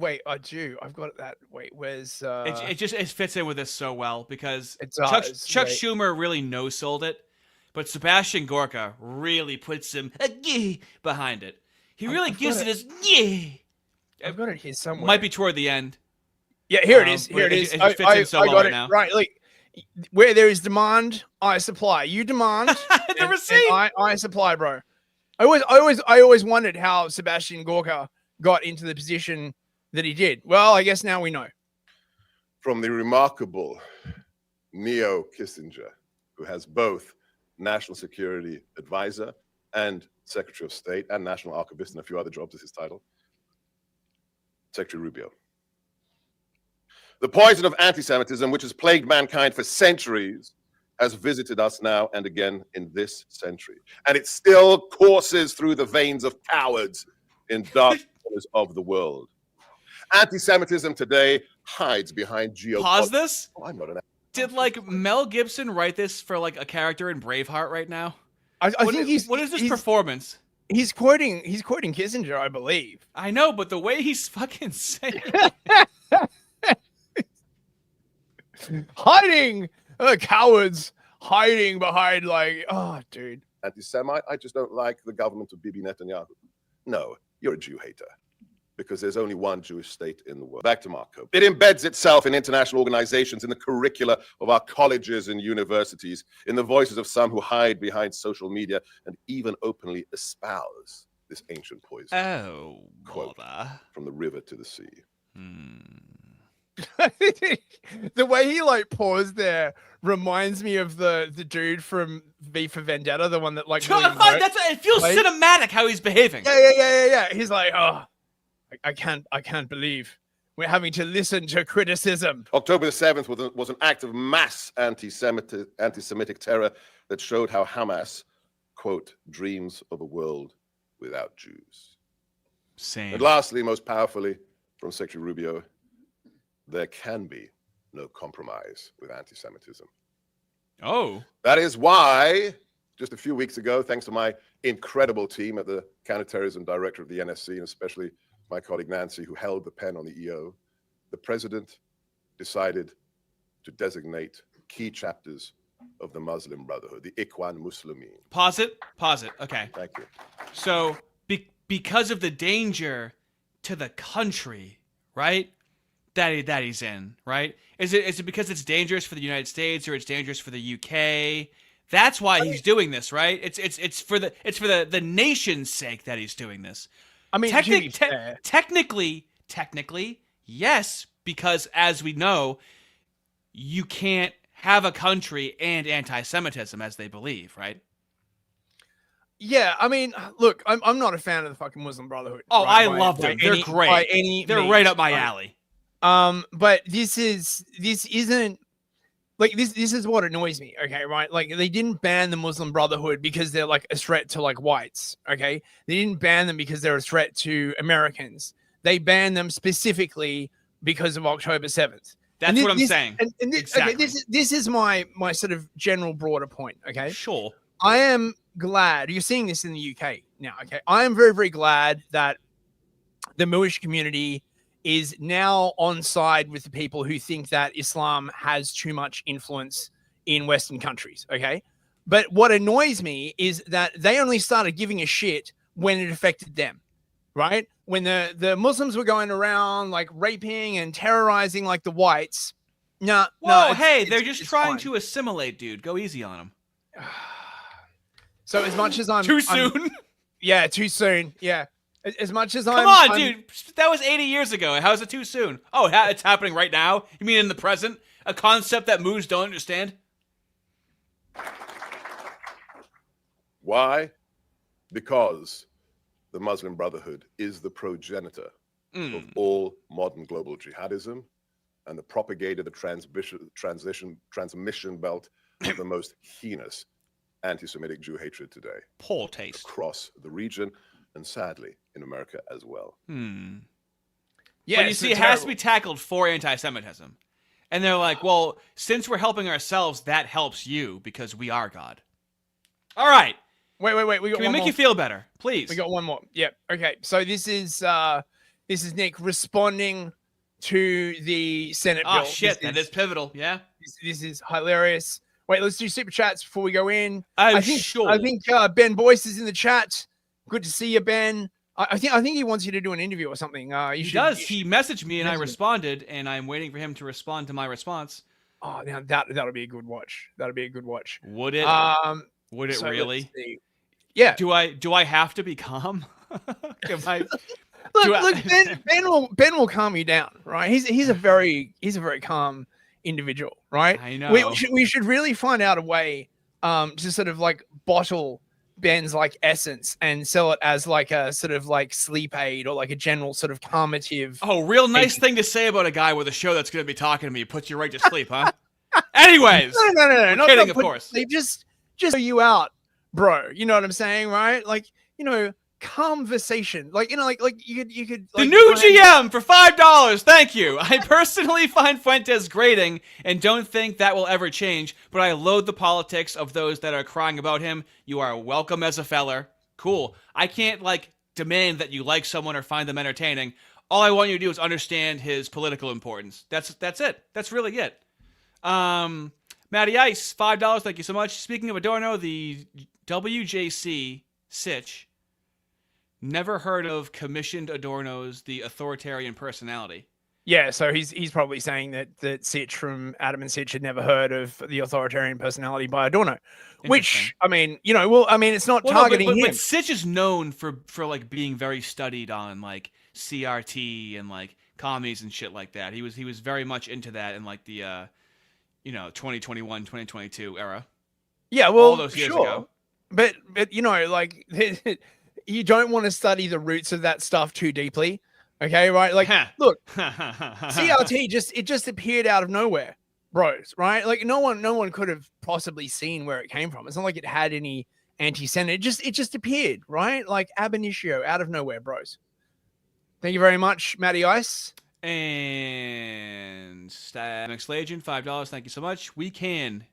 C: do. I've got that. Wait, where's
B: it fits in with this so well because
C: It
B: Chuck
C: does,
B: Schumer really no-sold it, but Sebastian Gorka really puts some behind it. He really gives it his
C: I've got it here somewhere.
B: Might be toward the end.
C: Yeah, here it is. Here it is.
B: It fits in so well
C: got
B: right now.
C: Right, like where there is demand, I supply. You demand,
B: never
C: and I supply, bro. I always wondered how Sebastian Gorka got into the position that he did. Well, I guess now we know.
S: From the remarkable Neo Kissinger, who has both National Security Advisor and Secretary of State and National Archivist and a few other jobs as his title, Secretary Rubio. The poison of anti-Semitism, which has plagued mankind for centuries, has visited us now and again in this century. And it still courses through the veins of cowards in dark corners of the world. Anti-Semitism today hides behind geopolitics.
B: Pause this.
S: Oh, I'm not an.
B: Did like Mel Gibson write this for like a character in Braveheart right now?
C: I think
B: what is this performance?
C: He's quoting Kissinger, I believe.
B: I know, but the way he's fucking saying
C: hiding cowards hiding behind like, oh dude.
S: Anti-Semite, I just don't like the government of Bibi Netanyahu. No, you're a Jew hater. Because there's only one Jewish state in the world. Back to Marco. It embeds itself in international organizations, in the curricula of our colleges and universities, in the voices of some who hide behind social media and even openly espouse this ancient poison.
B: Oh,
S: quote, from the river to the sea.
C: The way he like paused there reminds me of the dude from V for Vendetta, the one that like
B: it feels cinematic how he's behaving.
C: Yeah. He's like, oh, I can't believe we're having to listen to criticism.
S: October the 7th was an act of mass anti-Semitic terror that showed how Hamas, quote, dreams of a world without Jews.
B: Same.
S: And lastly, most powerfully, from Secretary Rubio, there can be no compromise with anti-Semitism.
B: Oh.
S: That is why, just a few weeks ago, thanks to my incredible team at the Counterterrorism Director of the NSC, and especially my colleague Nancy, who held the pen on the EO, the president decided to designate key chapters of the Muslim Brotherhood, the Ikhwan Muslimin.
B: Pause it. Okay.
S: Thank you.
B: So, because of the danger to the country, right? That he's in, right? Is it because it's dangerous for the United States or it's dangerous for the UK? That's why he's doing this, right? It's for the nation's sake that he's doing this.
C: I mean,
B: technically, yes, because as we know, you can't have a country and anti-Semitism as they believe, right?
C: Yeah, I mean, look, I'm not a fan of the fucking Muslim Brotherhood.
B: Oh,
C: right?
B: I love them. They're great. They're right up my alley.
C: But this isn't like this is what annoys me, okay, right? Like they didn't ban the Muslim Brotherhood because they're like a threat to like whites, okay? They didn't ban them because they're a threat to Americans. They banned them specifically because of October 7th.
B: That's what I'm saying.
C: And
B: exactly.
C: Okay, this is my sort of general broader point, okay?
B: Sure.
C: I am glad you're seeing this in the UK now, okay? I am very, very glad that the Moorish community is now on side with the people who think that Islam has too much influence in Western countries, okay? But what annoys me is that they only started giving a shit when it affected them, right? When the Muslims were going around like raping and terrorizing like the whites. No,
B: hey, they're just trying to assimilate, dude. Go easy on them.
C: So as much as I'm
B: too soon.
C: Yeah, too soon. Yeah. As much as
B: Come on, dude. That was 80 years ago. How is it too soon? Oh, it's happening right now? You mean in the present? a concept that moos don't understand?
S: Why? Because the Muslim Brotherhood is the progenitor of all modern global jihadism and the propagator, the transmission belt of the most heinous anti-Semitic Jew hatred today.
B: Poor taste.
S: Across the region and sadly in America as well.
B: Yeah, but you see, it has to be tackled for anti-Semitism. And they're like, well, since we're helping ourselves, that helps you because we are God. All right.
D: Wait. We got
B: Can we
D: one
B: make
D: more?
B: you feel better, please?
D: We got one more. Yep. Okay. So this is Nick responding to the Senate bill.
B: Oh, shit. That is pivotal. Yeah.
D: This is hilarious. Wait, let's do super chats before we go in.
B: I think
D: Ben Boyce is in the chat. Good to see you, Ben. I think he wants you to do an interview or something.
B: He does. He messaged me and I responded, and I'm waiting for him to respond to my response.
D: Oh, now that'll be a good watch. That'll be a good watch.
B: Would it? Would it
D: so
B: really?
D: let's see. Yeah.
B: Do I have to be calm?
D: Look, Ben will calm you down, right? He's a very calm individual, right?
B: I know.
D: We should really find out a way to sort of like bottle Ben's like essence and sell it as like a sort of like sleep aid or like a general sort of calmative.
B: Oh, real nice thing to say about a guy with a show that's going to be talking to me. Puts you right to sleep, huh? Anyways.
D: No.
B: Not kidding, of course.
D: They just you out, bro. You know what I'm saying, right? Like, conversation. Like, like you could
B: the new GM for $5. Thank you. I personally find Fuentes grating and don't think that will ever change, but I loathe the politics of those that are crying about him. You are welcome as a feller. Cool. I can't demand that you like someone or find them entertaining. All I want you to do is understand his political importance. That's it. That's really it. Matty Ice, $5. Thank you so much. Speaking of Adorno, the WJC Sitch never heard of commissioned Adorno's The Authoritarian Personality.
D: Yeah, so he's probably saying that Sitch from Adam and Sitch had never heard of The Authoritarian Personality by Adorno, which it's not targeting him.
B: But Sitch is known for being very studied on CRT and commies and shit like that. He was very much into that in the 2021, 2022 era.
D: Yeah, well,
B: all those years ago.
D: But you don't want to study the roots of that stuff too deeply. Okay, right? Look, CRT just appeared out of nowhere, bros, right? No one could have possibly seen where it came from. It's not like it had any anti-Senate. It just appeared, right? Like ab initio, out of nowhere, bros. Thank you very much, Matty Ice.
B: And Stamix Legion, $5. Thank you so much. We can,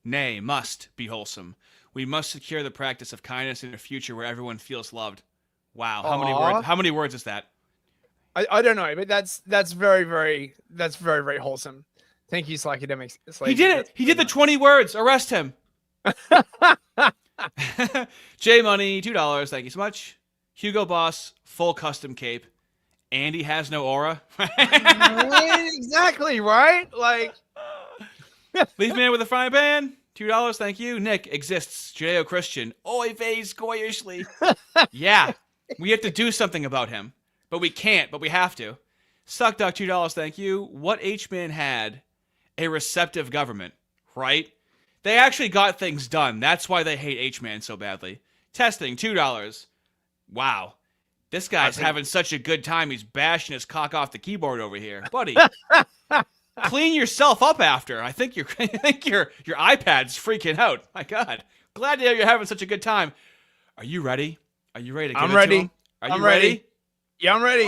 B: nay, must be wholesome. We must secure the practice of kindness in a future where everyone feels loved. Wow, how many words? How many words is that?
D: I don't know, but that's very, very wholesome. Thank you, Slacademics.
B: He did it. He did the 20 words. Arrest him. J Money, $2. Thank you so much. Hugo Boss, full custom cape. Andy has no aura.
D: Exactly, right?
B: Leaf Man with a frying pan. $2, thank you. Nick exists. Judeo-Christian. Oy vey squoyishly. Yeah, we have to do something about him. But we can't, but we have to. Suckduck, $2, thank you. What H-Man had a receptive government, right? They actually got things done. That's why they hate H-Man so badly. Testing, $2. Wow. This guy's having such a good time. He's bashing his cock off the keyboard over here. Buddy, clean yourself up after. I think your iPad's freaking out. My God. Glad to hear you're having such a good time. Are you ready? Are you ready to give
D: I'm
B: it
D: ready.
B: to him? Are you
D: I'm
B: ready?
D: Yeah, I'm ready.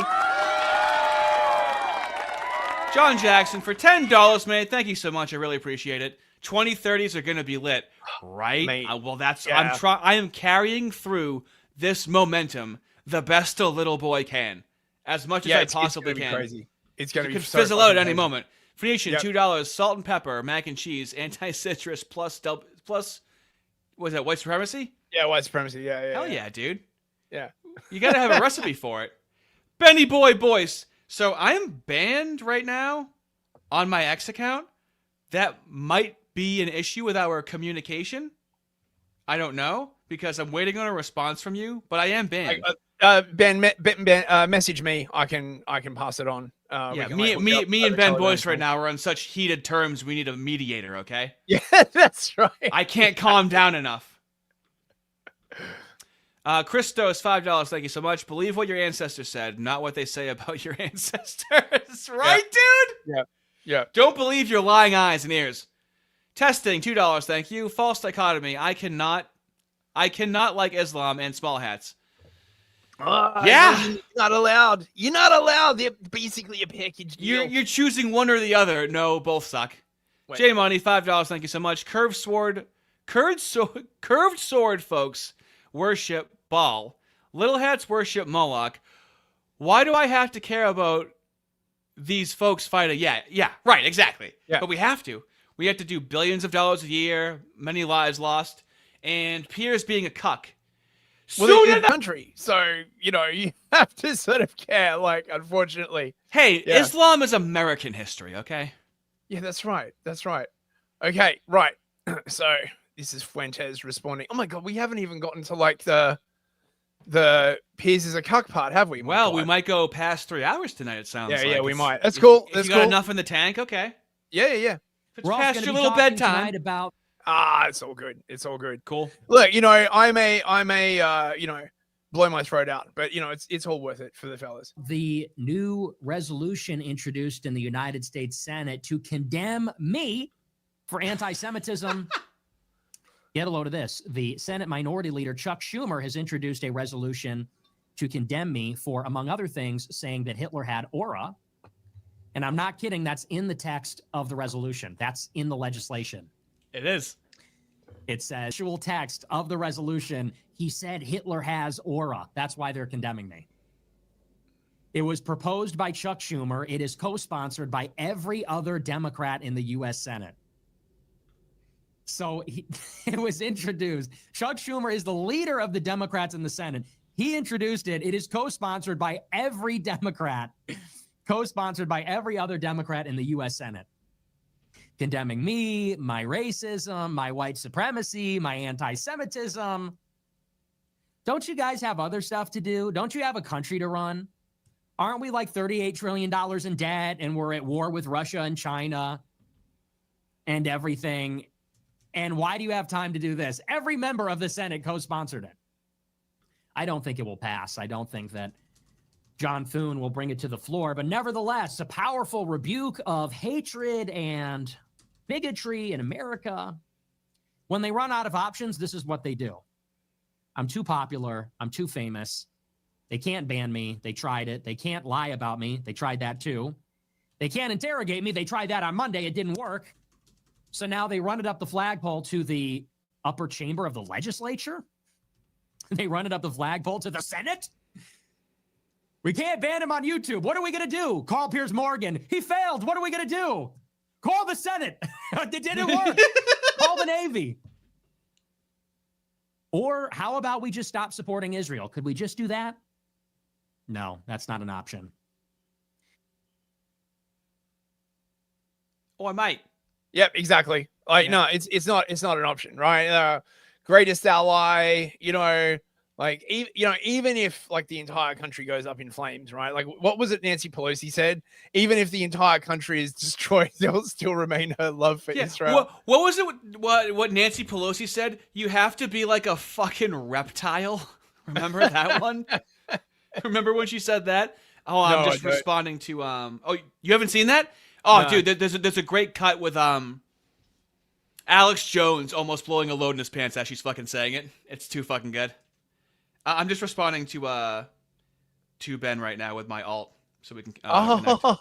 B: John Jackson for $10, man. Thank you so much. I really appreciate it. 2030s are going to be lit, right?
D: Mate,
B: well, that's
D: yeah.
B: I am carrying through this momentum the best a little boy can, as much as I possibly can.
D: Crazy. It's going to be
B: could
D: so
B: fizzle out at any
D: crazy.
B: moment. Phoenician, $2, salt and pepper, mac and cheese, anti-citrus plus what is that, white supremacy?
D: Yeah, white supremacy. Yeah.
B: Hell yeah, dude.
D: Yeah.
B: You got to have a recipe for it. Benny Boy Boyce. So I am banned right now on my X account. That might be an issue with our communication. I don't know, because I'm waiting on a response from you, but I am banned.
D: Ben, message me. I can pass it on.
B: Yeah,
C: can,
B: me,
C: like,
B: me,
C: hook up
B: me, and
C: over
B: Ben
C: telephone
B: Boyce right
C: calls.
B: now are on such heated terms. We need a mediator. Okay.
C: Yeah, that's right.
B: I can't calm down enough. Christos, $5. Thank you so much. Believe what your ancestors said, not what they say about your ancestors. Right, dude?
C: Yeah. Yeah.
B: Don't believe your lying eyes and ears. Testing, $2. Thank you. False dichotomy. I cannot like Islam and small hats. Yeah.
C: You're not allowed. You're not allowed. They're basically a package deal.
B: You're choosing one or the other. No, both suck.
C: Wait.
B: J Money, $5. Thank you so much. Curved sword, folks worship Baal. Little hats worship Moloch. Why do I have to care about these folks fighting? Yeah, right, exactly.
C: Yeah.
B: But we have to. We have to do billions of dollars a year, many lives lost, and Piers being a cuck.
C: Well, they're in the country, so you have to sort of care. Like, unfortunately.
B: Hey,
C: Yeah.
B: Islam is American history, okay?
C: Yeah, that's right. That's right. Okay, right. So this is Fuentes responding. Oh my god, we haven't even gotten to like the Piers is a cuck part, have we?
B: Well, we might go past 3 hours tonight. It sounds like.
C: Yeah, we
B: It's-
C: might. That's cool.
B: If
C: That's
B: you got
C: cool.
B: enough in the tank, okay.
C: Yeah.
B: If it's
N: We're also
B: past
N: gonna
B: your
N: be
B: little
N: talking
B: bedtime.
N: tonight about
C: It's all good. It's all good.
B: Cool.
C: Look, I may blow my throat out, but it's all worth it for the fellas.
N: the new resolution introduced in the United States Senate to condemn me for anti-Semitism. Get a load of this. The Senate Minority Leader Chuck Schumer has introduced a resolution to condemn me for, among other things, saying that Hitler had aura. And I'm not kidding. That's in the text of the resolution. That's in the legislation.
B: It is.
N: It says, actual text of the resolution, he said Hitler has aura. That's why they're condemning me. It was proposed by Chuck Schumer. It is co-sponsored by every other Democrat in the U.S. Senate. So it was introduced. Chuck Schumer is the leader of the Democrats in the Senate. He introduced it. It is co-sponsored by every Democrat, co-sponsored by every other Democrat in the U.S. Senate. Condemning me, my racism, my white supremacy, my anti-Semitism. Don't you guys have other stuff to do? Don't you have a country to run? Aren't we like $38 trillion in debt and we're at war with Russia and China and everything? And why do you have time to do this? Every member of the Senate co-sponsored it. I don't think it will pass. I don't think that John Thune will bring it to the floor, but nevertheless, a powerful rebuke of hatred and bigotry in America. When they run out of options, this is what they do. I'm too popular. I'm too famous. They can't ban me. They tried it. They can't lie about me. They tried that too. They can't interrogate me. They tried that on Monday. It didn't work. So now they run it up the flagpole to the upper chamber of the legislature. They run it up the flagpole to the Senate. We can't ban him on YouTube. What are we going to do? Call Piers Morgan. He failed. What are we going to do? Call the Senate. It didn't work. Call the Navy. Or how about we just stop supporting Israel? Could we just do that? No, that's not an option.
B: Oh, I might.
C: Yep, exactly. Like, no, it's not an option, right? Greatest ally, like even if like the entire country goes up in flames, right? Like, what was it Nancy Pelosi said? Even if the entire country is destroyed, there will still remain her love for Israel.
B: What was it? What Nancy Pelosi said? You have to be like a fucking reptile. Remember that one? Remember when she said that? Oh, I'm
C: No,
B: just
C: I don't.
B: responding to Oh, you haven't seen that? Oh,
C: No.
B: dude, there's a great cut with Alex Jones almost blowing a load in his pants as she's fucking saying it. It's too fucking good. I'm just responding to Ben right now with my alt, so we can. Connect.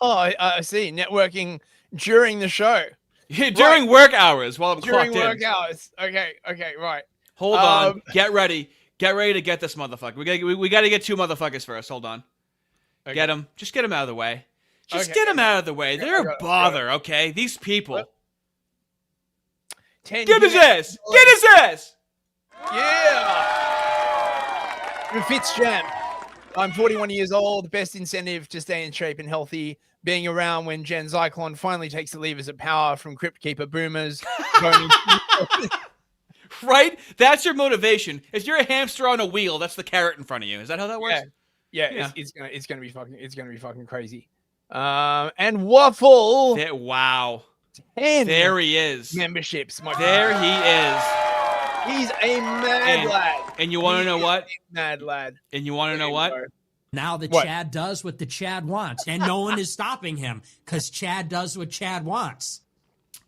C: I see. Networking during the show.
B: Yeah, during work hours while I'm
C: During
B: clocked
C: work
B: in.
C: hours. Okay, right.
B: Hold on. Get ready. Get ready to get this motherfucker. We got to get two motherfuckers first. Hold on.
C: Okay.
B: Get him. Just get him out of the way. Just
C: Okay.
B: get him out of the way. They're a
C: got it.
B: bother, okay? These people.
C: 10
B: Get his
C: years.
B: ass. Get his ass.
C: Yeah. Fitz Jam. I'm 41 years old. Best incentive to stay in shape and healthy. Being around when Gen Zyklon finally takes the levers of power from Crypt Keeper boomers.
B: Right? That's your motivation. If you're a hamster on a wheel, that's the carrot in front of you. Is that how that works?
C: Yeah. It's gonna be fucking crazy.
D: And Waffle.
B: Wow.
D: 10
B: there he is.
D: Memberships.
B: There he is.
D: He's a mad lad.
B: And you want to know what?
D: Mad lad.
B: And you want to know what?
N: Now the
D: What?
N: Chad does what the Chad wants, and no one is stopping him because Chad does what Chad wants.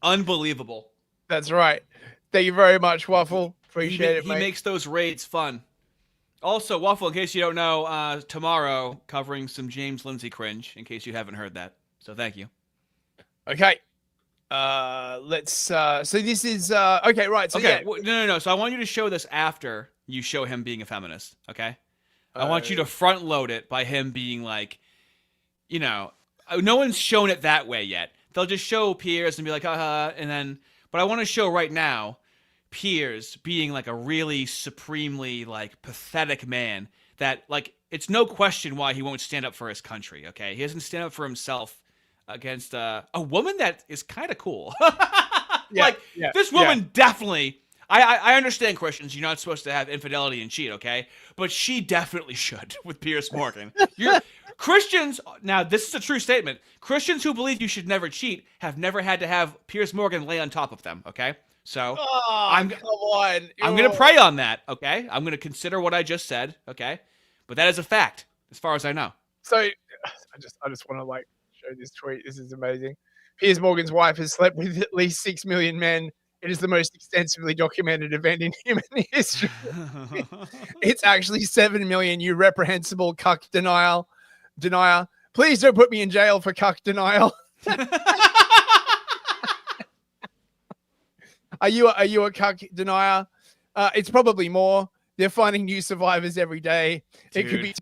B: Unbelievable.
D: That's right. Thank you very much, Waffle. Appreciate it,
B: He
D: mate.
B: makes those raids fun. Also, Waffle, in case you don't know, tomorrow covering some James Lindsay cringe, in case you haven't heard that. So thank you.
D: Okay. Let's so this is okay, right. So
B: Okay,
D: yeah.
B: no. So I want you to show this after you show him being a feminist, okay? I want you to front load it by him being like, you know, no one's shown it that way yet. They'll just show Piers and be like, and then, but I want to show right now Piers being like a really supremely like pathetic man that like, it's no question why he won't stand up for his country, okay? He doesn't stand up for himself against a woman that is kind of cool. This woman definitely, I understand Christians, you're not supposed to have infidelity and cheat, okay? But she definitely should with Piers Morgan. Christians, now this is a true statement. Christians who believe you should never cheat have never had to have Piers Morgan lay on top of them, okay? So I'm
D: come on.
B: I'm going to pray on that, okay? I'm going to consider what I just said, okay? But that is a fact, as far as I know.
D: So I just want to like show this tweet. This is amazing. Piers Morgan's wife has slept with at least 6 million men. It is the most extensively documented event in human history. It's actually 7 million, you reprehensible cuck denier. Please don't put me in jail for cuck denial. Are you a cuck denier? It's probably more. They're finding new survivors every day. It could be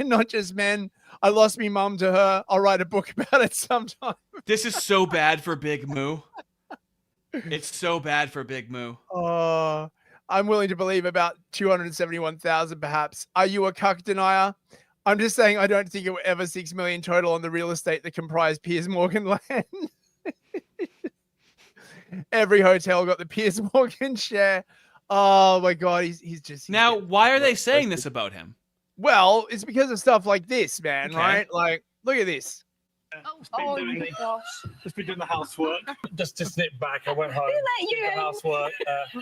D: not just men. I lost me mum to her. I'll write a book about it sometime.
B: This is so bad for Big Moo. It's so bad for Big Moo.
D: I'm willing to believe about 271,000 perhaps. Are you a cuck denier? I'm just saying I don't think it were ever 6 million total on the real estate that comprised Piers Morgan land. Every hotel got the Piers Morgan share. Oh my God, he's just...
B: Now, why are they saying this about him?
D: Well, it's because of stuff like this, man,
B: Okay.
D: right? Like, look at this.
T: Oh my gosh.
L: Just been doing the housework. Just to snip back, I went home.
T: Who let you
L: did the
T: in?
L: housework,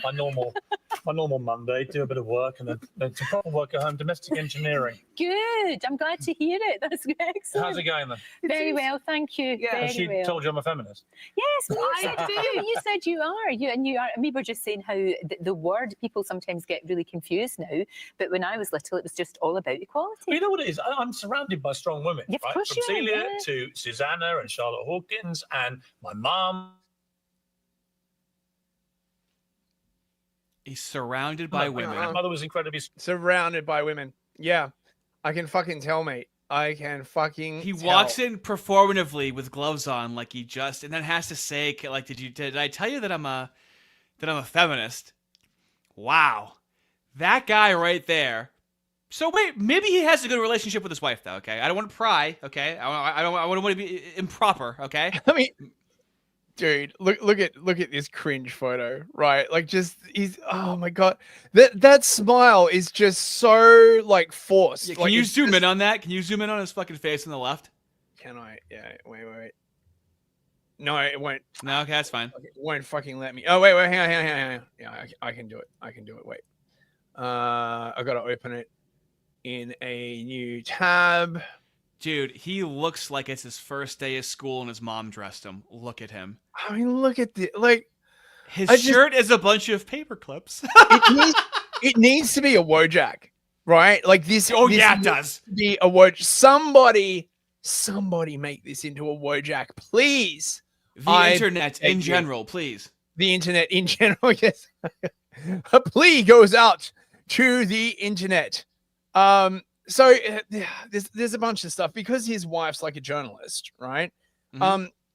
L: my normal Monday, do a bit of work, and then some proper work at home, domestic engineering.
T: Good. I'm glad to hear it. That's excellent.
L: How's it going then?
T: Very well, thank you.
L: Has she
T: Very well.
L: told you I'm a feminist?
T: Yes, I do. You said you are. You are. We were just saying how the word people sometimes get really confused now. But when I was little, it was just all about equality.
L: Well, you know what it is? I'm surrounded by strong women,
T: Yeah, of
L: right?
T: course
L: From
T: you are,
L: Celia
T: yeah.
L: to Susanna and Charlotte Hawkins and my mum.
B: He's surrounded by women.
L: My mother was incredibly...
D: Surrounded by women. Yeah. I can fucking tell, mate. I can fucking
B: He
D: tell.
B: walks in performatively with gloves on, like he just, and then has to say, like, did I tell you that I'm a feminist? Wow, that guy right there. So wait, maybe he has a good relationship with his wife, though. Okay, I don't want to pry. Okay, I don't want to be improper. Okay,
D: I mean, dude, look at this cringe photo, right? Like, just oh my God, that smile is just so like forced.
B: Yeah, can
D: like,
B: you
D: it's
B: zoom
D: just-
B: in on that? Can you zoom in on his fucking face on the left?
D: Can I? Yeah. Wait. No, it won't.
B: No, okay, that's fine.
D: It won't fucking let me. Oh wait, hang on. Yeah, I can do it. Wait. I gotta open it in a new tab.
B: Dude, he looks like it's his first day of school and his mom dressed him. Look at him.
D: I mean, look at the like.
B: His
D: I just-
B: shirt is a bunch of paper clips.
D: It needs to be a Wojak, right? Like this.
B: Oh,
D: this
B: yeah, it
D: needs
B: does.
D: to be a Wojak. Somebody make this into a Wojak, please.
B: The internet in general, please.
D: The internet in general, yes. A plea goes out to the internet. So there's a bunch of stuff because his wife's like a journalist, right?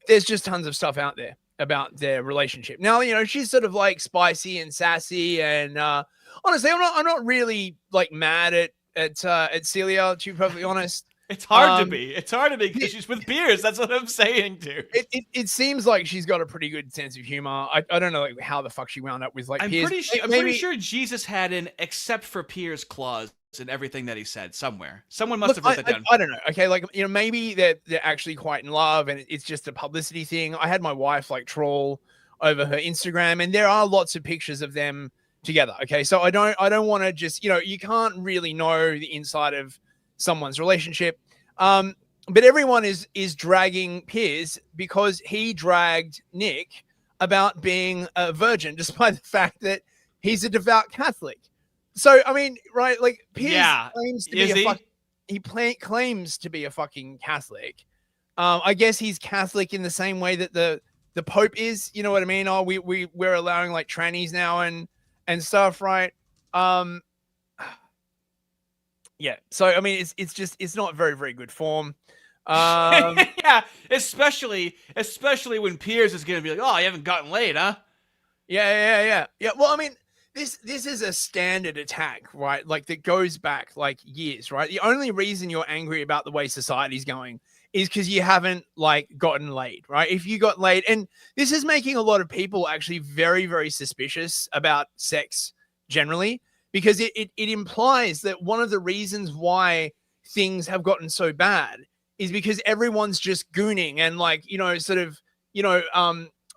D: There's just tons of stuff out there about their relationship. Now, you know, she's sort of like spicy and sassy, and honestly, I'm not really like mad at Celia, to be perfectly honest.
B: It's hard to be. It's hard to be because she's with Piers. That's what I'm saying, dude.
D: It seems like she's got a pretty good sense of humor. I don't know like how the fuck she wound up with like
B: I'm
D: Piers.
B: pretty sure Jesus had an except for Piers clause in everything that he said somewhere. Someone must have wrote that down.
D: I don't know. Okay, like, you know, maybe they're actually quite in love and it's just a publicity thing. I had my wife like troll over her Instagram, and there are lots of pictures of them together. Okay, so I don't want to just, you know, you can't really know the inside of someone's relationship. But everyone is dragging Piers because he dragged Nick about being a virgin, despite the fact that he's a devout Catholic. So I mean, right? Like Piers claims to be claims to be a fucking Catholic. I guess he's Catholic in the same way that the Pope is. You know what I mean? Oh, we're allowing like trannies now and stuff, right? Yeah. So I mean, it's not very, very good form.
B: Yeah, especially when Piers is gonna be like, oh, you haven't gotten laid, huh?
D: Yeah. Well, I mean, this is a standard attack, right? Like that goes back like years, right? The only reason you're angry about the way society's going is because you haven't like gotten laid, right? If you got laid, and this is making a lot of people actually very, very suspicious about sex generally, because it implies that one of the reasons why things have gotten so bad is because everyone's just gooning and like, you know, sort of, you know,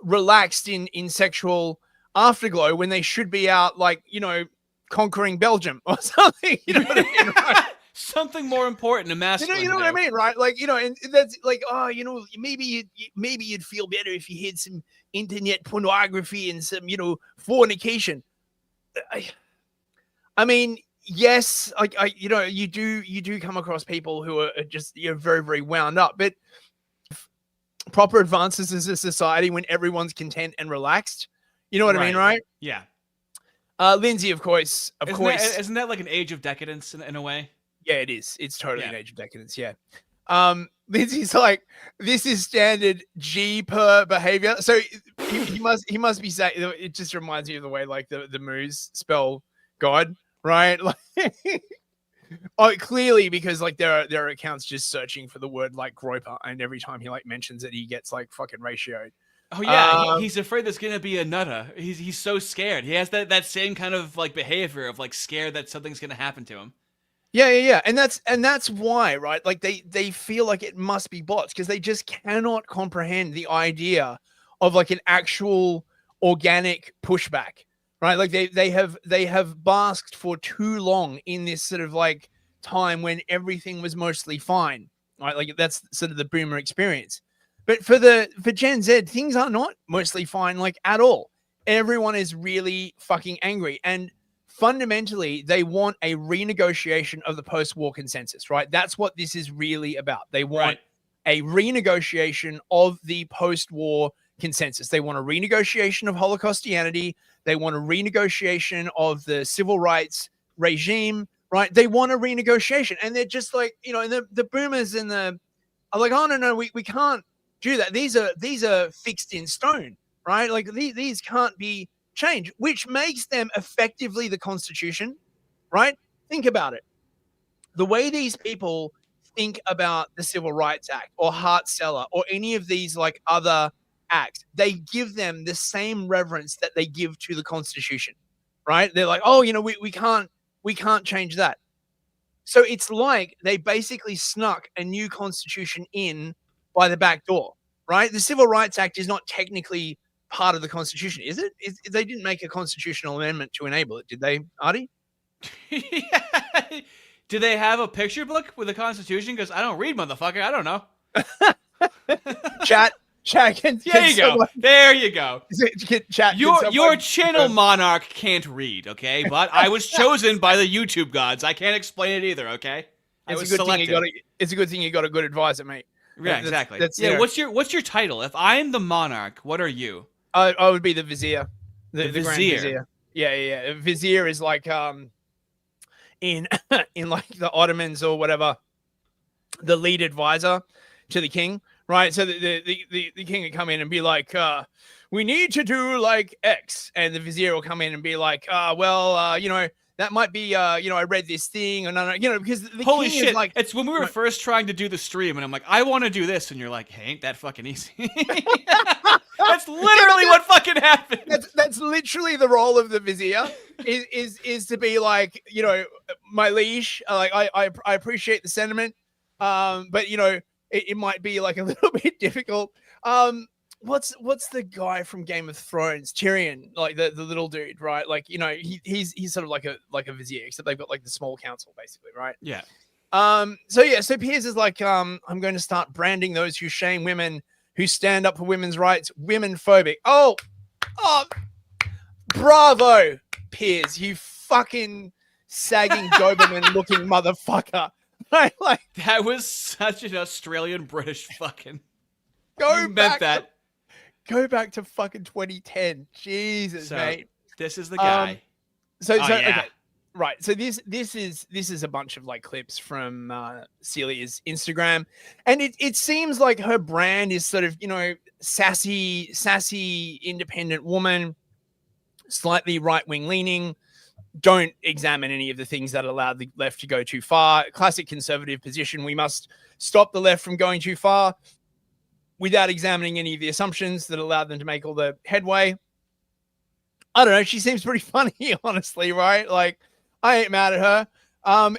D: relaxed in sexual afterglow when they should be out like, you know, conquering Belgium or something. You know what I mean? Right?
B: Something more important and masculine.
D: You know what I mean, right? Like, you know, and that's like, oh, you know, maybe you'd feel better if you had some internet pornography and some, you know, fornication. I mean, yes, like you know, you do come across people who are just, you know, very, very wound up, but proper advances as a society when everyone's content and relaxed. You know what I mean, right?
B: Yeah.
D: Lindsay, of course.
B: Isn't that like an age of decadence in a way?
D: Yeah, it is. It's totally an age of decadence. Yeah. Lindsay's like, this is standard G per behavior. So he must be saying, it just reminds me of the way like the Moos spell God, right? Like, oh, clearly because like there are accounts just searching for the word like groper, and every time he like mentions it, he gets like fucking ratioed.
B: Oh yeah, he's afraid there's gonna be a nutter. He's so scared. He has that same kind of like behavior of like scared that something's gonna happen to him.
D: Yeah. And that's why, right? Like they feel like it must be bots because they just cannot comprehend the idea of like an actual organic pushback, right? Like they have basked for too long in this sort of like time when everything was mostly fine, right? Like that's sort of the boomer experience. But for Gen Z, things are not mostly fine, like at all. Everyone is really fucking angry. And fundamentally, they want a renegotiation of the post-war consensus, right? That's what this is really about. They want a renegotiation of the post-war consensus. They want a renegotiation of Holocaustianity. They want a renegotiation of the civil rights regime, right? They want a renegotiation. And they're just like, you know, and the boomers and the are like, oh, no, we can't do that. These are fixed in stone, right? Like these can't be changed, which makes them effectively the Constitution, right? Think about it. The way these people think about the Civil Rights Act or Hart-Celler or any of these like other acts, they give them the same reverence that they give to the Constitution, right? They're like, oh, you know, we can't change that. So it's like they basically snuck a new constitution in by the back door, right? The Civil Rights Act is not technically part of the Constitution, is it? They didn't make a constitutional amendment to enable it, did they, Artie?
B: Do they have a picture book with the Constitution? Because I don't read, motherfucker. I don't know.
D: Chat.
B: There you go.
D: Chat.
B: Your channel monarch can't read, okay? But I was chosen by the YouTube gods. I can't explain it either, okay?
D: It's a good thing you got a good advisor, mate.
B: Yeah, exactly. What's your title? If I'm the monarch, what are you?
D: I would be the vizier.
B: The
D: Grand
B: vizier.
D: Vizier. Yeah. Vizier is like in like the Ottomans or whatever, the lead advisor to the king, right? So the king would come in and be like, we need to do like X, and the vizier will come in and be like, you know, that might be, I read this thing, or no, because the
B: Holy
D: king
B: shit!
D: is like,
B: It's when we were first trying to do the stream, and I'm like, I want to do this, and you're like, hey, ain't that fucking easy? That's literally what fucking happened.
D: That's literally the role of the vizier is to be like, my liege. Like I appreciate the sentiment, but it might be like a little bit difficult. What's the guy from Game of Thrones, Tyrion, like the little dude, right? Like he's sort of like a vizier, except they've got like the small council basically, right?
B: Yeah.
D: So Piers is like, I'm going to start branding those who shame women, who stand up for women's rights, women phobic. Oh, bravo, Piers, you fucking sagging Doberman looking motherfucker. Right? Like,
B: that was such an Australian British fucking.
D: Go back to fucking 2010. Jesus, mate.
B: This is the guy.
D: Okay. Right. So this is a bunch of like clips from Celia's Instagram, and it seems like her brand is sort of, sassy independent woman, slightly right-wing leaning. Don't examine any of the things that allow the left to go too far. Classic conservative position. We must stop the left from going too far without examining any of the assumptions that allow them to make all the headway. I don't know. She seems pretty funny, honestly, right? Like, I ain't mad at her.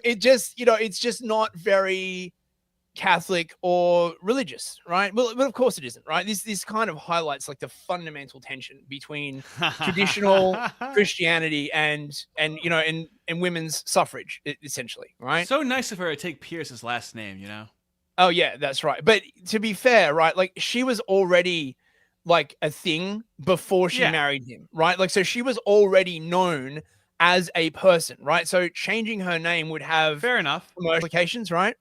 D: It just, it's just not very Catholic or religious, right? Well, of course it isn't, right? This kind of highlights like the fundamental tension between traditional Christianity and women's suffrage, essentially, right?
B: So nice of her to take Pierce's last name,
D: Oh yeah, that's right. But to be fair, right? Like she was already like a thing before she married him, right? Like, so she was already known as a person, right? So changing her name would have
B: fair enough
D: implications, right?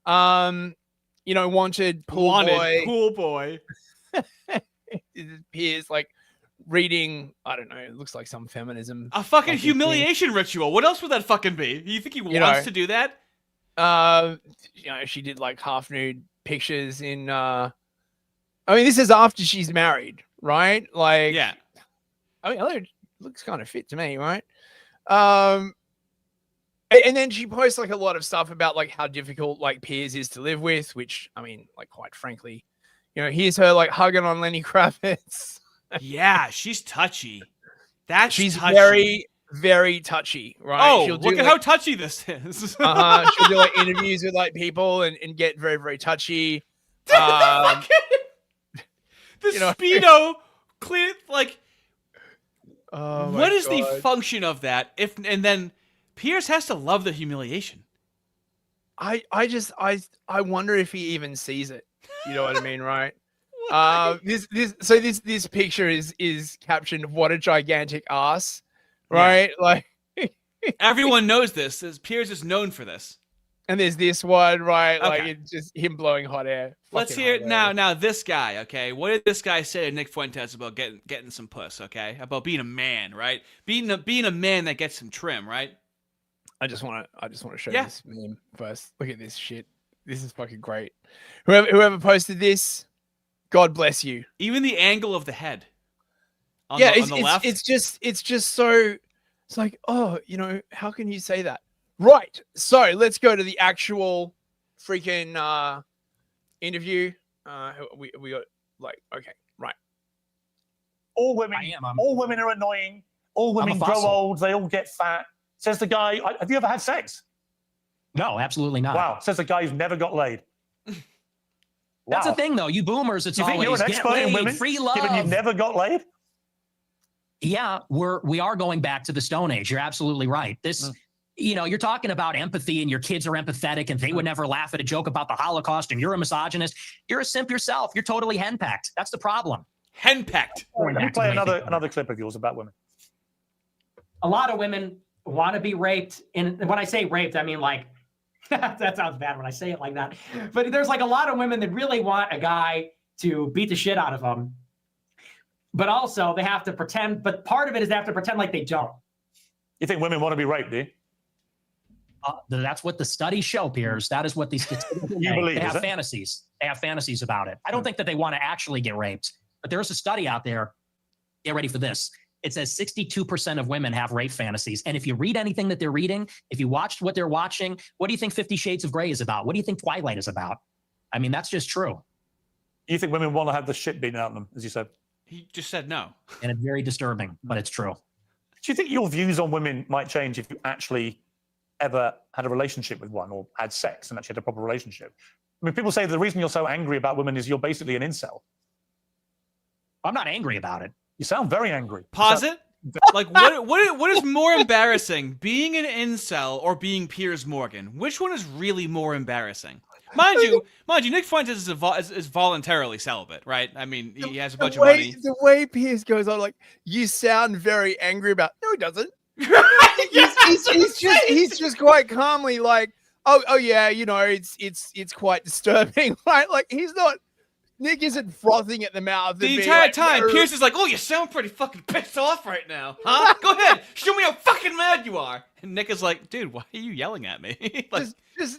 D: Wanted cool boy. Piers like reading, I don't know, it looks like some feminism.
B: A fucking humiliation ritual. What else would that fucking be? You think he wants to do that?
D: She did like half nude pictures in this is after she's married, right? Like,
B: yeah.
D: It looks kind of fit to me, right? And then she posts like a lot of stuff about like how difficult like Piers is to live with, which like quite frankly, here's her like hugging on Lenny Kravitz.
B: Yeah, she's touchy.
D: She's
B: touchy.
D: very, very touchy, right?
B: Oh,
D: She'll
B: look at how touchy this is.
D: She'll do like interviews with like people and get very, very touchy.
B: The Speedo clear, like,
D: oh
B: what is the function of that? And then Pierce has to love the humiliation.
D: I wonder if he even sees it. You know what I mean, right? This picture is captioned "What a gigantic ass," right?
B: Yeah.
D: Like
B: everyone knows this. Piers is known for this.
D: And there's this one, right?
B: Okay.
D: Like it's just him blowing hot air.
B: Let's hear it now. Now this guy, okay? What did this guy say to Nick Fuentes about getting some puss, okay? About being a man, right? Being a man that gets some trim, right?
D: I just want to show you this meme first. Look at this shit. This is fucking great. Whoever posted this, God bless you.
B: Even the angle of the head. On
D: the
B: left.
D: It's just so. It's like, oh, how can you say that? Right. So let's go to the actual freaking interview. We got like, okay, right.
L: All women are annoying. All women grow old. They all get fat. Says the guy. Have you ever had sex?
N: No, absolutely not.
L: Wow. Says the guy who's never got laid.
N: That's the thing, though. You boomers, it's
L: you think
N: always
L: you're an expert in women,
N: free love.
L: given you've never got laid.
N: Yeah, we are going back to the Stone Age. You're absolutely right. This. You're talking about empathy and your kids are empathetic and they would never laugh at a joke about the Holocaust and you're a misogynist. You're a simp yourself. You're totally henpecked. That's the problem.
B: Henpecked.
L: Let me play another clip of yours about women.
N: A lot of women want to be raped. And when I say raped, I mean like, that sounds bad when I say it like that. But there's like a lot of women that really want a guy to beat the shit out of them. But also they have to pretend, but part of it is they have to pretend like they don't.
L: You think women want to be raped, do you?
N: That's what the studies show, Piers. That is what these statistics
L: you believe,
N: they have fantasies. They have fantasies about it. I don't think that they want to actually get raped, but there's a study out there. Get ready for this. it says 62% of women have rape fantasies. And if you read anything that they're reading, if you watched what they're watching, what do you think 50 Shades of Grey is about? What do you think Twilight is about? I mean, that's just true.
L: You think women want to have the shit beaten out of them, as you said?
B: He just said no.
N: And it's very disturbing, but it's true.
L: Do you think your views on women might change if you actually ever had a relationship with one or had sex and actually had a proper relationship? I mean, people say the reason you're so angry about women is you're basically an incel.
N: I'm not angry about it.
L: You sound very angry.
B: Pause it. Like, what is more embarrassing, being an incel or being Piers Morgan? Which one is really more embarrassing? Mind you, Nick Fuentes is voluntarily celibate, right? I mean, he has a bunch of money.
D: The way Piers goes on, like, you sound very angry about. No, he doesn't. he's just quite calmly like, oh yeah, you know, it's quite disturbing, right? Like, he's not. Nick isn't frothing at the mouth.
B: The entire time, Piers is like, oh, you sound pretty fucking pissed off right now, huh? Go ahead, show me how fucking mad you are. And Nick is like, dude, why are you yelling at me? Like,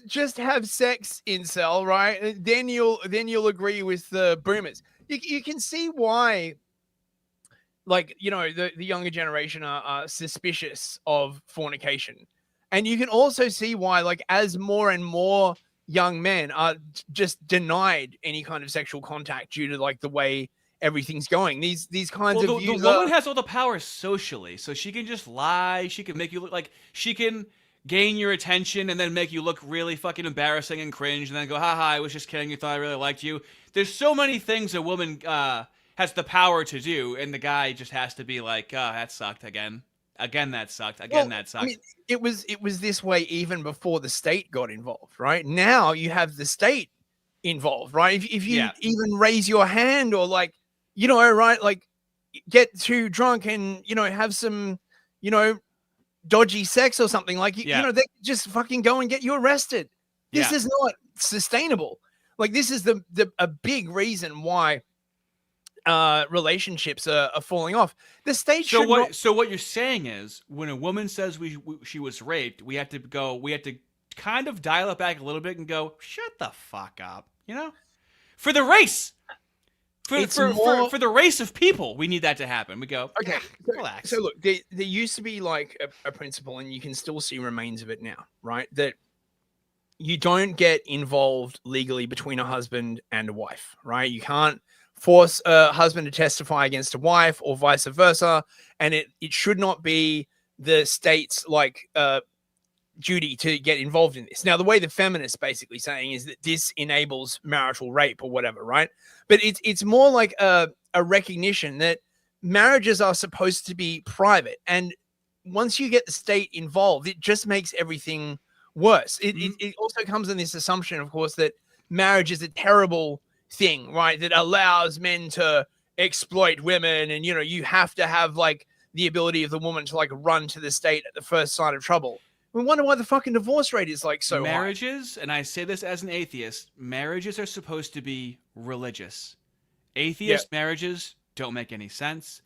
D: just have sex, incel, right? And then you'll agree with the boomers. You can see why, like, you know, the younger generation are suspicious of fornication. And you can also see why, like, as more and more young men are just denied any kind of sexual contact due to, like, the way everything's going. These kinds of views.
B: The woman has all the power socially, so she can just lie. She can make you look like, she can gain your attention and then make you look really fucking embarrassing and cringe, and then go, haha, I was just kidding. You thought I really liked you. There's so many things a woman has the power to do, and the guy just has to be like, oh, that sucked again. Again, that sucked. Again, that sucked.
D: I mean, it was this way even before the state got involved, right? Now you have the state involved, right? If you even raise your hand or, like, you know, right, like, get too drunk and, you know, have some, you know, dodgy sex or something, like, you know, they just fucking go and get you arrested. This is not sustainable. Like, this is a big reason why relationships are falling off. The state
B: so what you're saying is, when a woman says she was raped, we have to kind of dial it back a little bit and go, shut the fuck up, you know, for the race, for the race of people, we need that to happen. We go, okay, relax.
D: So look, there used to be, like, a principle, and you can still see remains of it now, right? That you don't get involved legally between a husband and a wife, right? You can't force a husband to testify against a wife or vice versa, and it should not be the state's, like, duty to get involved in this. Now, the way the feminists basically saying is that this enables marital rape or whatever, right? But it's more like a recognition that marriages are supposed to be private, and once you get the state involved, it just makes everything worse. It also comes in this assumption, of course, that marriage is a terrible thing, right? That allows men to exploit women, and, you know, you have to have, like, the ability of the woman to, like, run to the state at the first sign of trouble. We wonder why the fucking divorce rate is, like, so
B: marriages, and I say this as an atheist, marriages are supposed to be religious. Atheist marriages don't make any sense.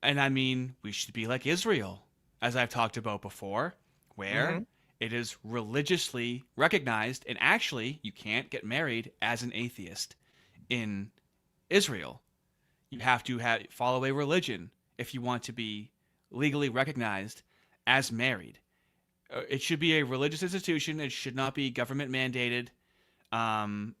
B: And I mean, we should be like Israel, as I've talked about before, where it is religiously recognized, and actually you can't get married as an atheist in Israel. You have to follow a religion if you want to be legally recognized as married. It should be a religious institution. It should not be government mandated.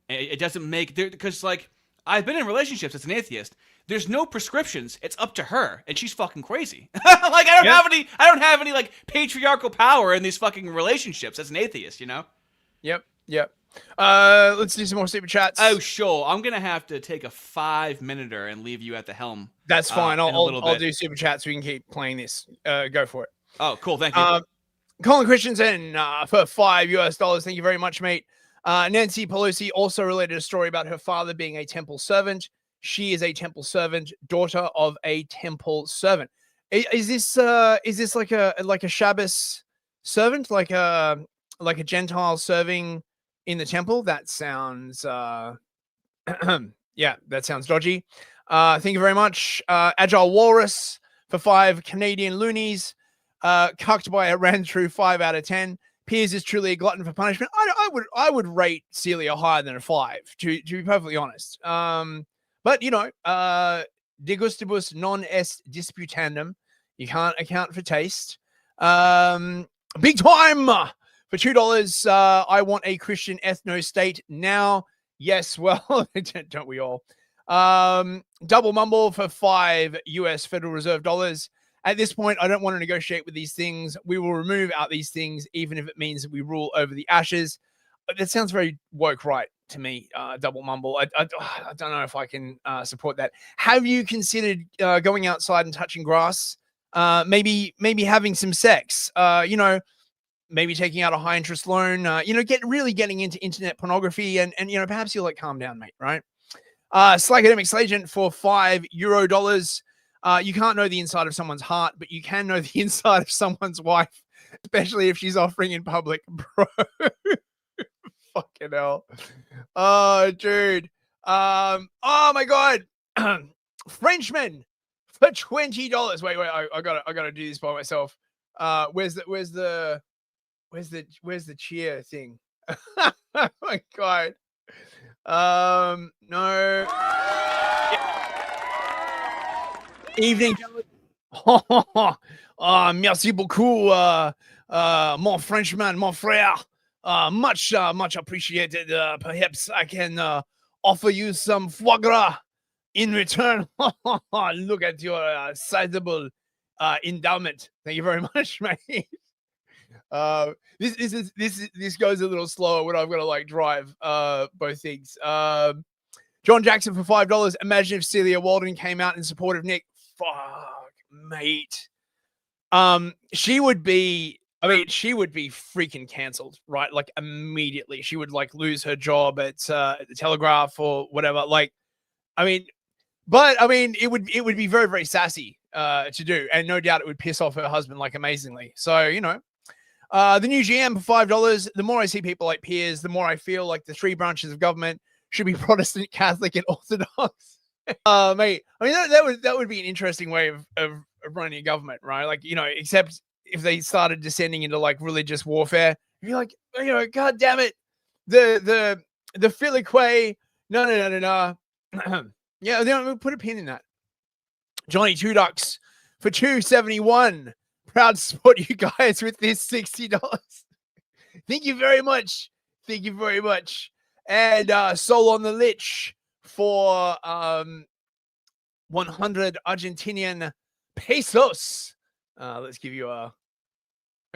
B: It doesn't make there, because, like, I've been in relationships as an atheist. There's no prescriptions. It's up to her, and she's fucking crazy. Like, I don't have any like patriarchal power in these fucking relationships as an atheist, you know?
D: Yep. Let's do some more super chats.
B: Oh, sure. I'm gonna have to take a 5-minute and leave you at the helm.
D: That's fine. I'll do super chats so we can keep playing this. Go for it.
B: Oh, cool. Thank you.
D: Colin Christensen for $5. Thank you very much, mate. Nancy Pelosi also related a story about her father being a temple servant. She is a temple servant, daughter of a temple servant. Is this like a Shabbos servant, like a Gentile serving in the temple? That sounds yeah, that sounds dodgy. Thank you very much. Agile Walrus for 5 Canadian loonies. Cucked by a ran through 5 out of 10. Piers is truly a glutton for punishment. I would rate Celia higher than a 5, to be perfectly honest. But, you know, de gustibus non est disputandum. You can't account for taste. Big time for $2. I want a Christian ethno state now. Yes, well, don't we all? Double mumble for $5 US Federal Reserve dollars. At this point, I don't want to negotiate with these things. We will remove out these things, even if it means we rule over the ashes. That sounds very woke right to me, double mumble. I don't know if I can support that. Have you considered going outside and touching grass? Maybe having some sex, maybe taking out a high interest loan, getting into internet pornography and perhaps you'll calm down, mate, right? Slacademics Agent for €5. You can't know the inside of someone's heart, but you can know the inside of someone's wife, especially if she's offering in public, bro. Fucking hell. Oh, dude. Oh my God. Frenchman for $20. Wait, I gotta do this by myself. Where's the cheer thing? Oh my God. No. Evening. Merci beaucoup, mon Frenchman, mon frère. Much appreciated. Perhaps I can offer you some foie gras in return. Look at your sizable endowment. Thank you very much, mate. This goes a little slower when I've got to drive both things. John Jackson for $5. Imagine if Celia Walden came out in support of Nick. Fuck, mate. She would be freaking canceled, right? Immediately. She would lose her job at the Telegraph or whatever. It would be very, very sassy to do, and no doubt it would piss off her husband amazingly. So, the new GM for $5. The more I see people like Piers, the more I feel like the three branches of government should be Protestant, Catholic, and Orthodox. Mate, that would be an interesting way of running a government, right? Except if they started descending into religious warfare, you'd be God damn it, the Philiquay, no. Yeah, we'll put a pin in that. Johnny Two Ducks for $2.71. Proud to support you guys with this $60. Thank you very much. Thank you very much. And Soul on the Lich for 100 Argentinian pesos. Let's give you a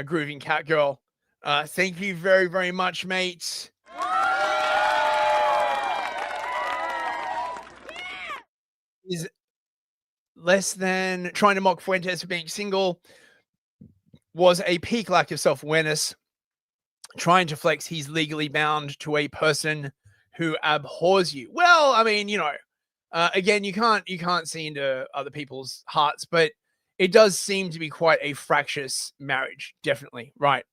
D: grooving cat girl. Thank you very, very much, mate. Is less than trying to mock Fuentes for being single. Was a peak lack of self-awareness. Trying to flex he's legally bound to a person who abhors you. Well, again, you can't see into other people's hearts, but it does seem to be quite a fractious marriage, definitely, right?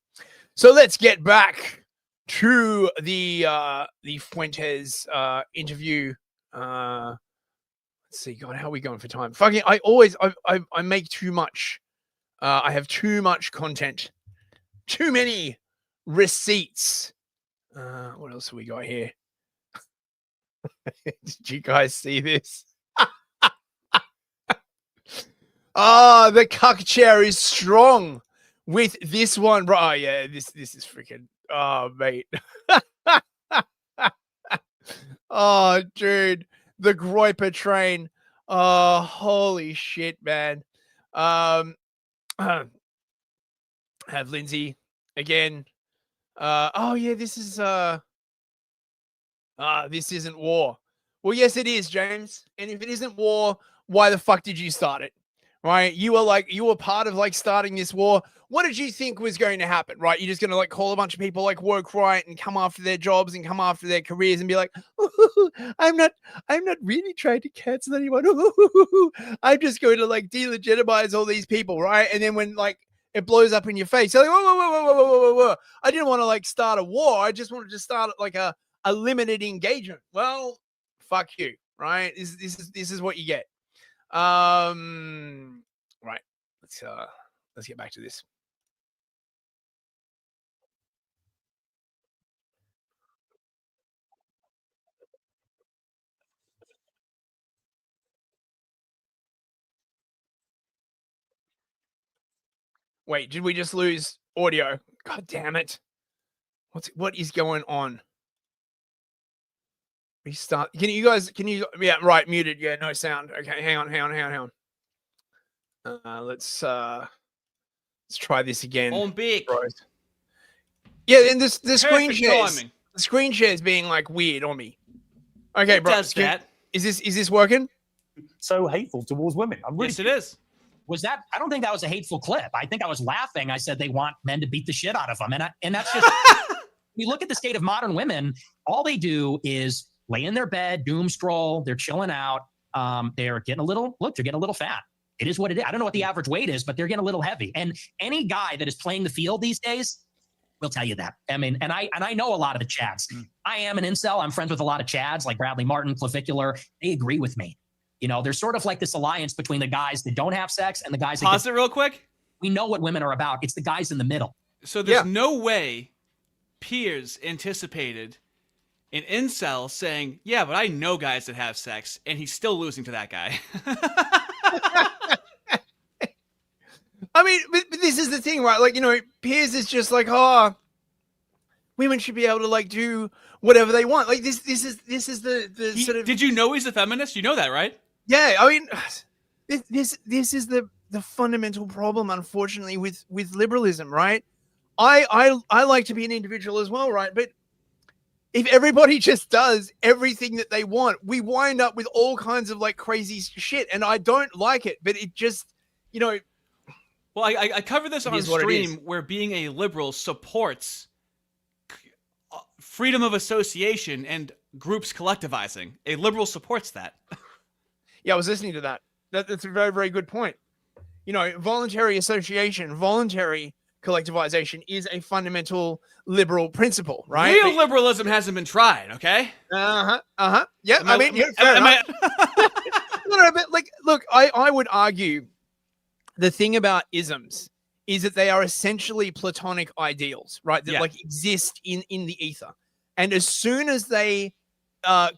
D: So let's get back to the Fuentes interview. Let's see, God, how are we going for time? Fucking, I make too much. I have too much content, too many receipts. What else have we got here? Did you guys see this? The cuck chair is strong with this one, bro. Oh, yeah, this is freaking. Oh, mate. Oh, dude, the Groiper train. Oh, holy shit, man. Have Lindsay again. Oh yeah, this isn't war. Well, yes, it is, James. And if it isn't war, why the fuck did you start it? Right? You were part of starting this war. What did you think was going to happen? Right? You're just gonna call a bunch of people woke right and come after their jobs and come after their careers and be like, I'm not really trying to cancel anyone. I'm just going to delegitimize all these people, right? And then when it blows up in your face, you're like, whoa. I didn't want to start a war. I just wanted to start a limited engagement. Well, fuck you, right? This is what you get. Right. Let's get back to this. Wait, did we just lose audio? God damn it. What is going on? Restart. Can you yeah, right, muted. Yeah, no sound. Okay, hang on. Let's try this again.
B: On big.
D: Yeah, and the screen
B: Perfect
D: shares.
B: timing.
D: The screen shares being like weird on me. Okay,
B: It
D: bro.
B: does that.
D: Is this working?
L: So hateful towards women. I'm really
B: Yes, it is.
N: Was that? I don't think that was a hateful clip. I think I was laughing. I said they want men to beat the shit out of them, and that's just. You look at the state of modern women. All they do is lay in their bed, doom scroll. They're chilling out. They're getting a little. Look, they're getting a little fat. It is what it is. I don't know what the average weight is, but they're getting a little heavy. And any guy that is playing the field these days will tell you that. I mean, and I know a lot of the Chads. I am an incel. I'm friends with a lot of Chads like Bradley Martin, Clavicular. They agree with me. You know, there's sort of like this alliance between the guys that don't have sex and the guys that
B: Pause it real quick.
N: We know what women are about. It's the guys in the middle.
B: So there's no way Piers anticipated an incel saying, yeah, but I know guys that have sex, and he's still losing to that guy.
D: I mean, but this is the thing, right? Like, you know, Piers is just like, oh, women should be able to like do whatever they want. Like this is the sort of.
B: Did you know he's a feminist? You know that, right?
D: Yeah, I mean, this is the fundamental problem, unfortunately, with liberalism, right? I like to be an individual as well, right? But if everybody just does everything that they want, we wind up with all kinds of like crazy shit, and I don't like it. But it just, you know.
B: Well, I covered this on a stream where being a liberal supports freedom of association and groups collectivizing. A liberal supports that.
D: Yeah, I was listening to that. That's a very, very good point. You know, voluntary association, voluntary collectivization is a fundamental liberal principle, right?
B: Real liberalism hasn't been tried, okay?
D: Yeah, I mean, no, but like, look, I would argue the thing about isms is that they are essentially platonic ideals, right? That like exist in the ether. And as soon as they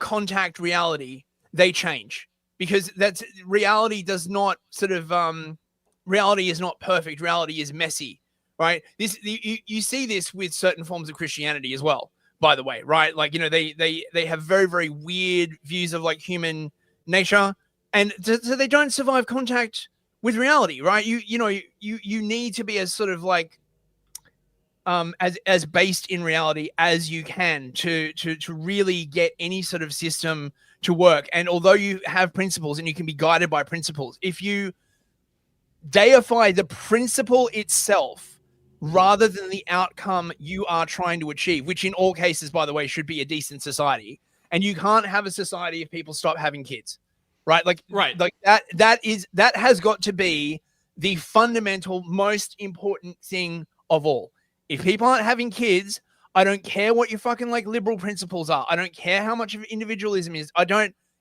D: contact reality, they change. Because that's reality does not sort of reality is not perfect. Reality is messy, right? You see this with certain forms of Christianity as well, by the way, right? Like, you know, they have very, very weird views of like human nature, and so they don't survive contact with reality, right? You need to be as sort of like as based in reality as you can to really get any sort of system to work. And although you have principles and you can be guided by principles, if you deify the principle itself rather than the outcome you are trying to achieve, which in all cases, by the way, should be a decent society, and you can't have a society if people stop having kids, right? Like that has got to be the fundamental, most important thing of all. If people aren't having kids, I don't care what your fucking like liberal principles are. I don't care how much of individualism is.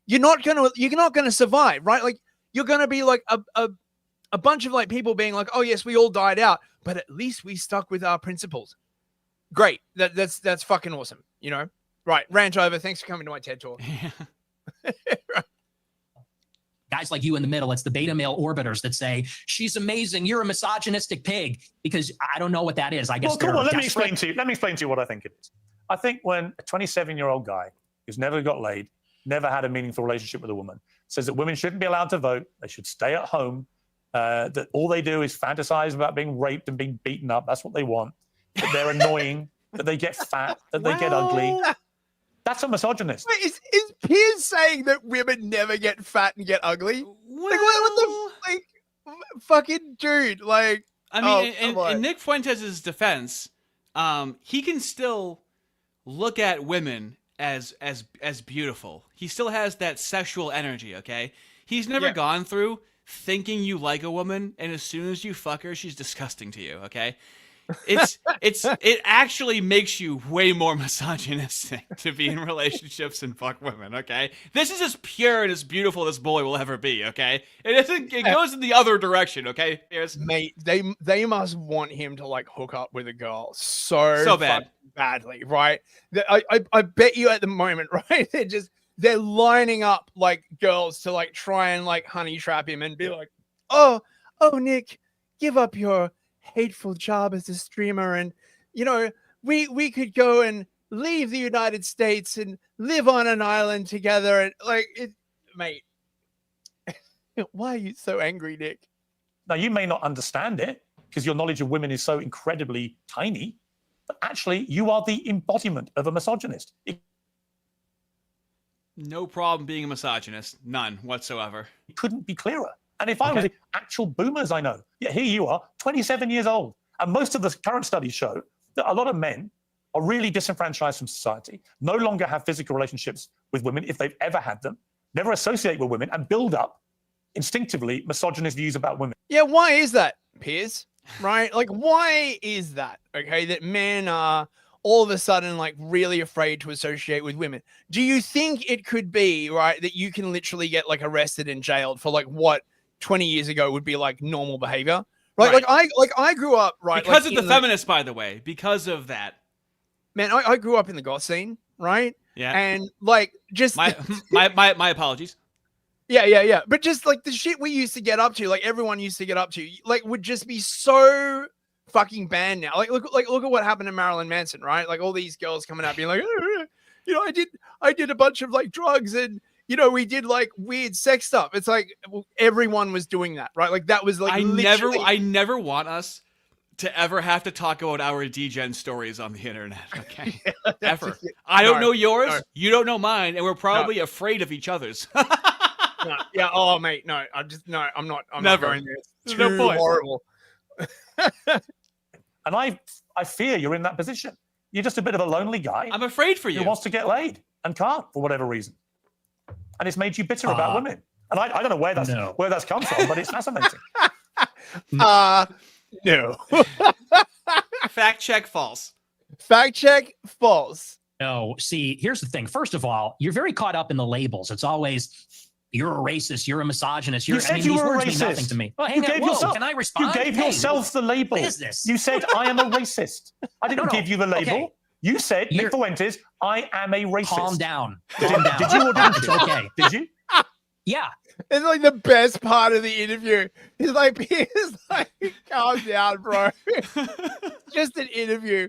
D: You're not gonna survive, right? Like you're gonna be like a bunch of like people being like, oh yes, we all died out, but at least we stuck with our principles. Great. That's fucking awesome. You know? Right. Rant over. Thanks for coming to my TED talk.
N: Guys like you in the middle, it's the beta male orbiters that say, she's amazing, you're a misogynistic pig, because I don't know what that is. I guess.
L: Well, come on, let me explain to you what I think it is. I think when a 27-year-old guy who's never got laid, never had a meaningful relationship with a woman, says that women shouldn't be allowed to vote, they should stay at home, that all they do is fantasize about being raped and being beaten up, that's what they want, that they're annoying, that they get fat, that they get ugly. That's a misogynist.
D: Wait, is Piers saying that women never get fat and get ugly? Like, what the like, fucking dude? Like,
B: I mean, in Nick Fuentes' defense, he can still look at women as beautiful. He still has that sexual energy. Okay, he's never gone through thinking you like a woman, and as soon as you fuck her, she's disgusting to you. Okay. It actually makes you way more misogynistic to be in relationships and fuck women, okay? This is as pure and as beautiful as boy will ever be, okay? It goes in the other direction, okay?
D: Mate, they must want him to like hook up with a girl so badly, right? I bet you at the moment, right? They're lining up like girls to like try and like honey trap him and be like, oh Nick, give up your hateful job as a streamer, and you know, we could go and leave the United States and live on an island together, and like it, mate. Why are you so angry, Nick?
L: Now, you may not understand it because your knowledge of women is so incredibly tiny, but actually, you are the embodiment of a misogynist.
B: No problem being a misogynist. None whatsoever.
L: It couldn't be clearer. And if I was the actual boomers I know, yeah, here you are, 27 years old. And most of the current studies show that a lot of men are really disenfranchised from society, no longer have physical relationships with women if they've ever had them, never associate with women, and build up instinctively misogynist views about women.
D: Yeah, why is that, Piers? Right? Like, why is that? Okay, that men are all of a sudden like really afraid to associate with women. Do you think it could be, right, that you can literally get like arrested and jailed for like what 20 years ago would be like normal behavior? Right? Like I grew up, right?
B: Because
D: like,
B: of the feminists, by the way. Because of that.
D: Man, I grew up in the goth scene, right?
B: Yeah.
D: And like just
B: my apologies.
D: Yeah. But just like the shit we used to get up to, like everyone used to get up to, like would just be so fucking banned now. Like look at what happened to Marilyn Manson, right? Like all these girls coming out being like, you know, I did a bunch of like drugs and you know we did like weird sex stuff. It's like everyone was doing that, right? Like that was like
B: I never want us to ever have to talk about our degen stories on the internet. Okay. Ever. I don't know yours, you don't know mine, and we're probably afraid of each other's.
D: No, yeah. Oh, mate. No, I'm not. I'm
B: Never.
D: not going there. It's
B: There's
D: too
B: no point.
D: horrible.
L: And I fear you're in that position. You're just a bit of a lonely guy.
B: I'm afraid for you.
L: Who wants to get laid and can't for whatever reason. And it's made you bitter about women. And I don't know where that's come from, but it's fascinating.
D: No.
B: Fact check false.
D: Fact check false.
N: No, see, here's the thing. First of all, you're very caught up in the labels. It's always you're a racist, you're a misogynist.
L: You said you were a
N: mean nothing
L: racist.
N: to me. Oh,
L: You gave yourself.
N: Can I respond?
L: You gave yourself the label.
N: What is this?
L: You said I am a racist. I didn't give you the label.
N: Okay.
L: You said, Nick Fuentes, I am a racist.
N: Calm down.
L: Did you or didn't
N: It's
L: you?
N: okay.
L: Did you?
N: Yeah.
D: It's like the best part of the interview. He's like, calm down, bro. Just an interview.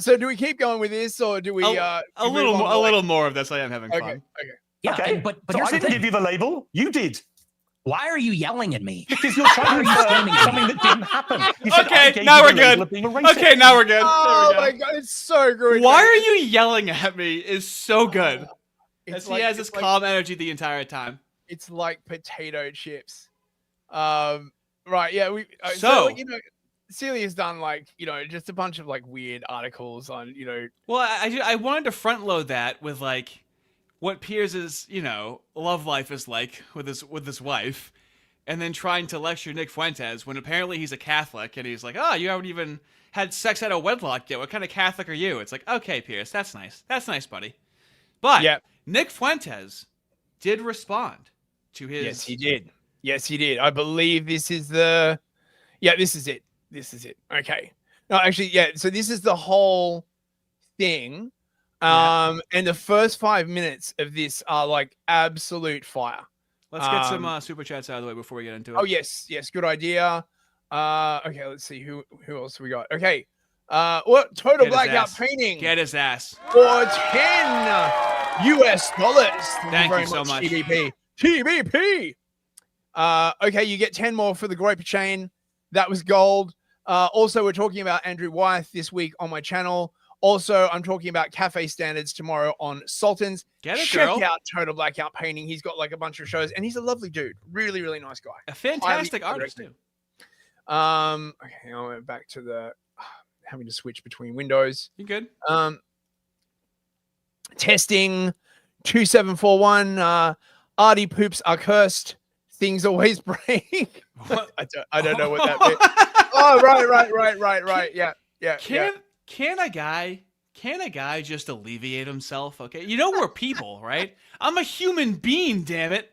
D: So do we keep going with this, or do we?
B: A little more of this. I am having fun.
D: Okay.
N: Yeah,
L: Okay,
N: but
L: so
N: here's
L: I
N: the
L: didn't
N: thing.
L: give you the label. You did.
N: Why are you yelling at me?
L: Because you're trying to refer something that didn't happen. You said, I
B: Okay,
L: gave
B: now
L: you
B: we're
L: the label
B: good.
L: of being a racist.
B: Okay, now we're good.
D: Oh
B: There we
D: my
B: go.
D: god, it's so good.
B: Why are you yelling at me is so good.
D: It's
B: He
D: like-
B: has
D: it's
B: this
D: like-
B: calm energy the entire time.
D: It's like potato chips. Right? Yeah. We.
B: So-
D: like, you know, Celia's done like just a bunch of like weird articles on
B: Well, I wanted to front load that with like what Piers's love life is like with his wife, and then trying to lecture Nick Fuentes when apparently he's a Catholic and he's like, oh, you haven't even had sex out of wedlock yet. What kind of Catholic are you? It's like, okay, Pierce, that's nice, buddy. But Nick Fuentes did respond to his.
D: Yes, he did. Yes, he did. I believe this is the. Yeah, this is it. This is it. Okay. No, actually, yeah. So this is the whole thing. And the first 5 minutes of this are like absolute fire.
B: Let's get some super chats out of the way before we get into it.
D: Oh yes, good idea. Okay, let's see who else we got. Okay. What total
B: Get his
D: blackout
B: ass.
D: painting
B: Get his ass.
D: for $10 US.
B: Thank
D: very
B: you so much.
D: TBP. Okay, you get 10 more for the Groper chain. That was gold. Also, we're talking about Andrew Wyeth this week on my channel. Also, I'm talking about cafe standards tomorrow on Sultans.
B: Get it,
D: Check
B: girl.
D: out Total Blackout Painting. He's got like a bunch of shows, and he's a lovely dude. Really, really nice guy.
B: A fantastic artist too.
D: Okay, I went back to the having to switch between windows.
B: You good?
D: Testing 2741. Artie poops are cursed. Things always break. I don't know what that means. Oh, right. Yeah.
B: Can a guy just alleviate himself? Okay, we're people, right? I'm a human being, damn it.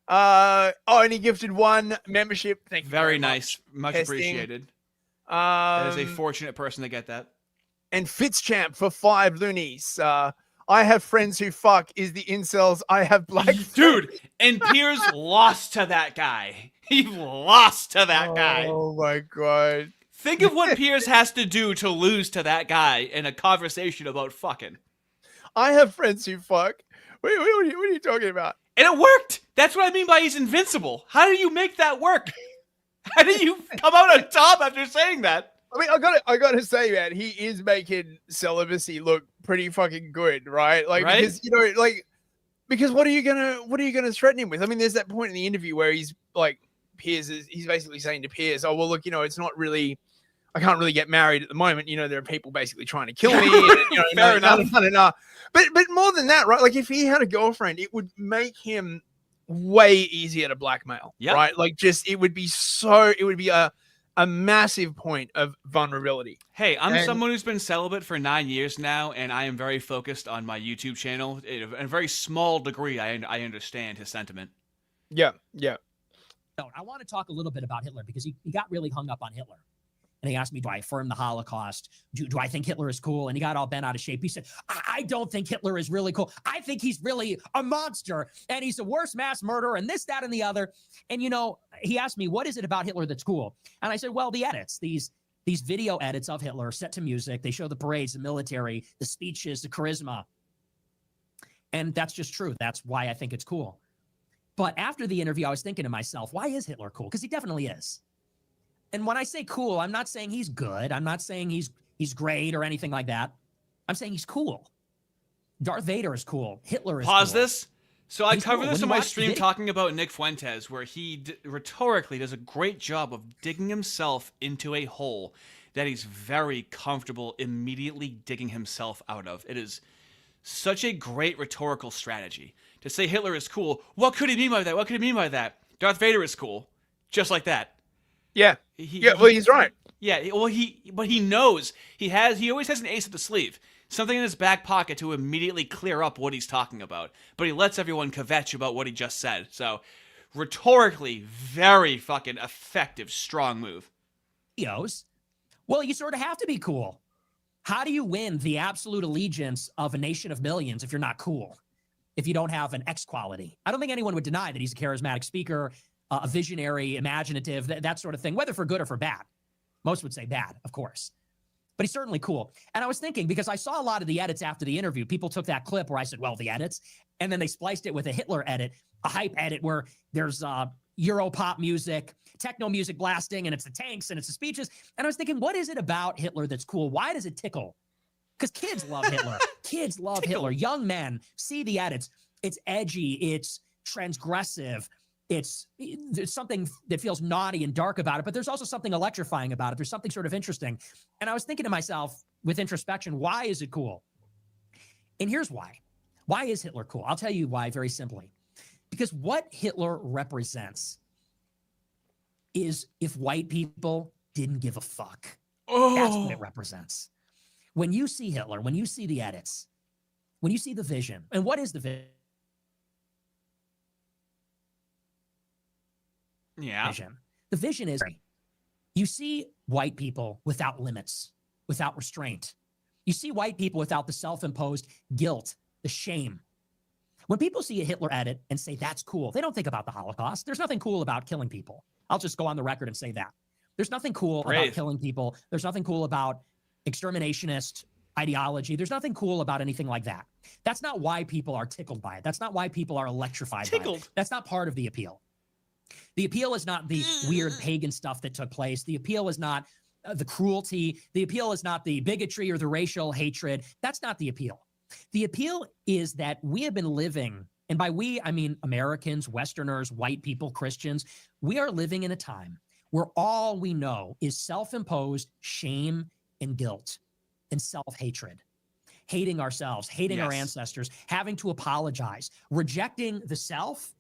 D: And he gifted 1 membership. Thank you.
B: Very nice, much
D: Testing.
B: appreciated. That is a fortunate person to get that.
D: And Fitzchamp for 5 loonies. I have friends who fuck is the incels. I have black
B: dude, and Piers lost to that guy. He lost to that guy.
D: Oh my god.
B: Think of what Piers has to do to lose to that guy in a conversation about fucking.
D: I have friends who fuck. Wait, what are you talking about?
B: And it worked. That's what I mean by he's invincible. How do you make that work? How do you come out on top after saying that?
D: I mean, I gotta say, man, he is making celibacy look pretty fucking good, right? Like,
B: Right?
D: because because what are you gonna threaten him with? I mean, there's that point in the interview where he's like, he's basically saying to Piers, "Oh well, look, it's not really, I can't really get married at the moment. There are people basically trying to kill me. And,
B: Fair enough.
D: But more than that, right? Like, if he had a girlfriend, it would make him way easier to blackmail, right? Like, it would be a massive point of vulnerability.
B: Hey, I'm someone who's been celibate for 9 years now, and I am very focused on my YouTube channel. In a very small degree, I understand his sentiment.
D: Yeah.
N: I want to talk a little bit about Hitler because he got really hung up on Hitler. And he asked me, do I affirm the Holocaust? Do I think Hitler is cool? And he got all bent out of shape. He said, I don't think Hitler is really cool. I think he's really a monster. And he's the worst mass murderer and this, that, and the other. And, he asked me, what is it about Hitler that's cool? And I said, well, the edits, these video edits of Hitler set to music. They show the parades, the military, the speeches, the charisma. And that's just true. That's why I think it's cool. But after the interview, I was thinking to myself, why is Hitler cool? Because he definitely is. And when I say cool, I'm not saying he's good. I'm not saying he's great or anything like that. I'm saying he's cool. Darth Vader is cool. Hitler is
B: Pause
N: cool.
B: this. So I cover
N: cool.
B: this
N: When
B: in
N: you
B: my
N: watch
B: stream
N: the
B: talking about Nick Fuentes, where he rhetorically does a great job of digging himself into a hole that he's very comfortable immediately digging himself out of. It is such a great rhetorical strategy. To say Hitler is cool, what could he mean by that? What could he mean by that? Darth Vader is cool. Just like that.
D: Yeah. Well, he's right.
B: Yeah, but he knows. He always has an ace up the sleeve. Something in his back pocket to immediately clear up what he's talking about. But he lets everyone kvetch about what he just said. So, rhetorically, very fucking effective, strong move.
N: Well, you sort of have to be cool. How do you win the absolute allegiance of a nation of millions if you're not cool? If you don't have an X quality? I don't think anyone would deny that he's a charismatic speaker, a visionary, imaginative, that sort of thing, whether for good or for bad. Most would say bad, of course. But he's certainly cool. And I was thinking, because I saw a lot of the edits after the interview, people took that clip where I said, well, the edits, and then they spliced it with a Hitler edit, a hype edit where there's Euro pop music, techno music blasting, and it's the tanks and it's the speeches. And I was thinking, what is it about Hitler that's cool? Why does it tickle? Because kids love Hitler. Kids love Hitler. Young men see the edits. It's edgy. It's transgressive. There's something that feels naughty and dark about it, but there's also something electrifying about it. There's something sort of interesting. And I was thinking to myself with introspection, why is it cool? And here's why. Why is Hitler cool? I'll tell you why very simply. Because what Hitler represents is if white people didn't give a fuck. That's what it represents. When you see Hitler, when you see the edits, when you see the vision, and what is the vision?
B: Yeah.
N: The vision is you see white people without limits, without restraint. You see white people without the self-imposed guilt, the shame. When people see a Hitler edit and say, that's cool, they don't think about the Holocaust. There's nothing cool about killing people. I'll just go on the record and say that. There's nothing cool about killing people. There's nothing cool about exterminationist ideology. There's nothing cool about anything like that. That's not why people are tickled by it. That's not why people are electrified by it. That's not part of the appeal. The appeal is not the weird pagan stuff that took place. The appeal is not the cruelty. The appeal is not the bigotry or the racial hatred. That's not the appeal. The appeal is that we have been living, and by we, I mean Americans, Westerners, white people, Christians, we are living in a time where all we know is self-imposed shame and guilt and self-hatred. Hating ourselves, hating our ancestors, having to apologize, rejecting the self,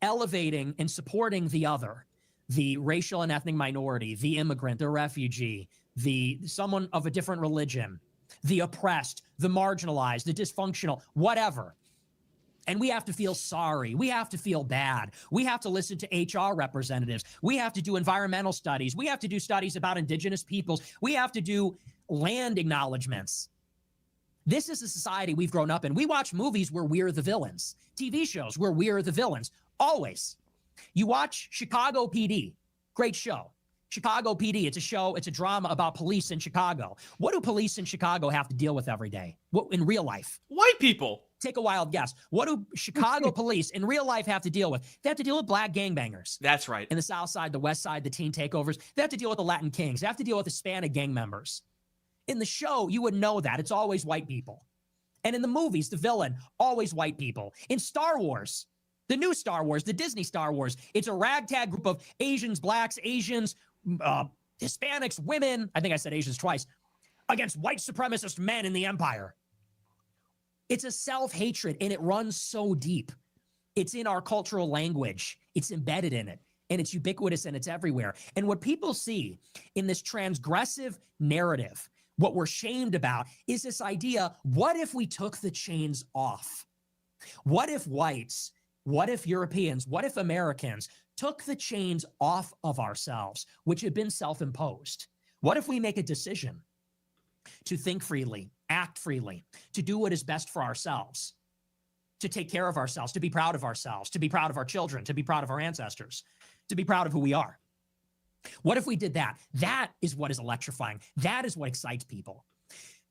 N: elevating and supporting the other, the racial and ethnic minority, the immigrant, the refugee, the someone of a different religion, the oppressed, the marginalized, the dysfunctional, whatever. And we have to feel sorry. We have to feel bad. We have to listen to HR representatives. We have to do environmental studies. We have to do studies about indigenous peoples. We have to do land acknowledgements. This is the society we've grown up in. We watch movies where we're the villains, TV shows where we're the villains, always. You watch Chicago PD, great show. Chicago PD, it's a show, it's a drama about police in Chicago. What do police in Chicago have to deal with every day? What in real life?
B: White people.
N: Take a wild guess. What do Chicago police in real life have to deal with? They have to deal with black gangbangers.
B: That's right.
N: In the South Side, the West Side, the teen takeovers. They have to deal with the Latin Kings. They have to deal with Hispanic gang members. In the show, you would know that. It's always white people. And in the movies, the villain, always white people. In Star Wars, the new Star Wars, the Disney Star Wars, it's a ragtag group of Asians, blacks, Asians, Hispanics, women, I think I said Asians twice, against white supremacist men in the empire. It's a self-hatred, and it runs so deep. It's in our cultural language. It's embedded in it, and it's ubiquitous, and it's everywhere. And what people see in this transgressive narrative, what we're shamed about, is this idea, what if we took the chains off? What if whites, what if Europeans, what if Americans took the chains off of ourselves, which have been self-imposed? What if we make a decision to think freely, act freely, to do what is best for ourselves, to take care of ourselves, to be proud of ourselves, to be proud of our children, to be proud of our ancestors, to be proud of who we are? What if we did that? That is what is electrifying. That is what excites people.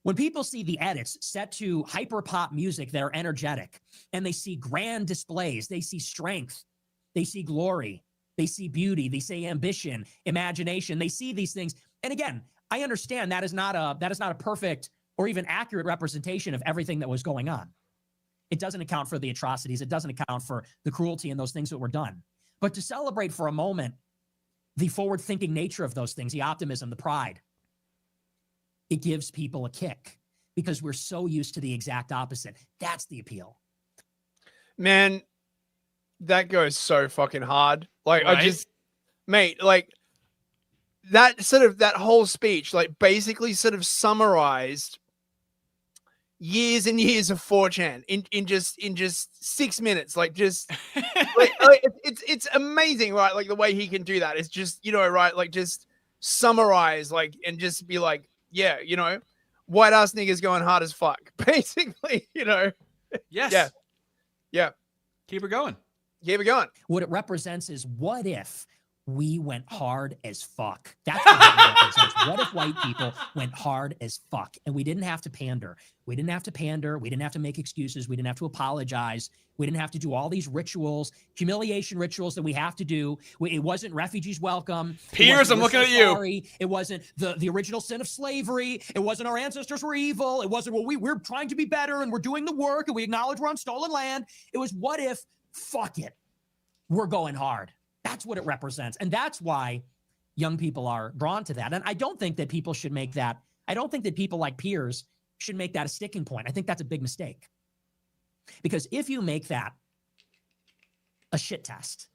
N: When people see the edits set to hyper pop music that are energetic, and they see grand displays, they see strength, they see glory, they see beauty, they see ambition, imagination, they see these things. And again, I understand that is not a perfect or even accurate representation of everything that was going on. It doesn't account for the atrocities. It doesn't account for the cruelty and those things that were done. But to celebrate for a moment the forward-thinking nature of those things, the optimism, the pride, it gives people a kick because we're so used to the exact opposite. That's the appeal.
D: Man, that goes so fucking hard. Like,
B: Right?
D: I just, mate, like, that whole speech, like, basically sort of summarized years and years of 4chan in just 6 minutes. Like, just it's amazing, right? Like, the way he can do that is just, right, like, just summarize, like, and just be like, yeah, white ass niggas going hard as fuck, basically.
B: Yes.
D: Yeah.
B: Keep her going.
N: What it represents is, what if we went hard as fuck? That's what it represents. What if white people went hard as fuck and we didn't have to pander? We didn't have to pander. We didn't have to make excuses. We didn't have to apologize. We didn't have to do all these rituals, humiliation rituals that we have to do. It wasn't refugees welcome.
B: Piers, I'm looking at you.
N: Sorry. It wasn't the original sin of slavery. It wasn't our ancestors were evil. It wasn't, well, we're trying to be better and we're doing the work and we acknowledge we're on stolen land. It was, what if, fuck it, we're going hard. That's what it represents. And that's why young people are drawn to that. And I don't think that people should make that. I don't think that people like Piers should make that a sticking point. I think that's a big mistake. Because if you make that a shit test,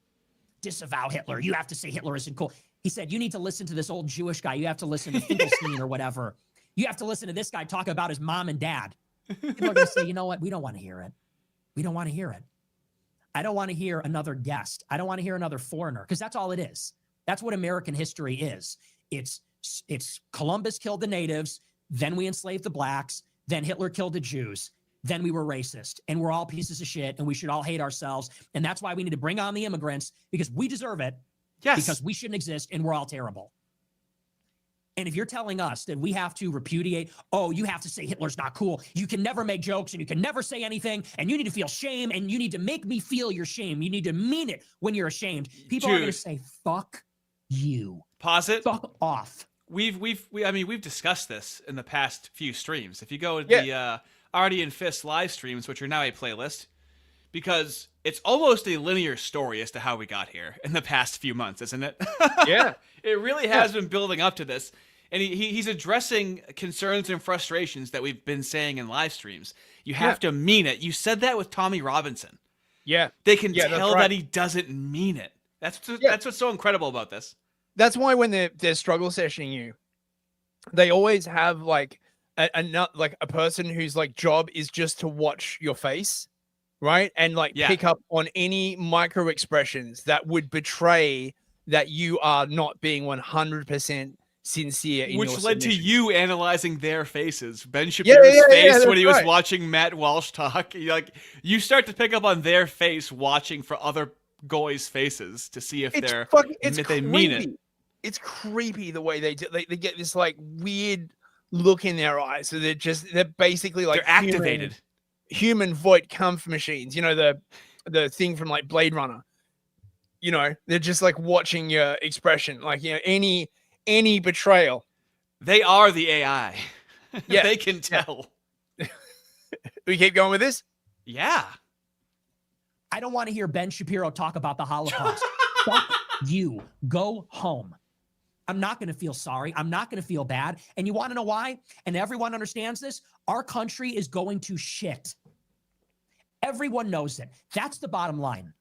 N: disavow Hitler, you have to say Hitler isn't cool. He said, you need to listen to this old Jewish guy. You have to listen to Finkelstein or whatever. You have to listen to this guy talk about his mom and dad. People are going to say, you know what? We don't want to hear it. We don't want to hear it. I don't want to hear another guest. I don't want to hear another foreigner, because that's all it is. That's what American history is. It's Columbus killed the natives, then we enslaved the blacks, then Hitler killed the Jews, then we were racist, and we're all pieces of shit, and we should all hate ourselves. And that's why we need to bring on the immigrants, because we deserve it.
B: Yes.
N: Because we shouldn't exist, and we're all terrible. And if you're telling us that we have to repudiate, oh, you have to say Hitler's not cool, you can never make jokes and you can never say anything, and you need to feel shame, and you need to make me feel your shame. You need to mean it when you're ashamed. People are going to say, fuck you.
B: Pause it.
N: Fuck off.
B: We've discussed this in the past few streams. If you go to the Artie and Fist live streams, which are now a playlist, because it's almost a linear story as to how we got here in the past few months, isn't it?
D: Yeah.
B: It really has been building up to this. And he's addressing concerns and frustrations that we've been saying in live streams. You have to mean it. You said that with Tommy Robinson.
D: Yeah.
B: They can tell that he doesn't mean it. That's what's so incredible about this.
D: That's why when they're struggle sessioning you, they always have like a person whose like job is just to watch your face, right? And like pick up on any micro expressions that would betray that you are not being 100% sincere in
B: Which
D: your
B: led to
D: submission.
B: you analyzing their faces. Ben Shapiro's face when he was watching Matt Walsh talk. You start to pick up on their face watching for other guys' faces to see if they mean it.
D: It's creepy the way they do. They get this like weird look in their eyes. So they're basically like
B: they're activated.
D: Human void comf machines. You know, the thing from like Blade Runner. You know, they're just like watching your expression. Like, you know, any betrayal.
B: They are the AI.
D: Yeah.
B: They can tell.
D: We keep going with this?
B: Yeah.
N: I don't want to hear Ben Shapiro talk about the Holocaust. Fuck you. Go home. I'm not going to feel sorry. I'm not going to feel bad. And you want to know why? And everyone understands this. Our country is going to shit. Everyone knows it. That's the bottom line.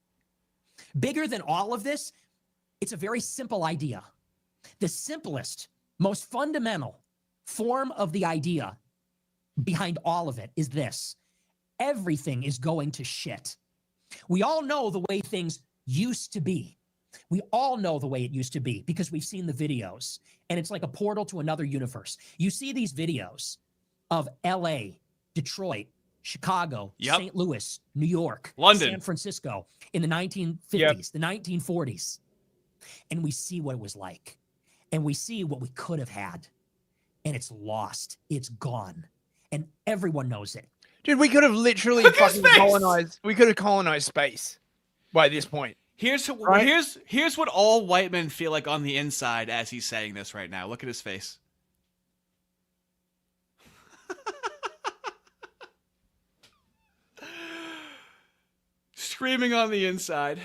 N: Bigger than all of this, it's a very simple idea. The simplest, most fundamental form of the idea behind all of it is this. Everything is going to shit. We all know the way things used to be. We all know the way it used to be because we've seen the videos, and it's like a portal to another universe. You see these videos of LA, Detroit, Chicago, St. Louis, New York,
B: London,
N: San Francisco in the 1950s, the 1940s. And we see what it was like. And we see what we could have had. And it's lost. It's gone. And everyone knows it.
D: Dude, we could have literally fucking colonized. We could have colonized space by this point.
B: Here's what all white men feel like on the inside as he's saying this right now. Look at his face. Screaming on the inside.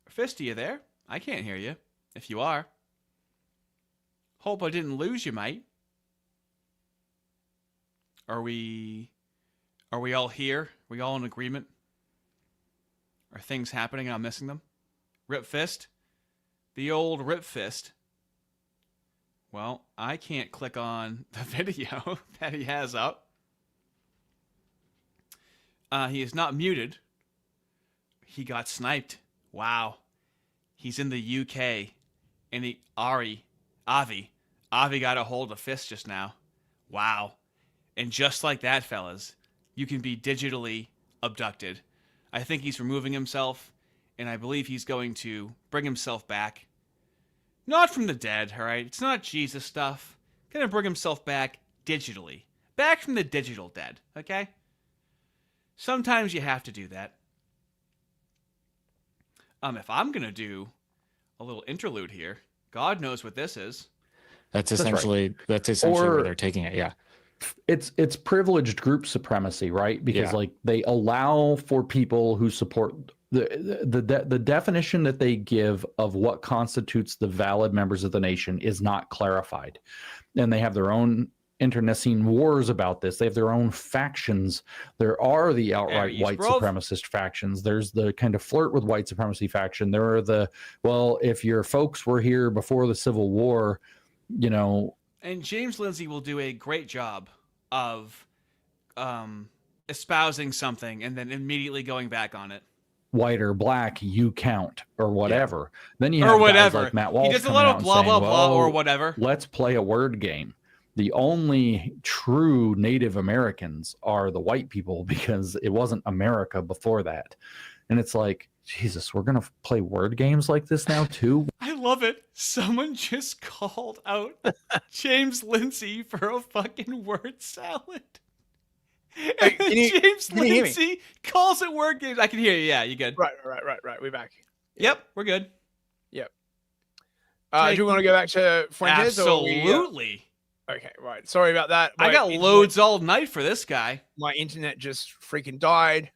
B: Fist, are you there? I can't hear you. If you are. Hope I didn't lose you, mate. Are we all here? Are we all in agreement? Are things happening and I'm missing them? Rip Fist? The old Rip Fist. Well, I can't click on the video that he has up. He is not muted. He got sniped. Wow. He's in the UK. And Avi got a hold of Fist just now. Wow. And just like that, fellas, you can be digitally abducted. I think he's removing himself, and I believe he's going to bring himself back. Not from the dead, all right? It's not Jesus stuff. Gonna bring himself back digitally. Back from the digital dead, okay? Sometimes you have to do that. If I'm gonna do a little interlude here, God knows what this is.
Q: That's essentially where they're taking it, yeah.
E: It's privileged group supremacy, right? Because like they allow for people who support the definition that they give of what constitutes the valid members of the nation is not clarified, and they have their own internecine wars about this. They have their own factions. There are the outright white supremacist factions. There's the kind of flirt with white supremacy faction. There are the, well, if your folks were here before the Civil War, you know.
B: And James Lindsay will do a great job of espousing something and then immediately going back on it.
E: White or black, you count, or whatever. Then you have guys like Matt Walsh.
B: He does a lot of blah, blah, blah, or whatever.
E: Let's play a word game. The only true Native Americans are the white people because it wasn't America before that. And it's like, Jesus, we're going to play word games like this now too?
B: I love it. Someone just called out James Lindsay for a fucking word salad. James Lindsay calls it word games. I can hear you. Yeah, you good.
D: Right. We're back.
B: Yep, we're good.
D: Yep. Do you want to go back to Fuentes?
B: Absolutely.
D: Okay, right. Sorry about that.
B: I got loads all night for this guy.
D: My internet just freaking died.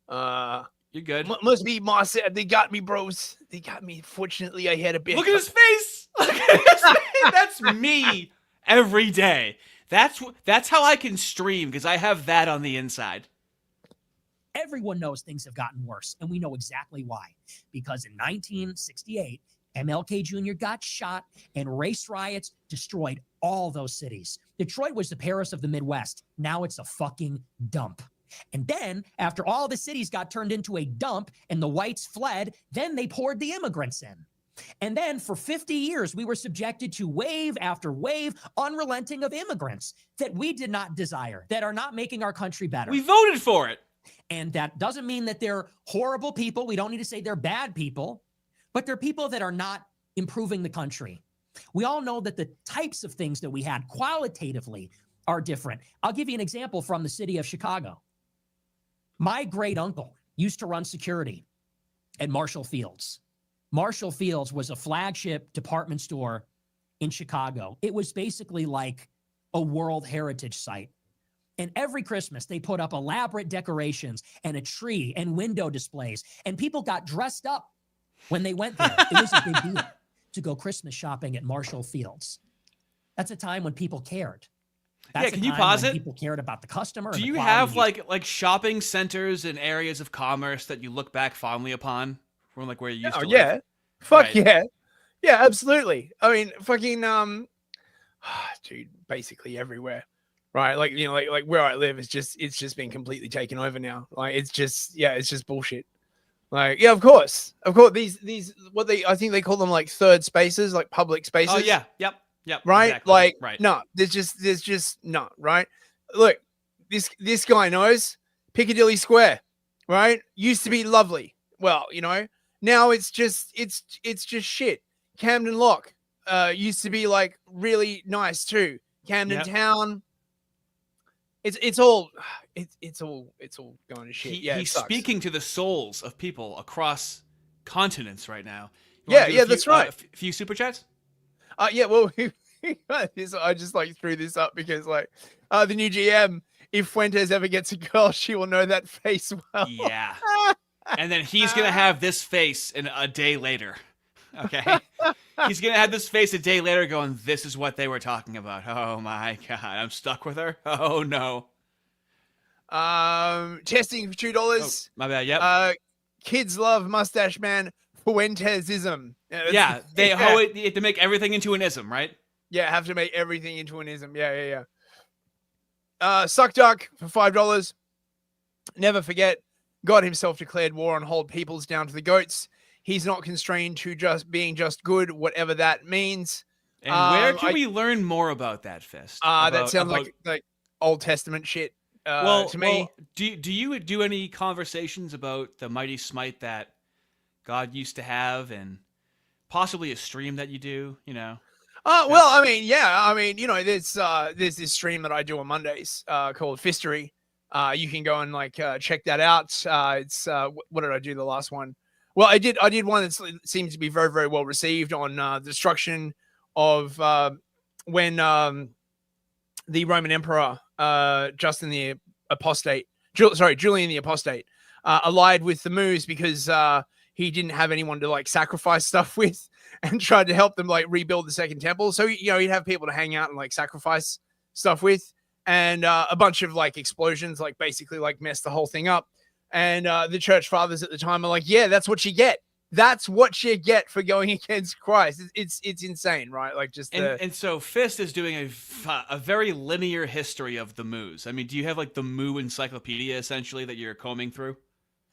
B: You're good.
D: Must be Moss. They got me, bros. They got me. Fortunately, I had a bit.
B: Look at his face. Look at his face. That's me every day. That's how I can stream, because I have that on the inside.
N: Everyone knows things have gotten worse, and we know exactly why. Because in 1968, MLK Jr. got shot, and race riots destroyed all those cities. Detroit was the Paris of the Midwest. Now it's a fucking dump. And then, after all the cities got turned into a dump and the whites fled, then they poured the immigrants in. And then for 50 years, we were subjected to wave after wave, unrelenting of immigrants that we did not desire, that are not making our country better.
B: We voted for it.
N: And that doesn't mean that they're horrible people. We don't need to say they're bad people, but they're people that are not improving the country. We all know that the types of things that we had qualitatively are different. I'll give you an example from the city of Chicago. My great uncle used to run security at Marshall Fields. Marshall Fields was a flagship department store in Chicago. It was basically like a World Heritage Site. And every Christmas, they put up elaborate decorations and a tree and window displays. And people got dressed up when they went there. It was a big deal to go Christmas shopping at Marshall Fields. That's a time when people cared. That's
B: can you pause it?
N: People cared about the customer.
B: Do
N: and the
B: you
N: quality
B: have
N: of
B: like shopping centers and areas of commerce that you look back fondly upon from like where you used to live?
D: Yeah. Fuck
B: Right.
D: yeah. Yeah, absolutely. I mean, fucking dude, basically everywhere. Right? Like, you know, like where I live it's just been completely taken over now. Like it's just bullshit. Like, yeah, of course. These I think they call them like third spaces, like public spaces.
B: Oh yeah, yep.
D: Right?
B: Exactly.
D: Like,
B: right.
D: no, there's just no, right? Look, this guy knows Piccadilly Square, right? Used to be lovely. Well, you know, now it's just shit. Camden Lock used to be like really nice too. Camden Town. It's all going to shit.
B: He's speaking to the souls of people across continents right now.
D: That's right.
B: A few super chats.
D: Yeah, well, I just like threw this up because like the new GM, if Fuentes ever gets a girl, she will know that face well.
B: Yeah. And then he's going to have this face in a day later. Okay. He's going to have this face a day later going, this is what they were talking about. Oh my God. I'm stuck with her. Oh no.
D: Testing for $2.
B: Oh, my bad. Yep.
D: Kids love mustache man Fuentesism.
B: Yeah. They have to make everything into an ism, right?
D: Yeah. Have to make everything into an ism. Yeah. Suck Duck for $5. Never forget, God himself declared war on whole peoples down to the goats. He's not constrained to just being just good, whatever that means.
B: And where can we learn more about that, Fist?
D: That sounds like Old Testament shit to me.
B: Well, do you do any conversations about the mighty smite that God used to have, and possibly a stream that you do? You know.
D: Well, I mean, yeah. I mean, you know, there's this stream that I do on Mondays called Fistery. You can go and like check that out. It's what did I do the last one? Well, I did one that seemed to be very, very well received on the destruction of when the Roman Emperor Julian the Apostate, allied with the Moos because he didn't have anyone to like sacrifice stuff with, and tried to help them like rebuild the Second Temple. So you know, he'd have people to hang out and like sacrifice stuff with, and a bunch of like explosions like basically like messed the whole thing up. And the church fathers at the time are like, yeah, that's what you get. That's what you get for going against Christ. It's insane, right? Like just
B: and so Fist is doing a very linear history of the Moos. I mean, do you have like the Moo encyclopedia essentially that you're combing through?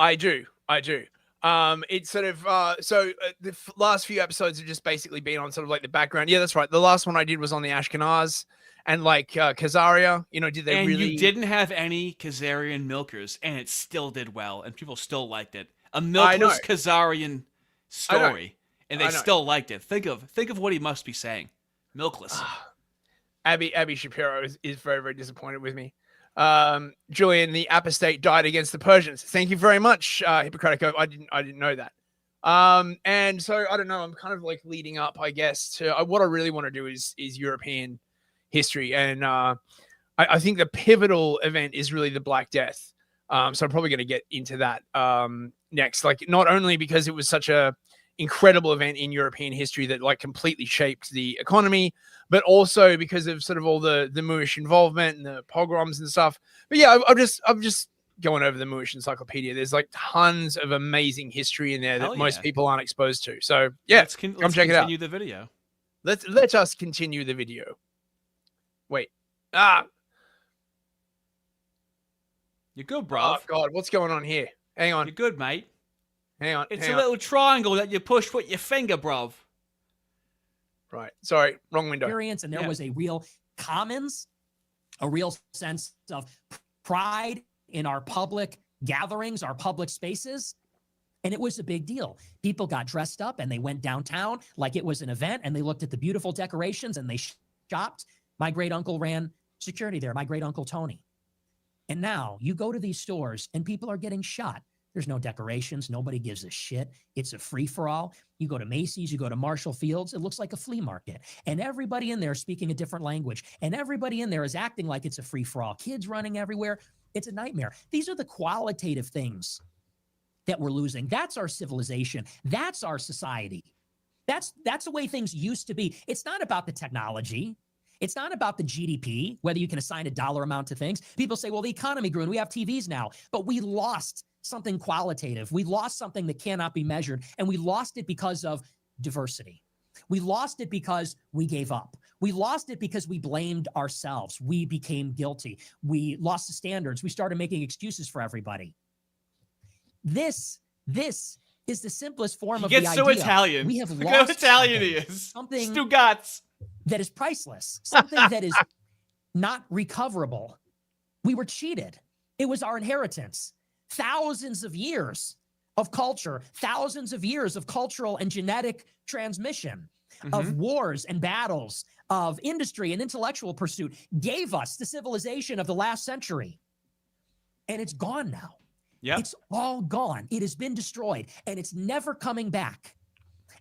D: I do. It's sort of the last few episodes have just basically been on sort of like the background. Yeah, that's right. The last one I did was on the Ashkenaz and like Khazaria. You know, did they really?
B: You didn't have any Khazarian milkers, and it still did well, and people still liked it. A milkless Khazarian story, and they still liked it. Think of what he must be saying. Milkless.
D: Abby Shapiro is very, very disappointed with me. Julian the Apostate died against the Persians. Thank you very much, Hippocratic Oath. I didn't know that. And so I don't know. I'm kind of like leading up, I guess, to what I really want to do is European history, and I think the pivotal event is really the Black Death. So I'm probably going to get into that next. Like, not only because it was such a incredible event in European history that like completely shaped the economy, but also because of sort of all the Moorish involvement and the pogroms and stuff. But yeah, I'm just going over the Moorish encyclopedia. There's like tons of amazing history in there that most people aren't exposed to. So yeah,
B: let's
D: come check it out.
B: Continue the video.
D: Let us continue the video. Wait.
B: You're good, bro.
D: Oh God, what's going on here? Hang on.
B: You're good, mate.
D: Hang on.
B: It's
D: hang
B: a
D: on.
B: little triangle that you push with your finger, bruv.
D: Right. Sorry, wrong window.
N: Experience, and there was a real commons, a real sense of pride in our public gatherings, our public spaces. And it was a big deal. People got dressed up and they went downtown like it was an event, and they looked at the beautiful decorations and they shopped. My great uncle ran security there, my great uncle Tony. And now you go to these stores and people are getting shot. There's no decorations. Nobody gives a shit. It's a free-for-all. You go to Macy's, you go to Marshall Fields, it looks like a flea market. And everybody in there is speaking a different language. And everybody in there is acting like it's a free-for-all. Kids running everywhere. It's a nightmare. These are the qualitative things that we're losing. That's our civilization. That's our society. That's the way things used to be. It's not about the technology. It's not about the GDP, whether you can assign a dollar amount to things. People say, well, the economy grew and we have TVs now, but we lost something qualitative. We lost something that cannot be measured, and we lost it because of diversity. We lost it because we gave up. We lost it because we blamed ourselves. We became guilty. We lost the standards. We started making excuses for everybody. This is the simplest form of the idea.
B: He gets so Italian.
N: We have
B: Look how
N: lost
B: Italian he is.
N: something
B: Stugats.
N: that is priceless, something that is not recoverable. We were cheated. It was our inheritance. Thousands of years of culture, thousands of years of cultural and genetic transmission, of wars and battles, of industry and intellectual pursuit gave us the civilization of the last century. And it's gone now.
B: Yep.
N: It's all gone. It has been destroyed, and it's never coming back.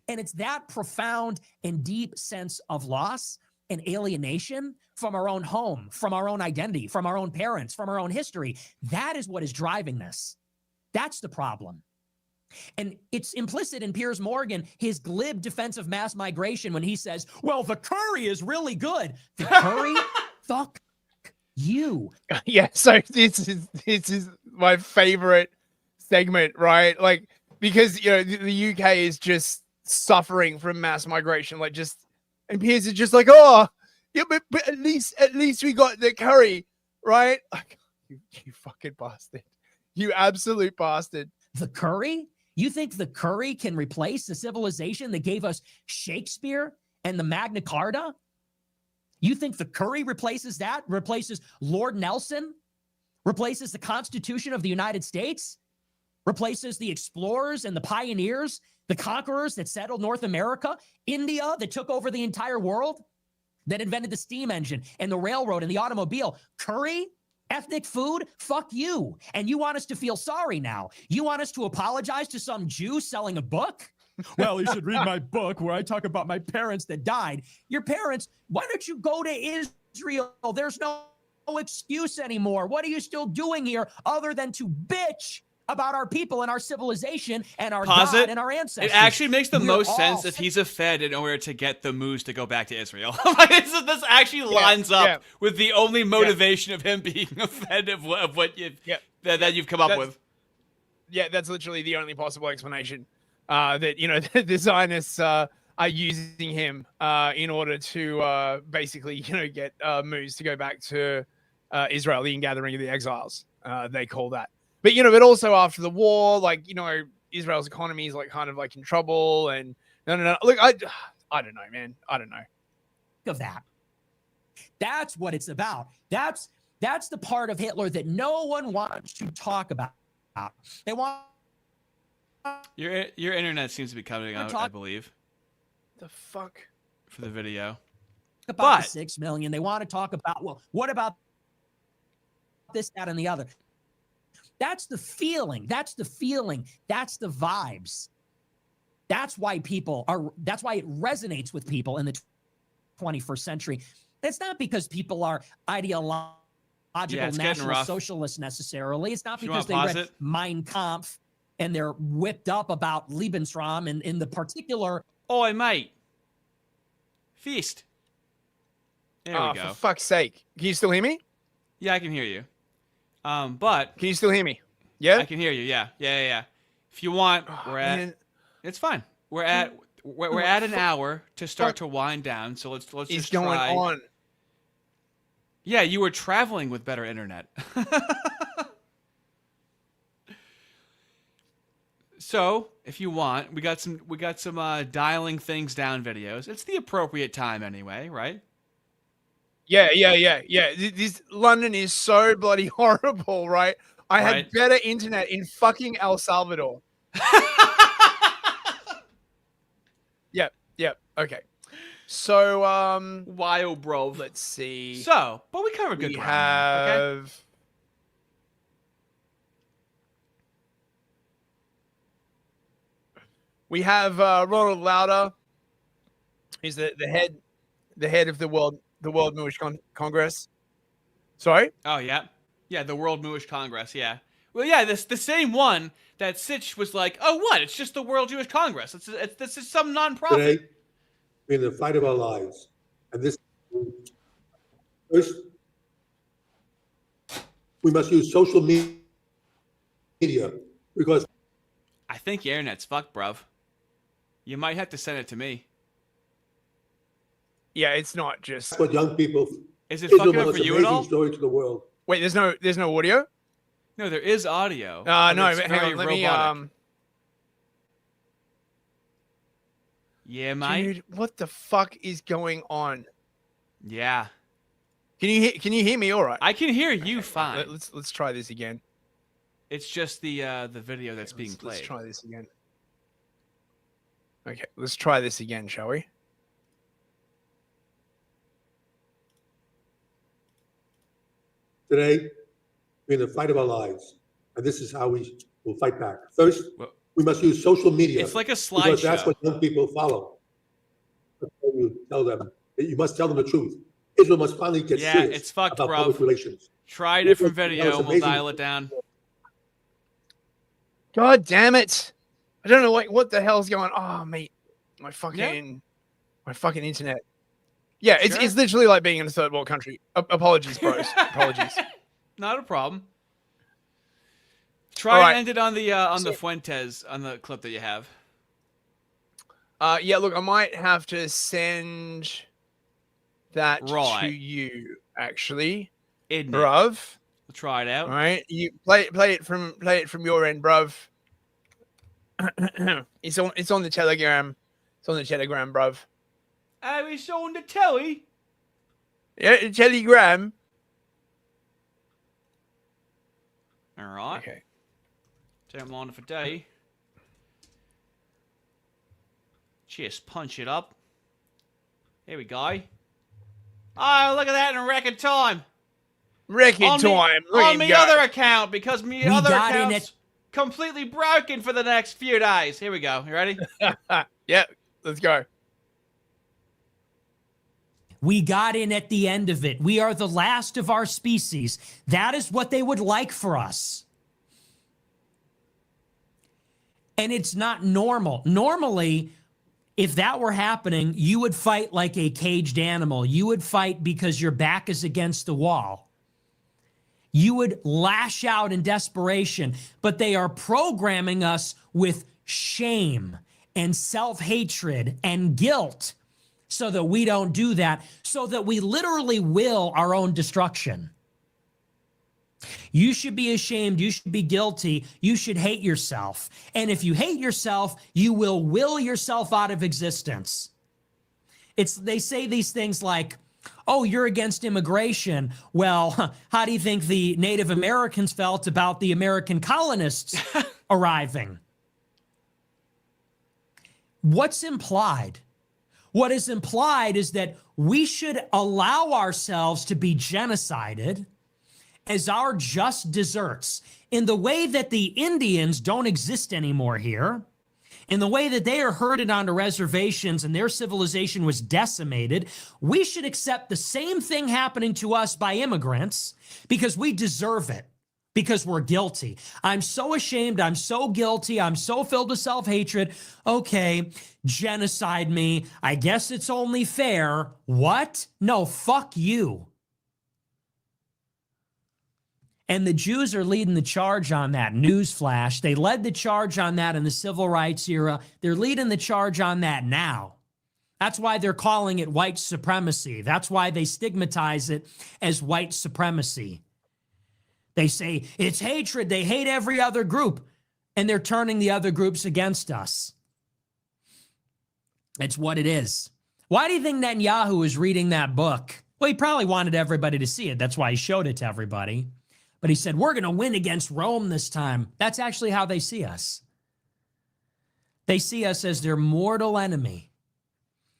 N: And it's that profound and deep sense of loss and alienation from our own home, from our own identity, from our own parents, from our own history. That is what is driving this. That's the problem. And it's implicit in Piers Morgan, his glib defense of mass migration, when he says, well, the curry is really good. The curry? Fuck you.
D: Yeah, so this is my favorite segment, right? Like, because, you know, the UK is just suffering from mass migration, like, just, and Piers is just like, oh, yeah, but at least we got the curry, right? Like, you fucking bastard. You absolute bastard.
N: The curry? You think the curry can replace the civilization that gave us Shakespeare and the Magna Carta? You think the curry replaces that? Replaces Lord Nelson? Replaces the Constitution of the United States? Replaces the explorers and the pioneers, the conquerors that settled North America? India that took over the entire world? That invented the steam engine and the railroad and the automobile? Curry? Ethnic food? Fuck you. And you want us to feel sorry now. You want us to apologize to some Jew selling a book? Well, you should read my book where I talk about my parents that died. Your parents, why don't you go to Israel? There's no excuse anymore. What are you still doing here other than to bitch about our people and our civilization and our God and our ancestors?
B: It actually makes the most sense if he's a Fed in order to get the moose to go back to Israel. Like, this actually lines up with the only motivation of him being a Fed of what that you've come up with.
D: Yeah, that's literally the only possible explanation. That, you know, the Zionists are using him in order to basically, you know, get moose to go back to Israel, the ingathering of the exiles. They call that. But, you know, but also after the war, like, you know, Israel's economy is like kind of like in trouble, and no. Look, I don't know, man. I don't know.
N: Of that. That's what it's about. That's the part of Hitler that no one wants to talk about. They want
B: your internet seems to be coming out, I believe.
D: The fuck?
B: For the video.
N: About the 6 million. They want to talk about, well, what about this, that, and the other? That's the feeling. That's the feeling. That's the vibes. That's why that's why it resonates with people in the 21st century. It's not because people are ideological national socialists necessarily. It's not because they read Mein Kampf and they're whipped up about Lebensraum and in the particular.
B: Oi, mate. Feast. There we go.
D: For fuck's sake. Can you still hear me?
B: Yeah, I can hear you. But
D: can you still hear me? Yeah,
B: I can hear you. Yeah. If you want, we're at. It's fine. We're at an hour to start to wind down. So let's just
D: going
B: try.
D: On.
B: Yeah, you were traveling with better internet. So, if you want, we got some dialing things down videos. It's the appropriate time anyway, right?
D: Yeah. This London is so bloody horrible, right? I had better internet in fucking El Salvador. Yep. Okay. So,
B: wild, bro.
D: Let's see.
B: So, but we covered good ground. Okay?
D: We have Ronald Lauder. He's the head of the World Moorish Congress. Sorry?
B: Oh yeah. Yeah, the World Moorish Congress, yeah. Well, yeah, the same one that Sitch was like, "Oh, what? It's just the World Jewish Congress. This is some nonprofit."
U: Today, we're in the fight of our lives. And this first we must use social media because
B: I think your internet's fucked, bruv. You might have to send it to me.
D: Yeah, it's not just
U: that's what young people.
B: Is it fucking up for you at all?
U: Story to the world.
D: Wait, there's no audio?
B: No, there is audio.
D: No, but hang on, let me
B: Yeah, mate.
D: Dude, what the fuck is going on?
B: Yeah.
D: Can you hear me all right?
B: I can hear you fine.
D: Let's try this again.
B: It's just the video that's being played.
D: Let's try this again. Okay, let's try this again, shall we?
U: Today, we're in the fight of our lives, and this is how we will fight back. First, we must use social media.
B: It's like a
U: because
B: slideshow.
U: that's what young people follow. You tell them. You must tell them the truth. Israel must finally get serious
B: it's fucked,
U: about
B: bro.
U: public relations.
B: Try a different video
U: it's
B: and we'll
U: amazing.
B: dial it down.
D: God damn it! I don't know what the hell's going on. Oh, mate, my fucking internet. Yeah, it's literally like being in a third world country. Apologies, bros. Apologies.
B: Not a problem. Try and end it on the Fuentes on the clip that you have.
D: Yeah, look, I might have to send that to you actually, bruv.
B: We'll try it out.
D: All right, you play it from your end, bruv. It's on the Telegram. It's on the Telegram, bruv.
B: Oh, it's on the telly.
D: Yeah, the Telegram.
B: All right.
D: Okay.
B: Turn them on for day. Just punch it up. Here we go. Oh, look at that in record time.
D: Record time. Look
B: on
D: at
B: my
D: him go.
B: other account, because my other account's completely broken for the next few days. Here we go. You ready?
D: Yeah, let's go.
N: We got in at the end of it. We are the last of our species. That is what they would like for us. And it's not normal. Normally, if that were happening, you would fight like a caged animal. You would fight because your back is against the wall. You would lash out in desperation, but they are programming us with shame and self-hatred and guilt so that we don't do that, so that we literally will our own destruction. You should be ashamed. You should be guilty. You should hate yourself. And if you hate yourself, you will yourself out of existence. They say these things like, oh, you're against immigration. Well, how do you think the Native Americans felt about the American colonists arriving? What's implied? What is implied is that we should allow ourselves to be genocided as our just deserts in the way that the Indians don't exist anymore here, in the way that they are herded onto reservations and their civilization was decimated. We should accept the same thing happening to us by immigrants because we deserve it, because we're guilty. I'm so ashamed. I'm so guilty. I'm so filled with self-hatred. Okay, genocide me. I guess it's only fair. What? No, fuck you. And the Jews are leading the charge on that. Newsflash. They led the charge on that in the civil rights era. They're leading the charge on that now. That's why they're calling it white supremacy. That's why they stigmatize it as white supremacy. They say it's hatred. They hate every other group. and they're turning the other groups against us. It's what it is. Why do you think Netanyahu was reading that book? Well, he probably wanted everybody to see it. That's why he showed it to everybody. But he said, we're going to win against Rome this time. That's actually how they see us. They see us as their mortal enemy.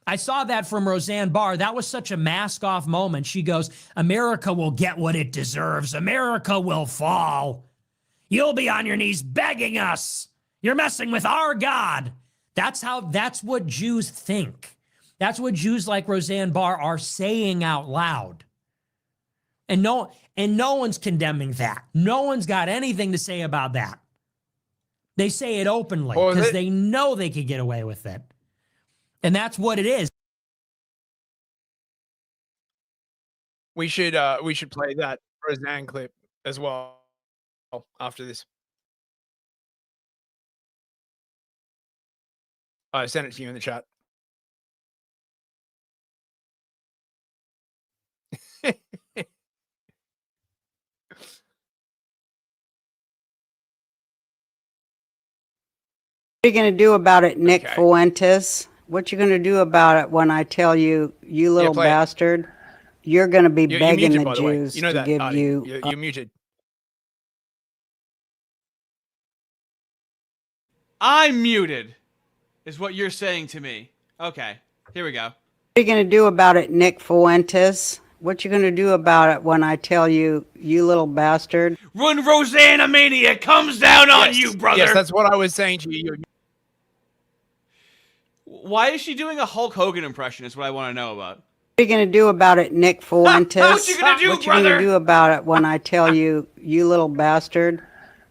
N: I saw that from Roseanne Barr. That was such a mask-off moment. She goes, America will get what it deserves. America will fall. You'll be on your knees begging us. You're messing with our God. That's what Jews think. That's what Jews like Roseanne Barr are saying out loud. And no one's condemning that. No one's got anything to say about that. They say it openly because they know they could get away with it. And that's what it is.
D: We should play that Roseanne clip as well after this. I sent it to you in the chat.
H: What are you going to do about it, Nick Fuentes? What you going to do about it when I tell you, you little bastard, you're going to be begging
D: muted,
H: the
D: by way.
H: Jews
D: You know
H: to
D: that,
H: give
D: Artie.
H: you...
D: You're muted.
B: I'm muted, is what you're saying to me. Okay, here we go.
H: What are you going to do about it, Nick Fuentes? What you going to do about it when I tell you, you little bastard?
B: When Rosanna Mania comes down on you, brother.
D: Yes, that's what I was saying to you.
B: Why is she doing a Hulk Hogan impression is what I want to know about.
H: What are you going to do about it, Nick Fuentes?
B: What you gonna do,
H: What you
B: brother?
H: going to do about it when I tell you, you little bastard,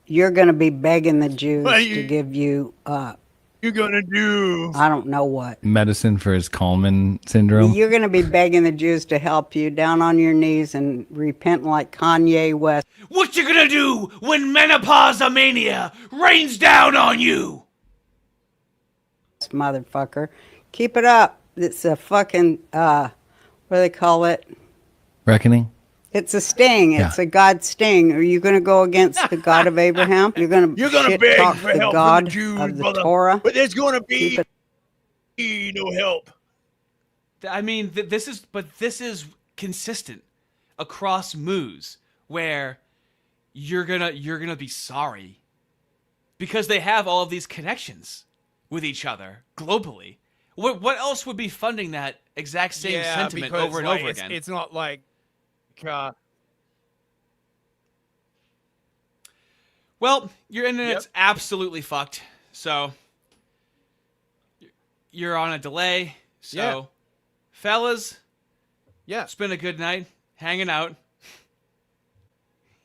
H: you're going to be begging the Jews to give you...
D: You're going to do...
H: I don't know what.
V: Medicine for his Kalman syndrome.
H: You're going to be begging the Jews to help you down on your knees and repent like Kanye West.
B: What you gonna do when menopause mania rains down on you?
H: Motherfucker. Keep it up. It's a fucking, what do they call it?
V: Reckoning.
H: It's a sting. It's a God sting. Are you going to go against the God of Abraham? You're going to
D: beg
H: talk
D: for
H: the
D: help
H: God
D: from the Jews,
H: of the
D: brother.
H: Torah?
D: But there's going to
H: Keep
D: be no help.
B: I mean, this is consistent across moves where you're gonna be sorry because they have all of these connections with each other globally. What else would be funding that exact same sentiment
D: because,
B: over and
D: like,
B: over again?
D: It's not like...
B: Well, your internet's absolutely fucked. So you're on a delay. So fellas, it's been a good night hanging out.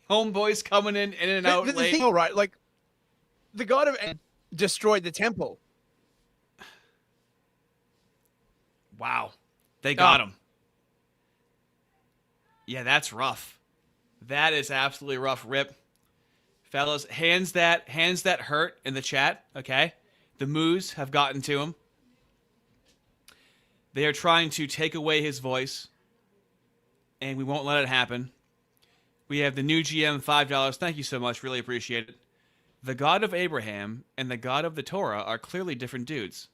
B: Homeboys coming in and out
D: the
B: late.
D: thing, all right, like the God of destroyed the temple.
B: Wow. They got him. Yeah, that's rough. That is absolutely rough, Rip. Fellas, hands that hurt in the chat, okay? The moos have gotten to him. They are trying to take away his voice, and we won't let it happen. We have the new GM, $5. Thank you so much. Really appreciate it. The God of Abraham and the God of the Torah are clearly different dudes.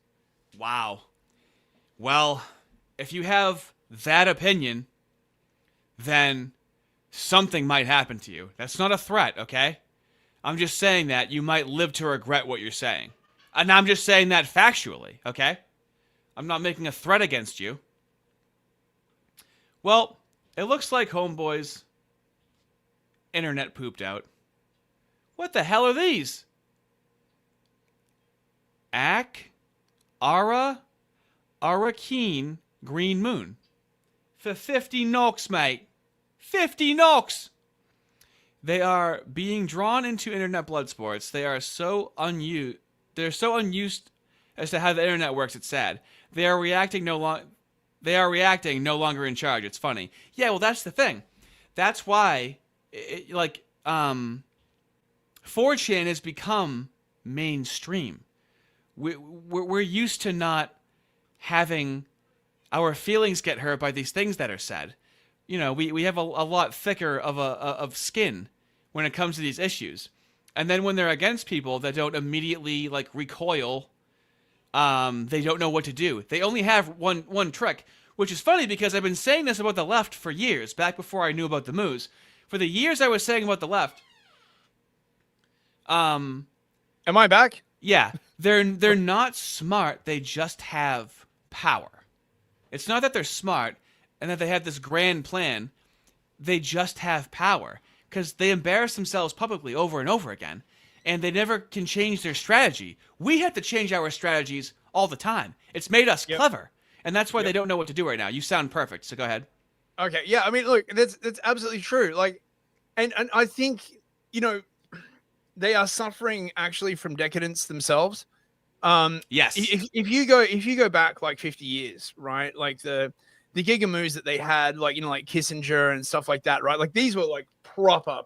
B: Wow. Well, if you have that opinion, then something might happen to you. That's not a threat, okay? I'm just saying that you might live to regret what you're saying. And I'm just saying that factually, okay? I'm not making a threat against you. Well, it looks like Homeboy's internet pooped out. What the hell are these? Arakeen Green Moon. For 50 knocks, mate. 50 knocks! They are being drawn into internet blood sports. They are so unused. They're so unused as to how the internet works. It's sad. They are reacting no longer in charge. It's funny. Yeah, well, that's the thing. That's why, 4chan has become mainstream. We're used to not having our feelings get hurt by these things that are said. You know, we have a lot thicker of skin when it comes to these issues. And then when they're against people that don't immediately like recoil, they don't know what to do. They only have one trick, which is funny because I've been saying this about the left for years, back before I knew about the moves. For the years I was saying about the left.
D: Am I back?
B: Yeah, they're not smart. They just have power. It's not that they're smart and that they have this grand plan. They just have power because they embarrass themselves publicly over and over again, and they never can change their strategy. We have to change our strategies all the time. It's made us clever, and that's why they don't know what to do right now. You sound perfect, so go ahead.
D: Okay, yeah, I mean, look, that's absolutely true. Like, and I think, you know, they are suffering actually from decadence themselves.
B: Yes.
D: If you go back like 50 years, right? Like the giga moves that they had, like, you know, like Kissinger and stuff like that, right? Like these were like proper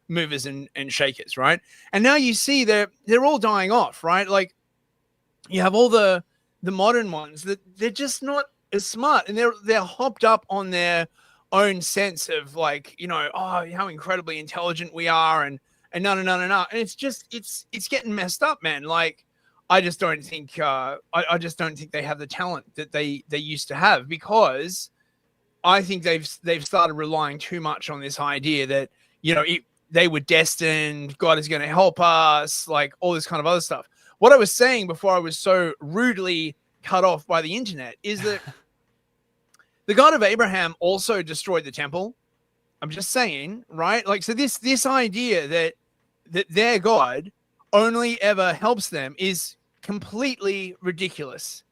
D: movers and shakers, right? And now you see they're all dying off, right? Like you have all the modern ones that they're just not as smart, and they're hopped up on their own sense of like, you know, oh, how incredibly intelligent we are, and no, and it's just it's getting messed up, man. Like I just don't think I just don't think they have the talent that they used to have, because I think they've started relying too much on this idea that, you know, they were destined, God is going to help us, like all this kind of other stuff. What I was saying before I was so rudely cut off by the internet is that the God of Abraham also destroyed the temple. I'm just saying, right? Like, so this idea that their God only ever helps them is completely ridiculous.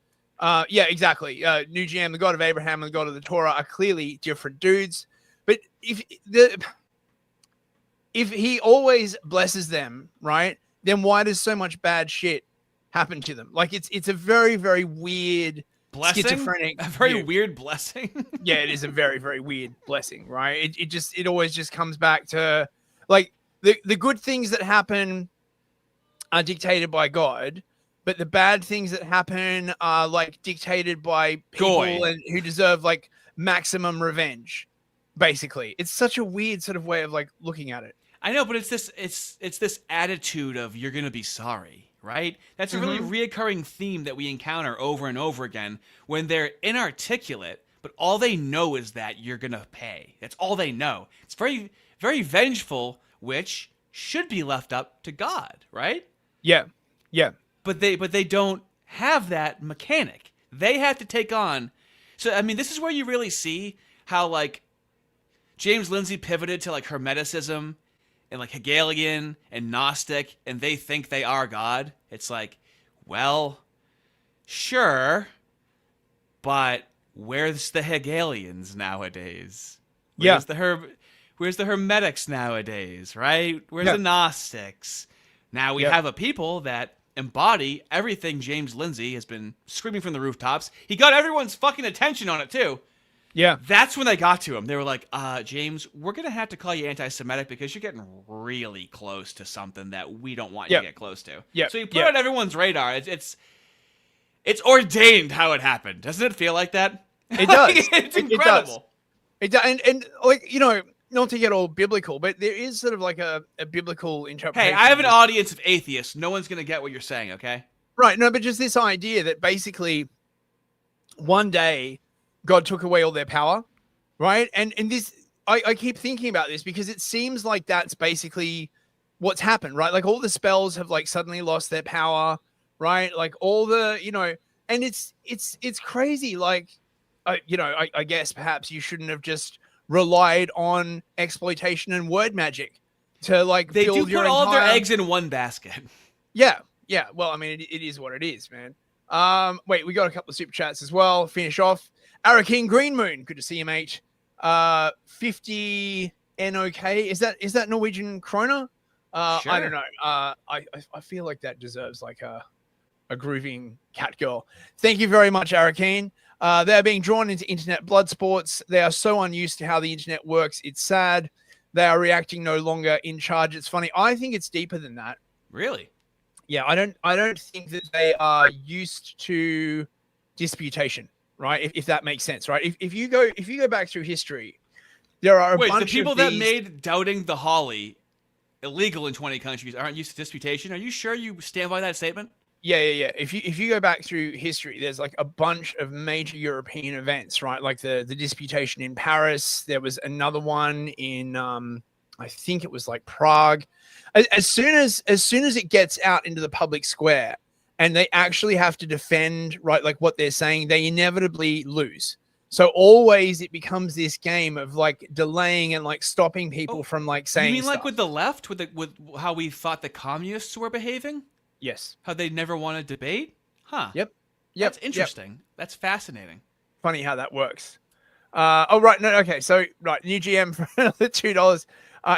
D: Yeah, exactly. New GM, the God of Abraham and the God of the Torah are clearly different dudes. But if he always blesses them, right, then why does so much bad shit happen to them? Like it's a very, very weird
B: blessing,
D: schizophrenic,
B: a very weird blessing.
D: Yeah, it is a very, very weird blessing, right? It always just comes back to like the good things that happen are dictated by God, but the bad things that happen are like dictated by people and who deserve like maximum revenge. Basically, it's such a weird sort of way of like looking at it.
B: I know, but it's this attitude of you're gonna be sorry, right? That's a really reoccurring theme that we encounter over and over again when they're inarticulate, but all they know is that you're gonna pay. That's all they know. It's very, very vengeful, which should be left up to God, right?
D: Yeah.
B: But they don't have that mechanic. They have to take on. So I mean, this is where you really see how like James Lindsay pivoted to like Hermeticism and like Hegelian and Gnostic, and they think they are God. It's like, well, sure, but where's the Hegelians nowadays? Where's the Hermetics nowadays, right? Where's the Gnostics? Now we have a people that embody everything James Lindsay has been screaming from the rooftops. He got everyone's fucking attention on it too.
D: Yeah.
B: That's when they got to him. They were like, James, we're going to have to call you anti-Semitic because you're getting really close to something that we don't want you to get close to.
D: Yeah.
B: So you put it on everyone's radar. It's ordained how it happened. Doesn't it feel like that?
D: It does.
B: It's incredible.
D: It does. And like, you know, not to get all biblical, but there is sort of like a biblical interpretation.
B: Hey, I have an audience of atheists. No one's going to get what you're saying, okay?
D: Right. No, but just this idea that basically one day God took away all their power, right? And this, I keep thinking about this because it seems like that's basically what's happened, right? Like all the spells have like suddenly lost their power, right? Like all the, you know, and it's crazy. Like, you know, I guess perhaps you shouldn't have just relied on exploitation and word magic to like
B: they
D: build
B: do
D: your
B: put all of their
D: entire...
B: eggs in one basket.
D: Yeah. Well, I mean, it is what it is, man. Wait, we got a couple of super chats as well. Finish off. Arakin Green Moon, good to see you, mate. 50 NOK. Is that Norwegian krona?
B: Sure.
D: I don't know. I feel like that deserves like a grooving cat girl. Thank you very much, Arakin. They are being drawn into internet blood sports. They are so unused to how the internet works. It's sad. They are reacting no longer in charge. It's funny. I think it's deeper than that.
B: Really?
D: Yeah, I don't think that they are used to disputation. Right, if that makes sense, right? If you go back through history, there are a bunch
B: the people
D: of
B: that
D: these...
B: made Doubting the Holly illegal in 20 countries aren't used to disputation. Are you sure you stand by that statement?
D: Yeah. If you go back through history, there's like a bunch of major European events, right? Like the disputation in Paris. There was another one in I think it was like Prague. As soon as it gets out into the public square and they actually have to defend, right, like what they're saying, they inevitably lose. So always it becomes this game of like delaying and like stopping people from like saying.
B: You mean like
D: stuff.
B: with the left, with how we thought the communists were behaving?
D: Yes.
B: How they never want to debate? Huh.
D: Yep.
B: That's interesting. That's fascinating.
D: Funny how that works. Right. No. Okay. So right, new GM for another $2.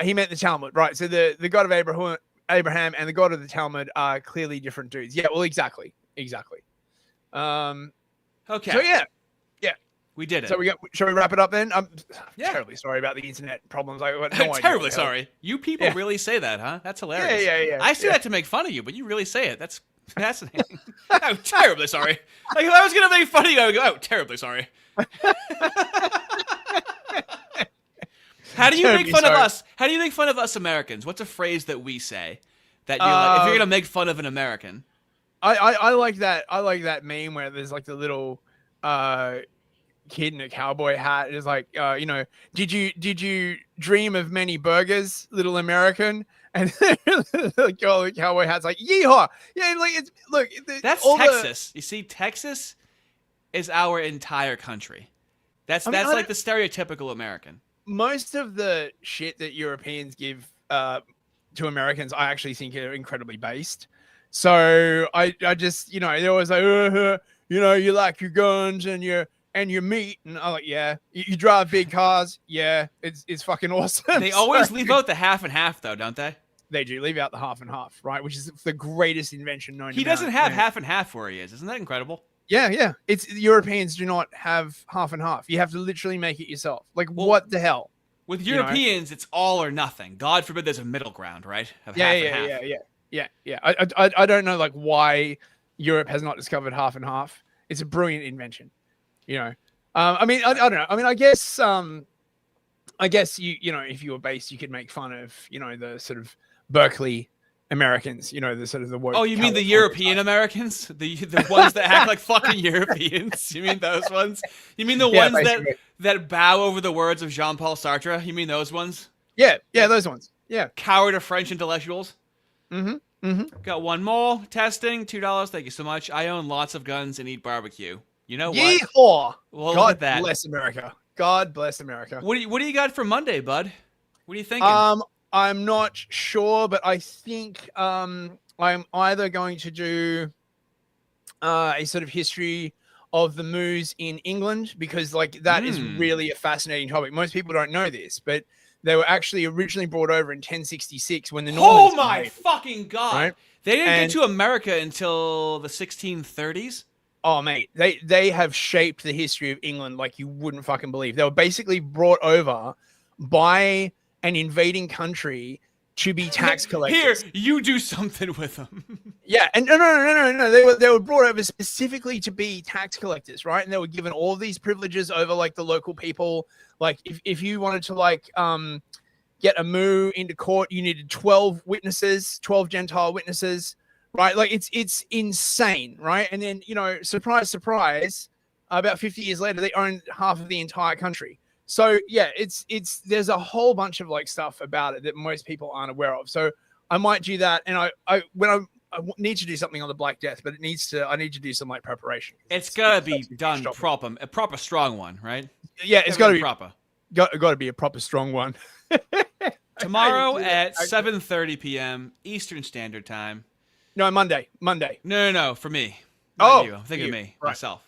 D: He meant the Talmud, right? So the God of Abraham and the God of the Talmud are clearly different dudes. Yeah. Well, exactly.
B: Okay.
D: So yeah.
B: We did it.
D: So shall we wrap it up then? I'm terribly sorry about the internet problems. I got no idea.
B: Terribly sorry. You people really say that, huh? That's hilarious.
D: Yeah.
B: I say that to make fun of you, but you really say it. That's fascinating. Oh, terribly sorry. Like if I was gonna make fun of you, I would go, oh, terribly sorry. How do you make fun of us? How do you make fun of us Americans? What's a phrase that we say that you're like, if you're gonna make fun of an American?
D: I like that. I like that meme where there's like the little kid in a cowboy hat. It's like, did you dream of many burgers, little American? And the girl in the cowboy hat's like, yeehaw! Yeah, like
B: That's Texas. You see, Texas is our entire country. That's like the stereotypical American.
D: Most of the shit that Europeans give to Americans, I actually think are incredibly based. So I just, they're always like, you like your guns and your meat, and I'm like, yeah. You drive big cars, yeah. It's fucking awesome.
B: They always leave out the half and half, though, don't they?
D: They do leave out the half and half, right? Which is the greatest invention known.
B: He doesn't have half and half where he is. Isn't that incredible?
D: Yeah. It's Europeans do not have half and half. You have to literally make it yourself. Like, what the hell?
B: With Europeans, it's all or nothing. God forbid there's a middle ground, right? Of half and half.
D: Yeah. I don't know like why Europe has not discovered half and half. It's a brilliant invention. I mean, I don't know. I mean, I guess you if you were based, you could make fun of the sort of Berkeley Americans, the sort of the woke.
B: Oh, you mean the European Americans, the ones that act like fucking Europeans? You mean those ones? You mean the ones that bow over the words of Jean-Paul Sartre? You mean those ones?
D: Yeah, those ones. Yeah,
B: coward of French intellectuals.
D: Mm-hmm.
B: Got one more testing, $2. Thank you so much. I own lots of guns and eat barbecue. You know what?
D: Yeehaw!
B: Well,
D: God
B: look at that.
D: Bless America. God bless America.
B: What do you got for Monday, bud? What are you thinking?
D: I'm not sure, but I think I'm either going to do a sort of history of the moves in England, because like that is really a fascinating topic. Most people don't know this, but they were actually originally brought over in 1066 when the Normans.
B: Oh my fucking God!
D: Right?
B: They didn't get to America until the 1630s.
D: Oh mate, they have shaped the history of England like you wouldn't fucking believe. They were basically brought over by an invading country to be tax collectors.
B: Here, you do something with them.
D: Yeah, and no. They were brought over specifically to be tax collectors, right? And they were given all these privileges over like the local people. Like if you wanted to like get a moo into court, you needed 12 witnesses, 12 Gentile witnesses, right? Like it's insane, right? And then surprise, surprise, about 50 years later, they owned half of the entire country. So yeah, it's there's a whole bunch of like stuff about it that most people aren't aware of. So I might do that, and I need to do something on the Black Death, but I need to do some like preparation.
B: It's gotta be done proper, a proper strong one, right?
D: Yeah, it's gotta be
B: proper.
D: Got to be a proper strong one.
B: Tomorrow at 7:30 p.m. Eastern Standard Time.
D: No, Monday.
B: No, for me. Not you. I'm thinking of me,
D: right.
B: myself.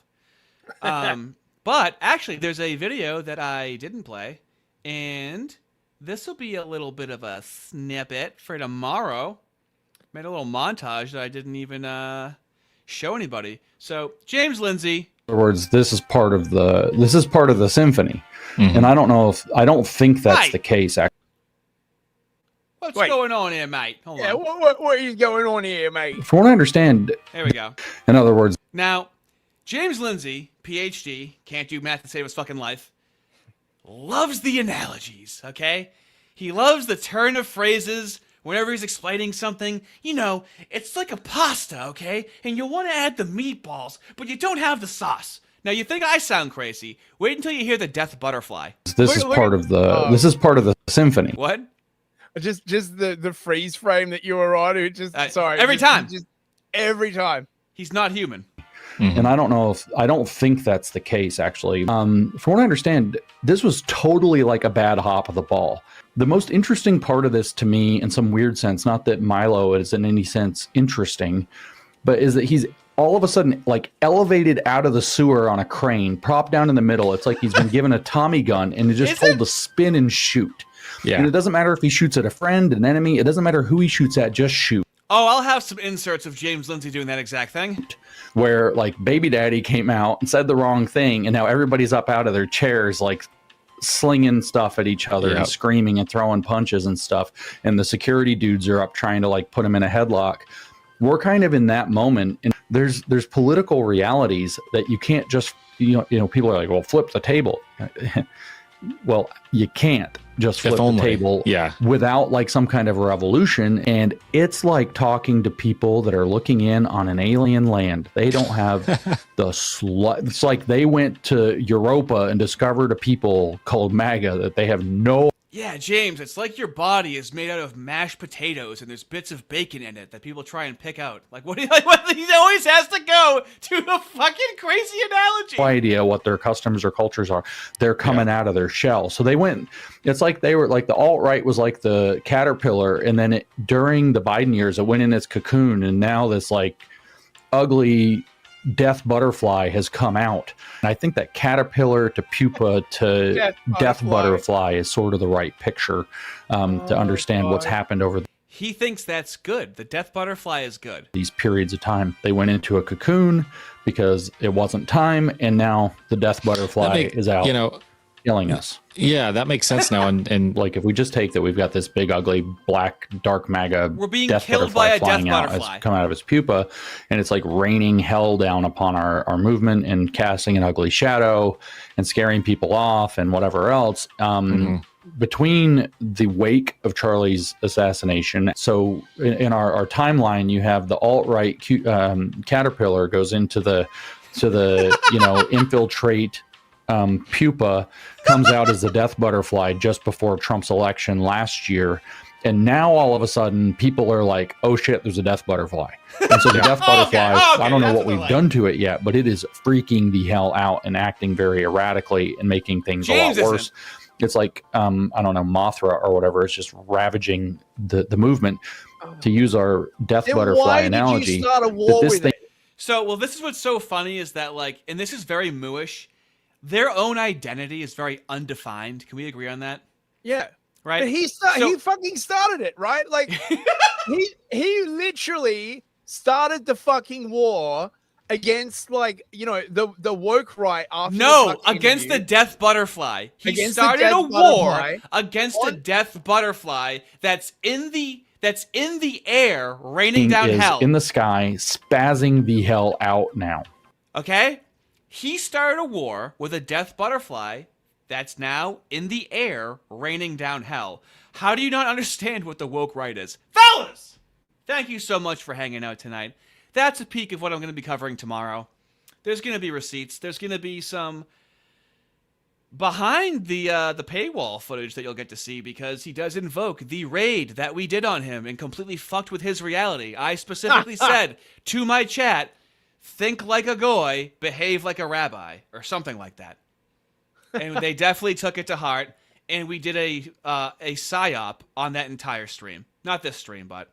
B: But actually, there's a video that I didn't play, and this will be a little bit of a snippet for tomorrow. Made a little montage that I didn't even show anybody. So, James Lindsay.
E: In other words, this is part of the symphony, and I don't think that's the case. Actually,
B: what's going on here, mate? Hold on.
D: What is going on here, mate?
E: From what I understand,
B: There we go.
E: in other words,
B: Now, James Lindsay, PhD, can't do math to save his fucking life, loves the analogies, okay? He loves the turn of phrases whenever he's explaining something, you know, it's like a pasta, okay? And you want to add the meatballs, but you don't have the sauce. Now you think I sound crazy. Wait until you hear the death butterfly.
E: This is part of the symphony.
B: What?
D: Just the freeze frame that you were on. It just
B: every time.
D: Just every time.
B: He's not human.
E: And I don't think that's the case, actually. From what I understand, this was totally like a bad hop of the ball. The most interesting part of this to me, in some weird sense, not that Milo is in any sense interesting, but is that he's all of a sudden like elevated out of the sewer on a crane, propped down in the middle. It's like he's been given a Tommy gun and is just told to spin and shoot.
Q: Yeah.
E: And it doesn't matter if he shoots at a friend, an enemy. It doesn't matter who he shoots at, just shoot.
B: Oh, I'll have some inserts of James Lindsay doing that exact thing.
E: Where like Baby Daddy came out and said the wrong thing, and now everybody's up out of their chairs like slinging stuff at each other and screaming and throwing punches and stuff, and the security dudes are up trying to like put him in a headlock. We're kind of in that moment, and there's political realities that you can't just you know people are like, well, flip the table. Well, you can't just flip the table without like some kind of revolution. And it's like talking to people that are looking in on an alien land. They don't have it's like they went to Europa and discovered a people called MAGA that they have no.
B: Yeah, James, it's like your body is made out of mashed potatoes and there's bits of bacon in it that people try and pick out. Like, what he always has to go to a fucking crazy analogy.
E: No idea what their customs or cultures are. They're coming out of their shell. So they went, it's like they were like the alt-right was like the caterpillar. And then during the Biden years, it went in its cocoon. And now this like ugly death butterfly has come out. And I think that caterpillar to pupa to death butterfly is sort of the right picture to understand what's happened over
B: He thinks that's good. The death butterfly is good.
E: these periods of time. They went into a cocoon because it wasn't time, and now the death butterfly is out, killing us.
Q: Yeah, that makes sense now. And
E: like if we just take that we've got this big, ugly, black, dark MAGA
B: We're being
E: death
B: killed
E: butterfly
B: by a death
E: flying out,
B: butterfly.
E: come out of his pupa, and it's like raining hell down upon our movement and casting an ugly shadow and scaring people off and whatever else. Between the wake of Charlie's assassination, so in our timeline, you have the alt-right caterpillar goes into the infiltrate pupa, comes out as the death butterfly just before Trump's election last year. And now all of a sudden people are like, oh shit, there's a death butterfly. And so the death butterfly, I don't know what we've done to it yet, but it is freaking the hell out and acting very erratically and making things a lot worse. It's like, I don't know, Mothra or whatever. It's just ravaging the movement. To use our death butterfly analogy.
B: this is what's so funny is that like, and this is very mooish, their own identity is very undefined. Can we agree on that?
D: Yeah.
B: Right?
D: But he fucking started it, right? Like he literally started the fucking war against like, the woke right after
B: against the death butterfly. He started a war against a death butterfly that's in the air, raining down hell.
E: In the sky, spazzing the hell out now.
B: Okay? He started a war with a death butterfly that's now in the air, raining down hell. How do you not understand what the woke right is? Fellas! Thank you so much for hanging out tonight. That's a peek of what I'm going to be covering tomorrow. There's going to be receipts. There's going to be some behind the paywall footage that you'll get to see because he does invoke the raid that we did on him and completely fucked with his reality. I specifically said to my chat, think like a goy, behave like a rabbi, or something like that. And they definitely took it to heart, and we did a psyop on that entire stream. Not this stream, but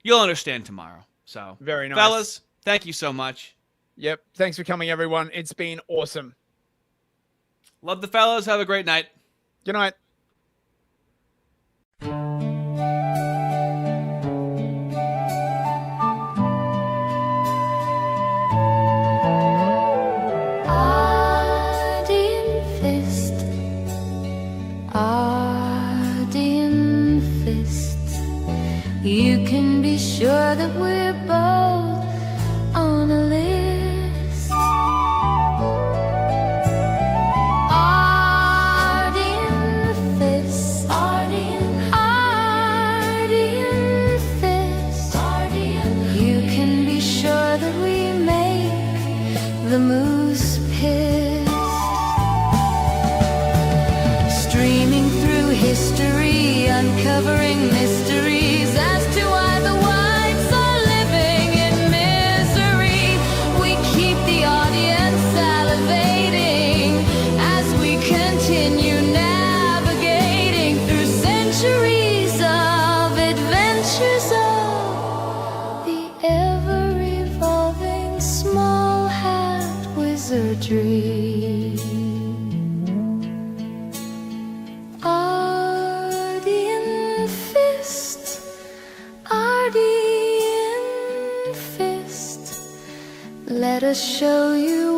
B: you'll understand tomorrow. So,
D: very nice.
B: Fellas, thank you so much.
D: Yep. Thanks for coming, everyone. It's been awesome.
B: Love the fellas. Have a great night.
D: Good night.
A: You can be sure that we're both on a list. Art in the fist. Art in uncovering mysteries as to why the whites are living in misery. We keep the audience salivating as we continue navigating through centuries of adventures of the ever-evolving small hat wizardry. Ardian fist, Ardian fist, let us show you